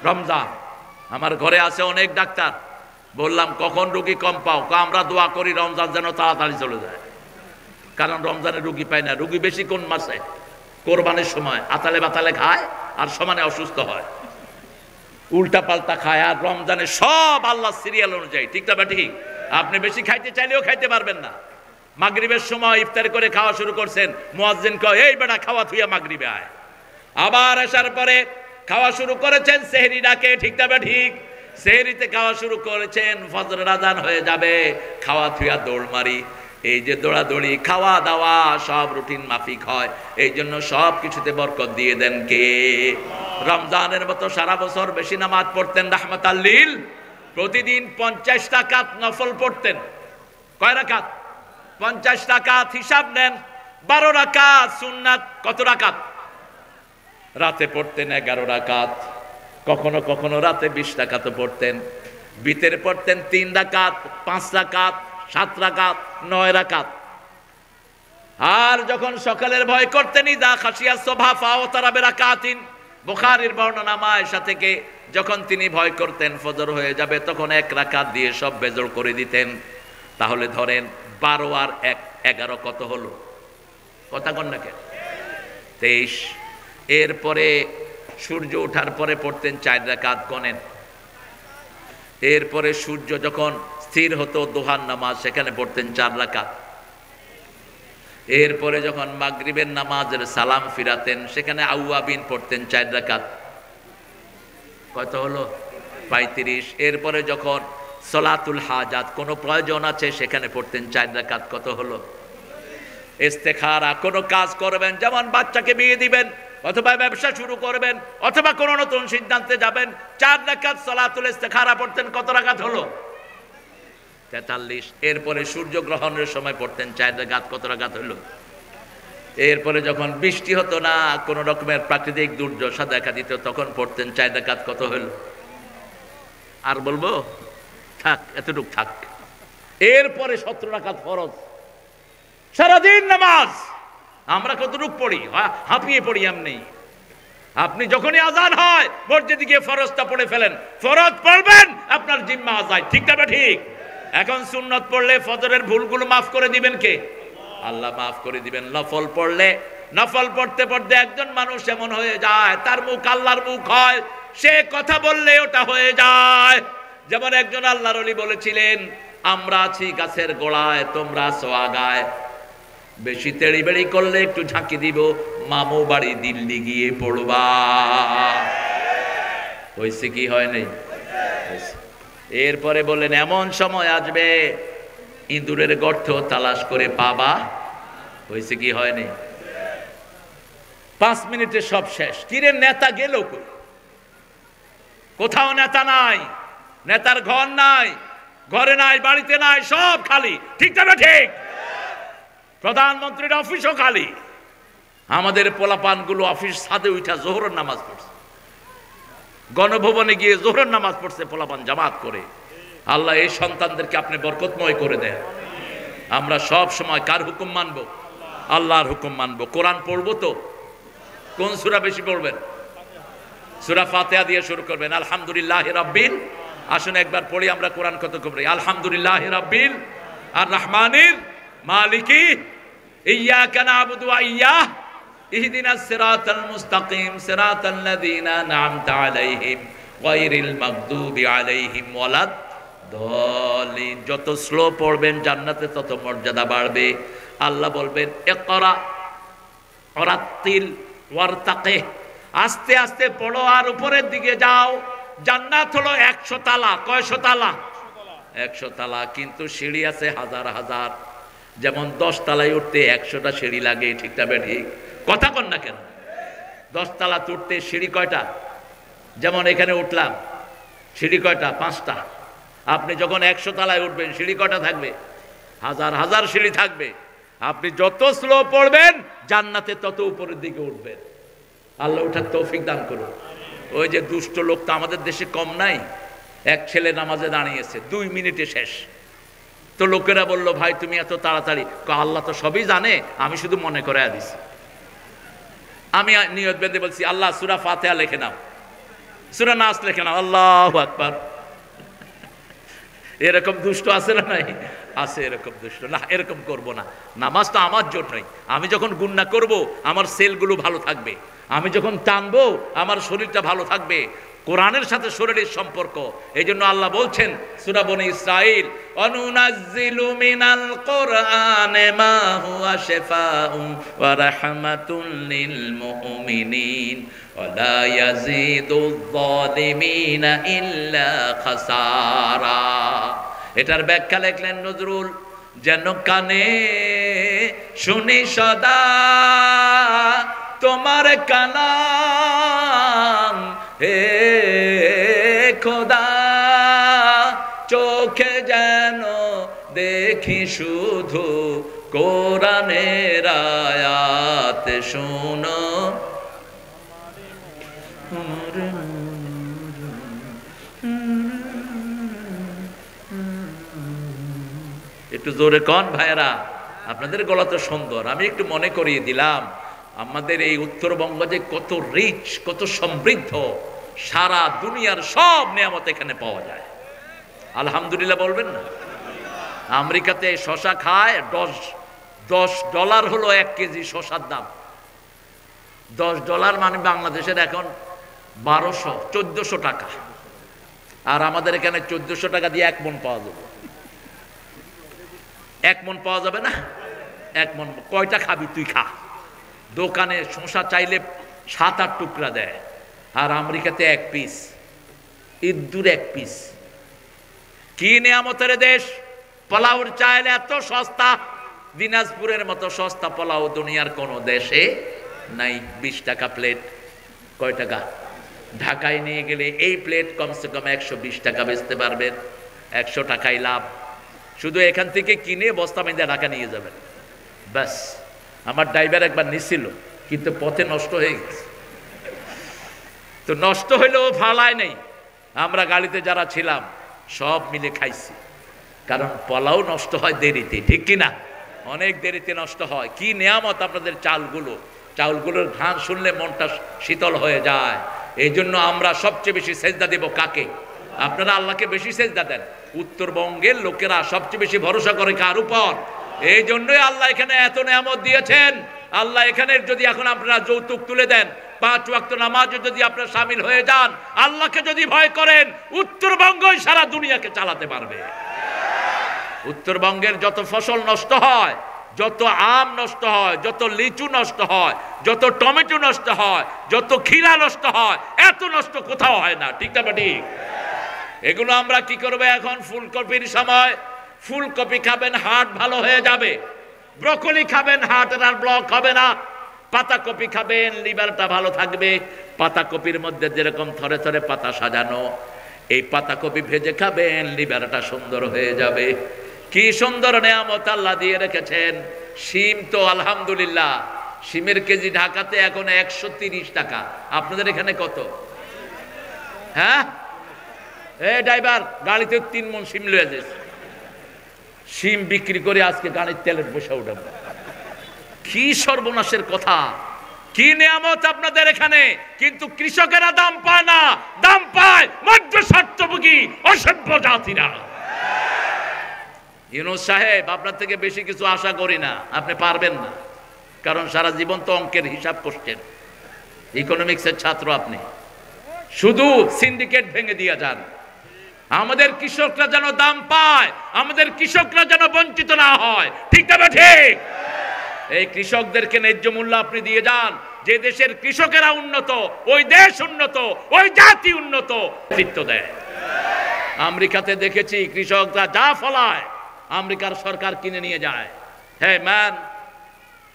রমজান। আমার ঘরে আছে অনেক ডাক্তার, বললাম কখন রোগী কম পাও? আমরা দোয়া করি রমজান যেন তাড়াতাড়ি চলে যায়, কারণ রমজানে রোগী পায় না। রোগী বেশি কোন মাসে? কোরবানির সময় আতালে বাতালে খায় আর সমানে অসুস্থ হয়, উল্টা পাল্টা খায়। আর রমজানে সব আল্লাহ সিরিয়াল অনুযায়ী, ঠিক না ঠিক? আপনি বেশি খাইতে চাইলেও খাইতে পারবেন না। মাগরিবের সময় ইফতার করে খাওয়া শুরু করছেন, মুয়াজ্জিন কয় এই বেটা খাওয়া থুইয়া মাগরিবে আয়। আবার আসার পরে খাওয়া শুরু করেছেন, সেহরি ডাকে, ঠিক না ঠিক? সেহরিতে খাওয়া শুরু করেছেন, ফজরের আজান হয়ে যাবে, খাওয়া থুইয়া দৌড় মারি। এই যে দৌড়াদৌড়ি, খাওয়া দাওয়া সব রুটিন মাফিক হয়, এই জন্য সব কিছুতে বরকত দিয়ে দেন কে? রমজানের মতো সারা বছর বেশি নামাজ পড়তেন রাহমাতাল লিল। প্রতিদিন 50 রাকাত নফল পড়তেন। কয় রাকাত? 50 রাকাত। হিসাব নেন, 12 রাকাত সুন্নাত। কত রাকাত? রাতে পড়তেন 11 রাকাত, কখনো কখনো রাতে 20 রাকাতও পড়তেন। বিতের পড়তেন 3 রাকাত, 5 রাকাত, 7 রাকাত, 9 রাকাত। আর যখন সকালের ভয় করতেন, ইদা খাশিয়া সুবহা ফাওতারা বিরাকাতিন, বুখারীর বর্ণনা আয়েশা থেকে, যখন তিনি ভয় করতেন ফজর হয়ে যাবে তখন 1 রাকাত দিয়ে সব বেজড় করে দিতেন। তাহলে ধরেন 12 আর 1 11 কত হলো? কথা কন না কেন? 23। এরপরে সূর্য ওঠার পরে পড়তেন 4 রাকাত, গণেন। এরপরে সূর্য যখন স্থির হতো দোহার নামাজ, সেখানে পড়তেন 4 রাকাত। এরপরে যখন মাগরিবের নামাজের সালাম ফিরাতেন, সেখানে আউয়াবিন পড়তেন 4 রাকাত। কত হলো? 35। এরপরে যখন সলাতুল হাজাত, কোনো প্রয়োজন আছে, সেখানে পড়তেন 4 রাকাত। কত হলো? ইস্তেখারা, কোনো কাজ করবেন, যেমন বাচ্চাকে বিয়ে দিবেন অথবা ব্যবসা শুরু করবেন অথবা কোনো নতুন সিদ্ধান্তে যাবেন, 4 রাকাত সলাতুল ইস্তেখারা পড়তেন। কত রাকাত হলো? 43। এরপরে সূর্য গ্রহণের সময় পড়তেন 4 রাকাত। কত রাকাত হলো? এরপরে যখন বৃষ্টি হতো না, কোন রকমের প্রাকৃতিক দুর্দশা দেখা দিত, তখন পড়তেন 4 রাকাত। কত হলো? আর বলবো? থাক, এতটুক থাক। এরপরে 17 রাকাত ফরজ, সারাদিন নামাজ। আমরা কতটুক পড়ি? হাঁপিয়ে পড়ি এমনি। আপনি যখনই আজান হয় মসজিদে গিয়ে ফরজটা পড়ে ফেলেন। ফরজ পড়বেন, আপনার জিম্মা আজায়, ঠিক না ঠিক? এখন সুন্নত পড়লে ফজরের ভুলগুলো মাফ করে দিবেন কে? আল্লাহ মাফ করে দিবেন। নফল পড়লে, নফল পড়তে পড়তে একজন মানুষ এমন হয়ে যায় তার মুখ আল্লাহর মুখ হয়, সে কথা বললে ওটা হয়ে যায়। যেমন একজন আল্লাহর ওলি বলেছিলেন, আমরা আছি গাছের গোড়ায়, তোমরা আছো আগায়, বেশি তেড়িবেড়ি করলে একটু ঝাঁকি দিব, মামু বাড়ি দিল্লি গিয়ে পড়বা। হয়েছে কি হয় নাই? এরপরে বললেন, এমন সময় আসবে ইঁদুরের গর্ত তালাশ করে পাবা। হয়েছে কি হয়নি? 5 মিনিটে সব শেষ। কিরে নেতা গেল কই? কোথাও নেতা নাই, নেতার ঘর নাই, ঘরে নাই, বাড়িতে নাই, সব খালি, ঠিক না ঠিক? প্রধানমন্ত্রীর অফিসও খালি। আমাদের পোলাপানগুলো অফিস ছাদে উঠা জোহরের নামাজ পড়ছে, গণভবনে গিয়ে জোহরের নামাজ পড়ছে পোলাপান জামাত করে। আল্লাহ এই সন্তানদেরকে আপনি বরকতময় করে দেন। আমরা সব সময় কার হুকুম মানবো? আল্লাহর হুকুম মানবো। কোরআন পড়বো তো কোন সূরা বেশি পড়বেন? সূরা ফাতিহা দিয়ে শুরু করবেন, আলহামদুলিল্লাহি রাব্বিল। আসুন একবার পড়ি আমরা কোরআন কত কবরে। আলহামদুলিল্লাহি রাব্বিল আর রহমানির মালিকি ইয়াকা না'বুদু ওয়া ইয়্যাহ ইহদিনাস সিরাতাল মুস্তাকিম সিরাতাল লাযিনা আন'আমতা আলাইহিম গায়রিল মাগদুবি আলাইহিম ওয়ালাদ দলিন। যত স্লো পড়বেন জান্নাতে তত মর্যাদা বাড়বে। আল্লাহ বলবেন ইকরা ওয়ারাত্তিল ওয়ারতাকে, আস্তে আস্তে পড়ো আর উপরের দিকে যাও। জান্নাত হলো 100 তালা। কয়শো তালা? 100 তালা। কিন্তু সিঁড়ি আছে হাজার হাজার। যেমন 10 তালায় উঠতে 100টা সিঁড়ি লাগে, ঠিকটা ঠিক? কথা কন না কেন? 10 তালা উঠতে সিঁড়ি কয়টা? যেমন এখানে উঠলাম, সিঁড়ি কয়টা? 5টা। আপনি যখন 100 তালায় উঠবেন সিঁড়ি কয়টা থাকবে? হাজার হাজার সিঁড়ি থাকবে। আপনি যত স্লো পড়বেন জান্নাতে তত উপরের দিকে উঠবেন। আল্লাহ ওঠার তৌফিক দান করুন। ওই যে দুষ্ট লোক তো আমাদের দেশে কম নাই। এক ছেলে নামাজে দাঁড়িয়েছে, 2 মিনিটে শেষ। তো লোকেরা বলল, ভাই তুমি এত তাড়াতাড়ি? আল্লাহ তো সবই জানে, আমি শুধু মনে করে দিছি। আমি নিয়ত বেঁধে বলছি, আল্লাহ সূরা ফাতিহা লিখে নাও, সূরা নাস লিখে নাও। আল্লাহু আকবার। এরকম দুষ্ট আছে না? নাই আছে এরকম দুষ্ট। না, এরকম করব না। নামাজ তো আমার জন্যই। আমি যখন গুনাহ করব আমার সেলগুলো ভালো থাকবে, আমি যখন টানবো আমার শরীরটা ভালো থাকবে। কোরআনের সাথে শরীরের সম্পর্ক। এই জন্য আল্লাহ বলছেন সূরা বনী ইসরাঈল, অনুনাজ্জিলু মিনাল কোরআনে মা হুয়া শিফাউন ওয়া রাহমাতুল লিল মুমিনিন ওয়া লা ইয়াজিদুয যালিমিনা ইল্লা খাসারা। এটার ব্যাখ্যা লিখলেন নজরুল, যেন কানে শুনি সদা তোমার কালাম হে খোদা, চোখে যেন দেখি শুধু কোরআনের আয়াত শুনো। একটু জোরে কন ভাইরা, আপনাদের গলা তো সুন্দর। আমি একটু মনে করিয়ে দিলাম আমাদের এই উত্তরবঙ্গ যে কত রিচ, কত সমৃদ্ধ। সারা দুনিয়ার সব নিয়ামত এখানে পাওয়া যায়। আলহামদুলিল্লাহ বলবেন না? আমেরিকাতে শশা খায় $10 হলো 1 কেজি শশার দাম। $10 মানে বাংলাদেশের এখন 1400 টাকা। আর আমাদের এখানে 1400 টাকা দিয়ে 1 মণ পাওয়া যাবে। 1 মণ পাওয়া যাবে না? 1 মণ কয়টা খাবি তুই? খা। দোকানে শশা চাইলে 7-8 টুকরা দেয়। আর আমেরিকাতে 1 পিস, ইদ্দুর 1 পিস। কি নিয়ামতের দেশ! পোলাওর চাইলে এত সস্তা, দিনাজপুরের মতো সস্তা পোলাও দুনিয়ার কোন দেশে নাই। 20 টাকা প্লেট। কয় টাকা? ঢাকায় নিয়ে গেলে এই প্লেট কমসে কম 120 টাকা বেচতে পারবেন। 100 টাকাই লাভ। শুধু এখান থেকে কিনে বস্তা বেঁধে ঢাকা নিয়ে যাবেন, ব্যাস। আমার ড্রাইভার একবার নিছিল, কিন্তু পথে নষ্ট হয়ে গেছে। তো নষ্ট হইলেও ফালায় নেই। আমরা গাড়িতে যারা ছিলাম সব মিলে খাইছি। কারণ পোলাও নষ্ট হয় দেরিতে, ঠিক কিনা? অনেক দেরিতে নষ্ট হয়। কি নিয়ামত আপনাদের চাউলগুলোর ঘ্রাণ শুনলে মনটা শীতল হয়ে যায়। এই জন্য আমরা সবচেয়ে বেশি সেজদা দেব কাকে? আপনারা আল্লাহকে বেশি সেজদা দেন। উত্তরবঙ্গের লোকেরা সবচেয়ে বেশি ভরসা করে কার উপর? এই জন্যই আল্লাহ এখানে এত নিয়ামত দিয়েছেন। আল্লাহ এখানে যদি এখন আপনারা যৌতুক তুলে দেন, 5 ওয়াক্ত নামাজে যদি আপনারা শামিল হয়ে যান, আল্লাহকে যদি ভয় করেন, উত্তরবঙ্গই সারা দুনিয়াকে চালাতে পারবে। উত্তরবঙ্গের যত ফসল নষ্ট হয়, যত আম নষ্ট হয়, যত লিচু নষ্ট হয়, যত টমেটো নষ্ট হয়, যত খিরা নষ্ট হয়, এত নষ্ট কোথাও হয় না, ঠিক না ঠিক? এগুলো আমরা কি করবো এখন? ফুলকপির সময় ফুলকপি খাবেন, হার্ট ভালো হয়ে যাবে। ব্রকলি খাবেন, হার্টের আর ব্লক হবে না। পাতাকপি খাবেন, লিভারটা ভালো থাকবে। পাতাকপির মধ্যে যেরকম থরে থরে পাতা সাজানো, এই পাতাকপি ভেজে খাবেন, লিভারটা সুন্দর হয়ে যাবে। কি সুন্দর নিয়ামত আল্লাহ দিয়ে রেখেছেন। শিম তো আলহামদুলিল্লাহ, শিমের কেজি ঢাকাতে এখন 130 টাকা। আপনাদের এখানে কত? হ্যাঁ, এই ড্রাইভার, গাড়িতে 3 মণ শিম লয়ে যাচ্ছে। শিম বিক্রি করে আজকে গাড়ির তেলের পয়সা উঠাবো। কি সর্বনাশের কথা! কি নিয়ামত আপনাদের এখানে, কিন্তু কৃষকেরা দাম পায় না। দাম পায় মধ্য স্বার্থভোগী অসভ্য জাতিরা। ইউনূস সাহেব, আপনার থেকে বেশি কিছু আশা করি না। আপনি পারবেন না, কারণ সারা জীবন তো অঙ্কের হিসাব করছেন। ইকোনমিক্সের ছাত্র আপনি। শুধু সিন্ডিকেট ভেঙে দিয়ে যান। আমাদের কৃষকরা যেন দাম পায়, আমাদের কৃষকরা যেন বঞ্চিত না হয়, ঠিক না ঠিক? এই কৃষকদেরকে ন্যায্য মূল্য আপনি দিয়ে যান। যে দেশের কৃষকেরা উন্নত, ওই দেশ উন্নত, ওই জাতি উন্নত নেতৃত্ব দেয়। আমেরিকাতে দেখেছি কৃষকরা যা ফলায় আমেরিকার সরকার কিনে নিয়ে যায়। Hey man,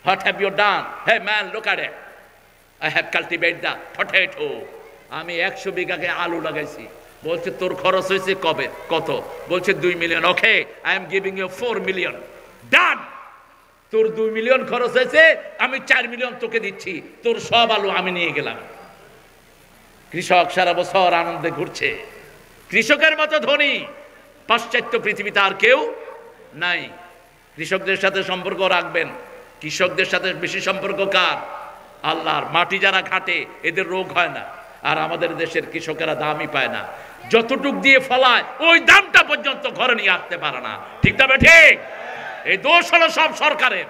what have you done? Hey man, look at it, I have cultivate the potato. আমি 100 বিঘাকে আলু লাগাইছি। বলছে তোর খরচ হয়েছে কবে, কত? বলছে 2 million. Okay, I am giving you 4 million. Done. তোর 2 মিলিয়ন খরচ হয়েছে, আমি 4 মিলিয়ন তোকে দিচ্ছি, তোর সব আলু আমি নিয়ে গেলাম। কৃষক সারা বছর আনন্দে ঘুরছে। কৃষকের মতো ধনী পাশ্চাত্য পৃথিবীতে আর কেউ নাই। কৃষকদের সাথে সম্পর্ক রাখবেন। কৃষকদের সাথে বেশি সম্পর্ক কার? আল্লাহর। মাটি যারা খাটে এদের রোগ হয় না, আর আমাদের দেশের কৃষকেরা দামই পায় না। যতটুক দিয়ে ফলায় ওই দামটা পর্যন্ত ঘরে নিয়ে আসতে পারে না। ঠিক না ঠিক? এই দোষ হলো সব সরকারের।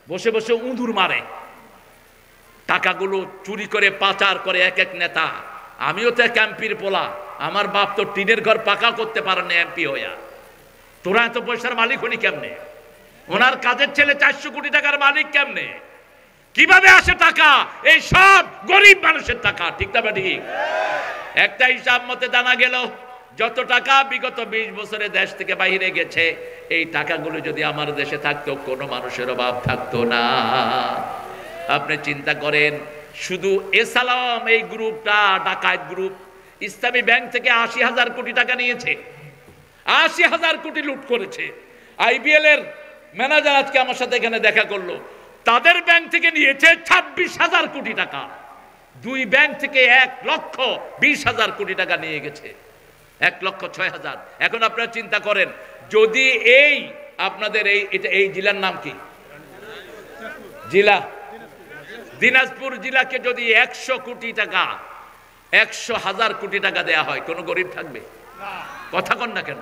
বসে বসে উঁদুর মারে, টাকাগুলো চুরি করে পাচার করে এক এক নেতা। আমিও তো এক এমপির পোলা, আমার বাপ তো টিনের ঘর পাকা করতে পারে না এমপি হইয়া। তোরা এত পয়সার মালিক হলি কেমনে? ওনার কাজের ছেলে 400 কোটি টাকার মালিক কেমনে? কিভাবে আসে টাকা? এই সব গরিব মানুষের টাকা। ঠিক না ঠিক? একটা হিসাব মতে জানা গেল যত টাকা বিগত 20 বছরে দেশ থেকে বাইরে গেছে, এই টাকাগুলো যদি আমার দেশে থাকতো কোনো মানুষের অভাব থাকতো না। আপনি চিন্তা করেন, শুধু এসালাম এই গ্রুপটা, ডাকাত গ্রুপ, ইসলামী ব্যাংক থেকে 80,000 কোটি টাকা নিয়েছে। 80,000 কোটি লুট করেছে। আইবিএল এর ম্যানেজার আজকে আমার সাথে এখানে দেখা করলো, তাদের ব্যাংক থেকে নিয়েছে 26,000 কোটি টাকা। 2 ব্যাংক থেকে 1,20,000 কোটি টাকা নিয়ে গেছে। 1,06,000। এখন আপনারা চিন্তা করেন, যদি এই আপনাদের এই জেলার নাম কি? জেলা দিনাজপুর জেলাকে যদি 100 কোটি টাকা, 100,000 কোটি টাকা দেয়া হয়, কোনো গরিব থাকবে? কথা কন না কেন?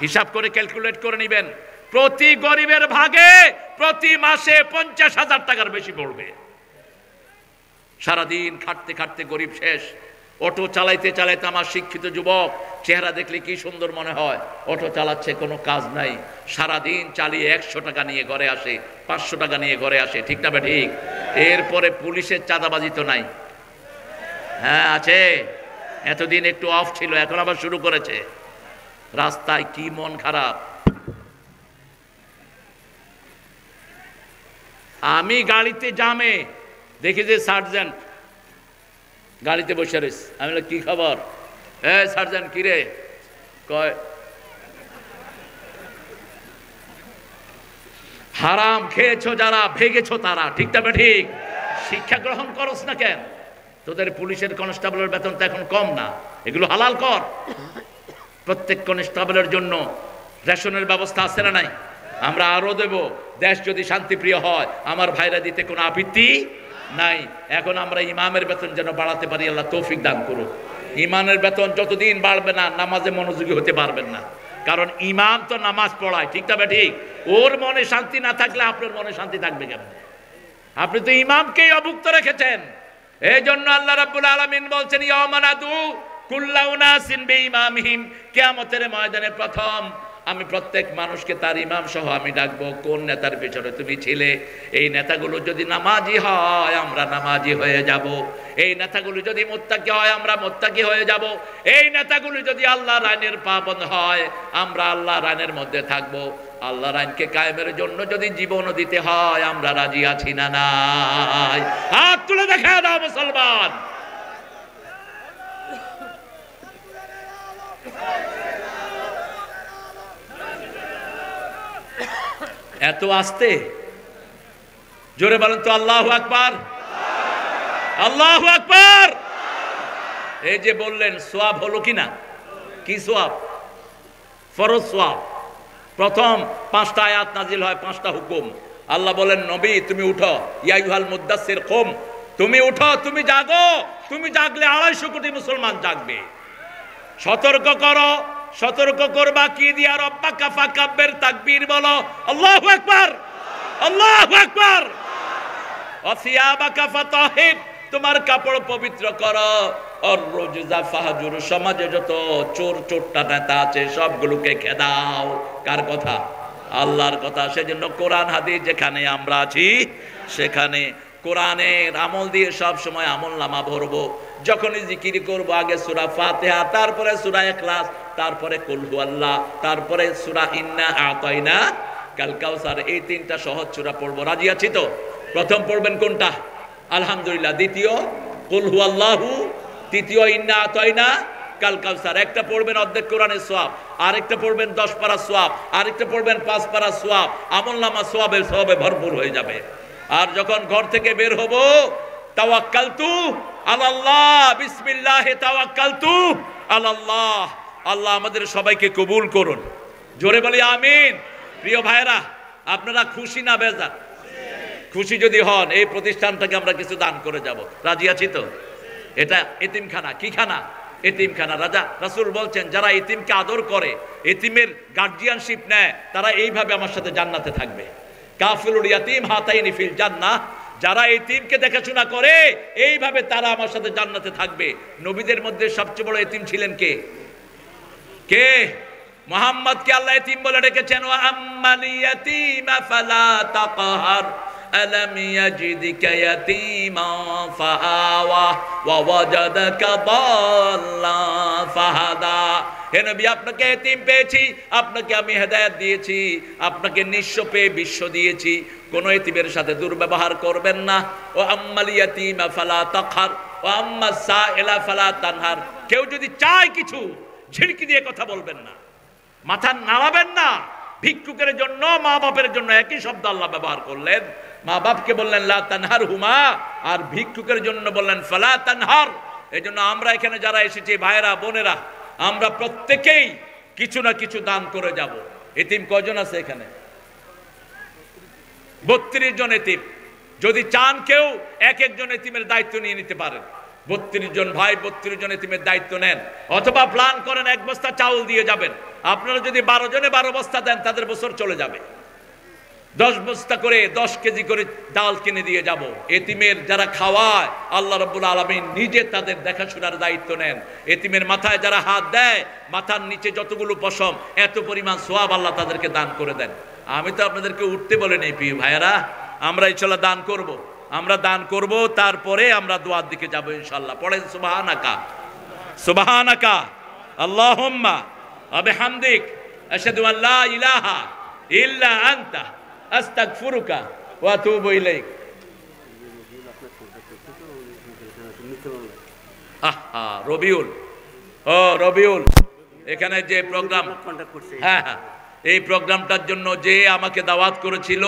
হিসাব করে ক্যালকুলেট করে নেবেন। প্রতি গরিবের ভাগে প্রতি মাসে 50,000 টাকার বেশি পড়বে। সারাদিন খাটতে খাটতে গরিব শেষ। অটো চালাইতে চালাইতে আমার শিক্ষিত যুবক চেহারা দেখলে কি সুন্দর মনে হয়। অটো চালাচ্ছে, কোনো কাজ নাই, সারাদিন চালিয়ে 100 টাকা নিয়ে ঘরে আসে, 500 টাকা নিয়ে ঘরে আসে। ঠিক না ঠিক? এরপরে পুলিশের চাঁদাবাজি তো নাই? হ্যাঁ আছে। এতদিন একটু অফ ছিল, এখন আবার শুরু করেছে। রাস্তায় কি মন খারাপ। আমি গাড়িতে জামে দেখি যে সার্জেন্ট গাড়িতে বসে রয়েছে। আমি বললাম কি খবর? সার্জেন্ট কি রে? কয় হারাম খেয়েছো যারা, ভেগেছো তারা। ঠিক না ঠিক? শিক্ষা গ্রহণ করস না কেন? তোদের পুলিশের কনস্টেবলের বেতন তো এখন কম না, এগুলো হালাল কর। প্রত্যেক কনস্টেবলের জন্য রেশনের ব্যবস্থা আছে না নাই? আমরা আরো দেব। দেশ যদি শান্তিপ্রিয় হয় আমার ভাইরা দিতে কোনো আপত্তি নাই। এখন আমরা ইমামের বেতন যেন বাড়াতে পারি, আল্লাহ তৌফিক দান করুক। ইমামের বেতন যতদিন বাড়বে না, নামাজে মনোযোগী হতে পারবেন না। কারণ ইমাম তো নামাজ পড়ায়। ঠিক না ঠিক? ওর মনে শান্তি না থাকলে আপনার মনে শান্তি থাকবে কেন? আপনি তো ইমামকেই অভুক্ত রেখেছেন। এই জন্য আল্লাহ রাব্বুল আলামিন বলছেন, ইয়ামানাদু কুল্লা উনাসিন বিইমামিহিম, কিয়ামতের ময়দানে প্রথম আমি প্রত্যেক মানুষকে তার ইমাম সহ আমি ডাকবো। কোন নেতার পিছনে তুমি ছিলে? এই নেতাগুলো যদি নামাজি হয় আমরা নামাজি হয়ে যাব। এই নেতাগুলো যদি মুত্তাকি হয় আমরা মুত্তাকি হয়ে যাব। এই নেতাগুলো যদি আল্লাহর আইনের পাবন্দ হয় আমরা আল্লাহর আইনের মধ্যে থাকবো। আল্লাহর আইনকে কায়েমের জন্য যদি জীবনও দিতে হয় আমরা রাজি আছি না নাই? হাত তুলে দেখা দাও মুসলমান। এত আসতে জোরে বলেন তো আল্লাহু আকবার, আল্লাহু আকবার। এই যে বললেন সওয়াব হলো কিনা? কি সওয়াব? ফরজ সওয়াব। প্রথম 5টা আয়াত নাজিল হয়, 5টা হুকুম। আল্লাহ বলেন নবী তুমি উঠো, ইয়া আইয়ুহাল মুদ্দাসসির কুম, তুমি উঠো, তুমি জাগো। তুমি জাগলে 250 কোটি মুসলমান জাগবে। সতর্ক করো। সতর্ক করবা কি দিয়া? রব্বাকা ফাকাব্বির, তাকবীর বলো, আল্লাহু আকবার, আল্লাহু আকবার। ওয়াসিয়াবাকা ফাতাহির, তোমার কাপড় পবিত্র করো। আর রুজজা ফাহজুর, সমাজে যত চোর চোরটা নেতা আছে সবগুলোকে খেদাও। কার কথা? আল্লাহর কথা। সেজন্য কোরআন হাদিস যেখানে আমরা আছি সেখানে কোরআনের আমল দিয়ে সব সময় আমল নামা ভরবো। যখনই জিকির করবো আগে সূরা ফাতিহা, তারপরে সূরা ইখলাস, তারপরে কুল হুয়াল্লাহ, তারপরে সূরা ইন্না আতাইনা কাল কাউসার। এই তিনটা সহজ সূরা পড়বো। রাজি আছি তো? প্রথম পড়বেন কোনটা? আলহামদুলিল্লাহ। দ্বিতীয় কুল হুয়াল্লাহু, তৃতীয় ইন্না আতাইনা কাল কাউসার। একটা পড়বেন অর্ধেক কোরআনের সওয়াব, আরেকটা পড়বেন 10 পারা সওয়াব, আরেকটা পড়বেন 5 পারা সওয়াব। আমলনামা সওয়াবে ভরপুর হয়ে যাবে। আর যখন ঘর থেকে বের হব, তাওয়াক্কালতু আলাল্লাহ, বিসমিল্লাহি তাওয়াক্কালতু আলাল্লাহ। আল্লাহ আমাদের সবাইকে কবুল করুন। জোরে বলি আমিন। প্রিয় ভাইরা, আপনারা খুশি না বেজার? খুশি যদি হন, এই প্রতিষ্ঠানটাকে আমরা কিছু দান করে যাব। রাজি আছি তো? এটা এতিমখানা। কি খানা? এতিমখানা। রাসূল বলছেন, যারা এতিমকে আদর করে, এতিমের গার্জিয়ানশিপ নেয়, তারা এইভাবে আমার সাথে জান্নাতে থাকবে। কাফিলুল ইয়াতীম হাতাইনি ফিল জান্নাহ। যারা এতিমকে দেখাশোনা করে, এইভাবে তারা আমার সাথে জান্নাতে থাকবে। নবীদের মধ্যে সবচেয়ে বড় এতিম ছিলেন কে? কে? মুহাম্মদকে আল্লাহ এতিম বলে ডেকেছেন। ওয়া আম্মাল ইয়াতীমা ফালা তাকহার আলাম ইয়াজিদকা ইয়াতীমান ফাআওয়া ওয়া ওয়াজাদাকা দাল্লান ফাহাদা। হে নবী, আপনাকে এতিম পেয়েছি, আপনাকে আমি হেদায়েত দিয়েছি, আপনাকে নিঃস্ব পেয়ে বিশ্ব দিয়েছি। কোন এতিমের সাথে দুর্ব্যবহার করবেন না। ও আম্মাল ইয়াতীমা ফালা তাকহার ওয়া আম্মাস সাইলা ফালা তানহার। কেউ যদি চায় কিছু, ঝিড়কি দিয়ে কথা বলবেন না, মাথা নাড়াবেন না। ভিক্ষুকের জন্য, মা বাপের জন্য একই শব্দ আল্লাহ ব্যবহার করলেন। মা বাপকে বললেন লা তানহার হুমা, আর ভিক্ষুকের জন্য বললেন ফালা তানহার। এই জন্য আমরা এখানে যারা এসেছি, ভাইয়েরা বোনেরা, আমরা প্রত্যেকেই কিছু না কিছু দান করে যাব। এতিম কয়জন আছে এখানে? 32 জন এতিম। যদি চান কেউ, এক একজন এতিমের দায়িত্ব নিয়ে নিতে পারেন। 32 জন ভাই 32 জন এতিমের দায়িত্ব নেন, অথবা প্ল্যান করেন 1 বস্তা চাউল দিয়ে যাবেন। আপনারা যদি 12 জনে 12 বস্তা দেন, তাদের বছর চলে যাবে। 10 বস্তা করে 10 কেজি করে ডাল কিনে দিয়ে যাব। এতিমের যারা খাওয়ায়, আল্লাহ রাব্বুল আলামিন নিজে তাদের দেখাশোনার দায়িত্ব নেন। এতিমের মাথায় যারা হাত দেয়, মাথার নিচে যতগুলো পশম, এত পরিমাণ সওয়াব আল্লাহ তাদেরকে দান করে দেন। আমি তো আপনাদেরকে উঠতে বলে নেই প্রিয় ভাইয়েরা, আমরা ইনশাআল্লাহ দান করব। আমরা দান করব, তারপরে আমরা দোয়ার দিকে যাব ইনশাআল্লাহ। পড়েন সুবহানাকা সুবহানাকা আল্লাহুম্মা ওয়া বিহামদিক আশহাদু আল লা ইলাহা ইল্লা আনতা আস্তাগফিরুকা ওয়া আতুবু ইলাইক। রবিউল, ও রবিউল, এখানে যে প্রোগ্রাম, হ্যাঁ, এই প্রোগ্রামটার জন্য যে আমাকে দাওয়াত করেছিল,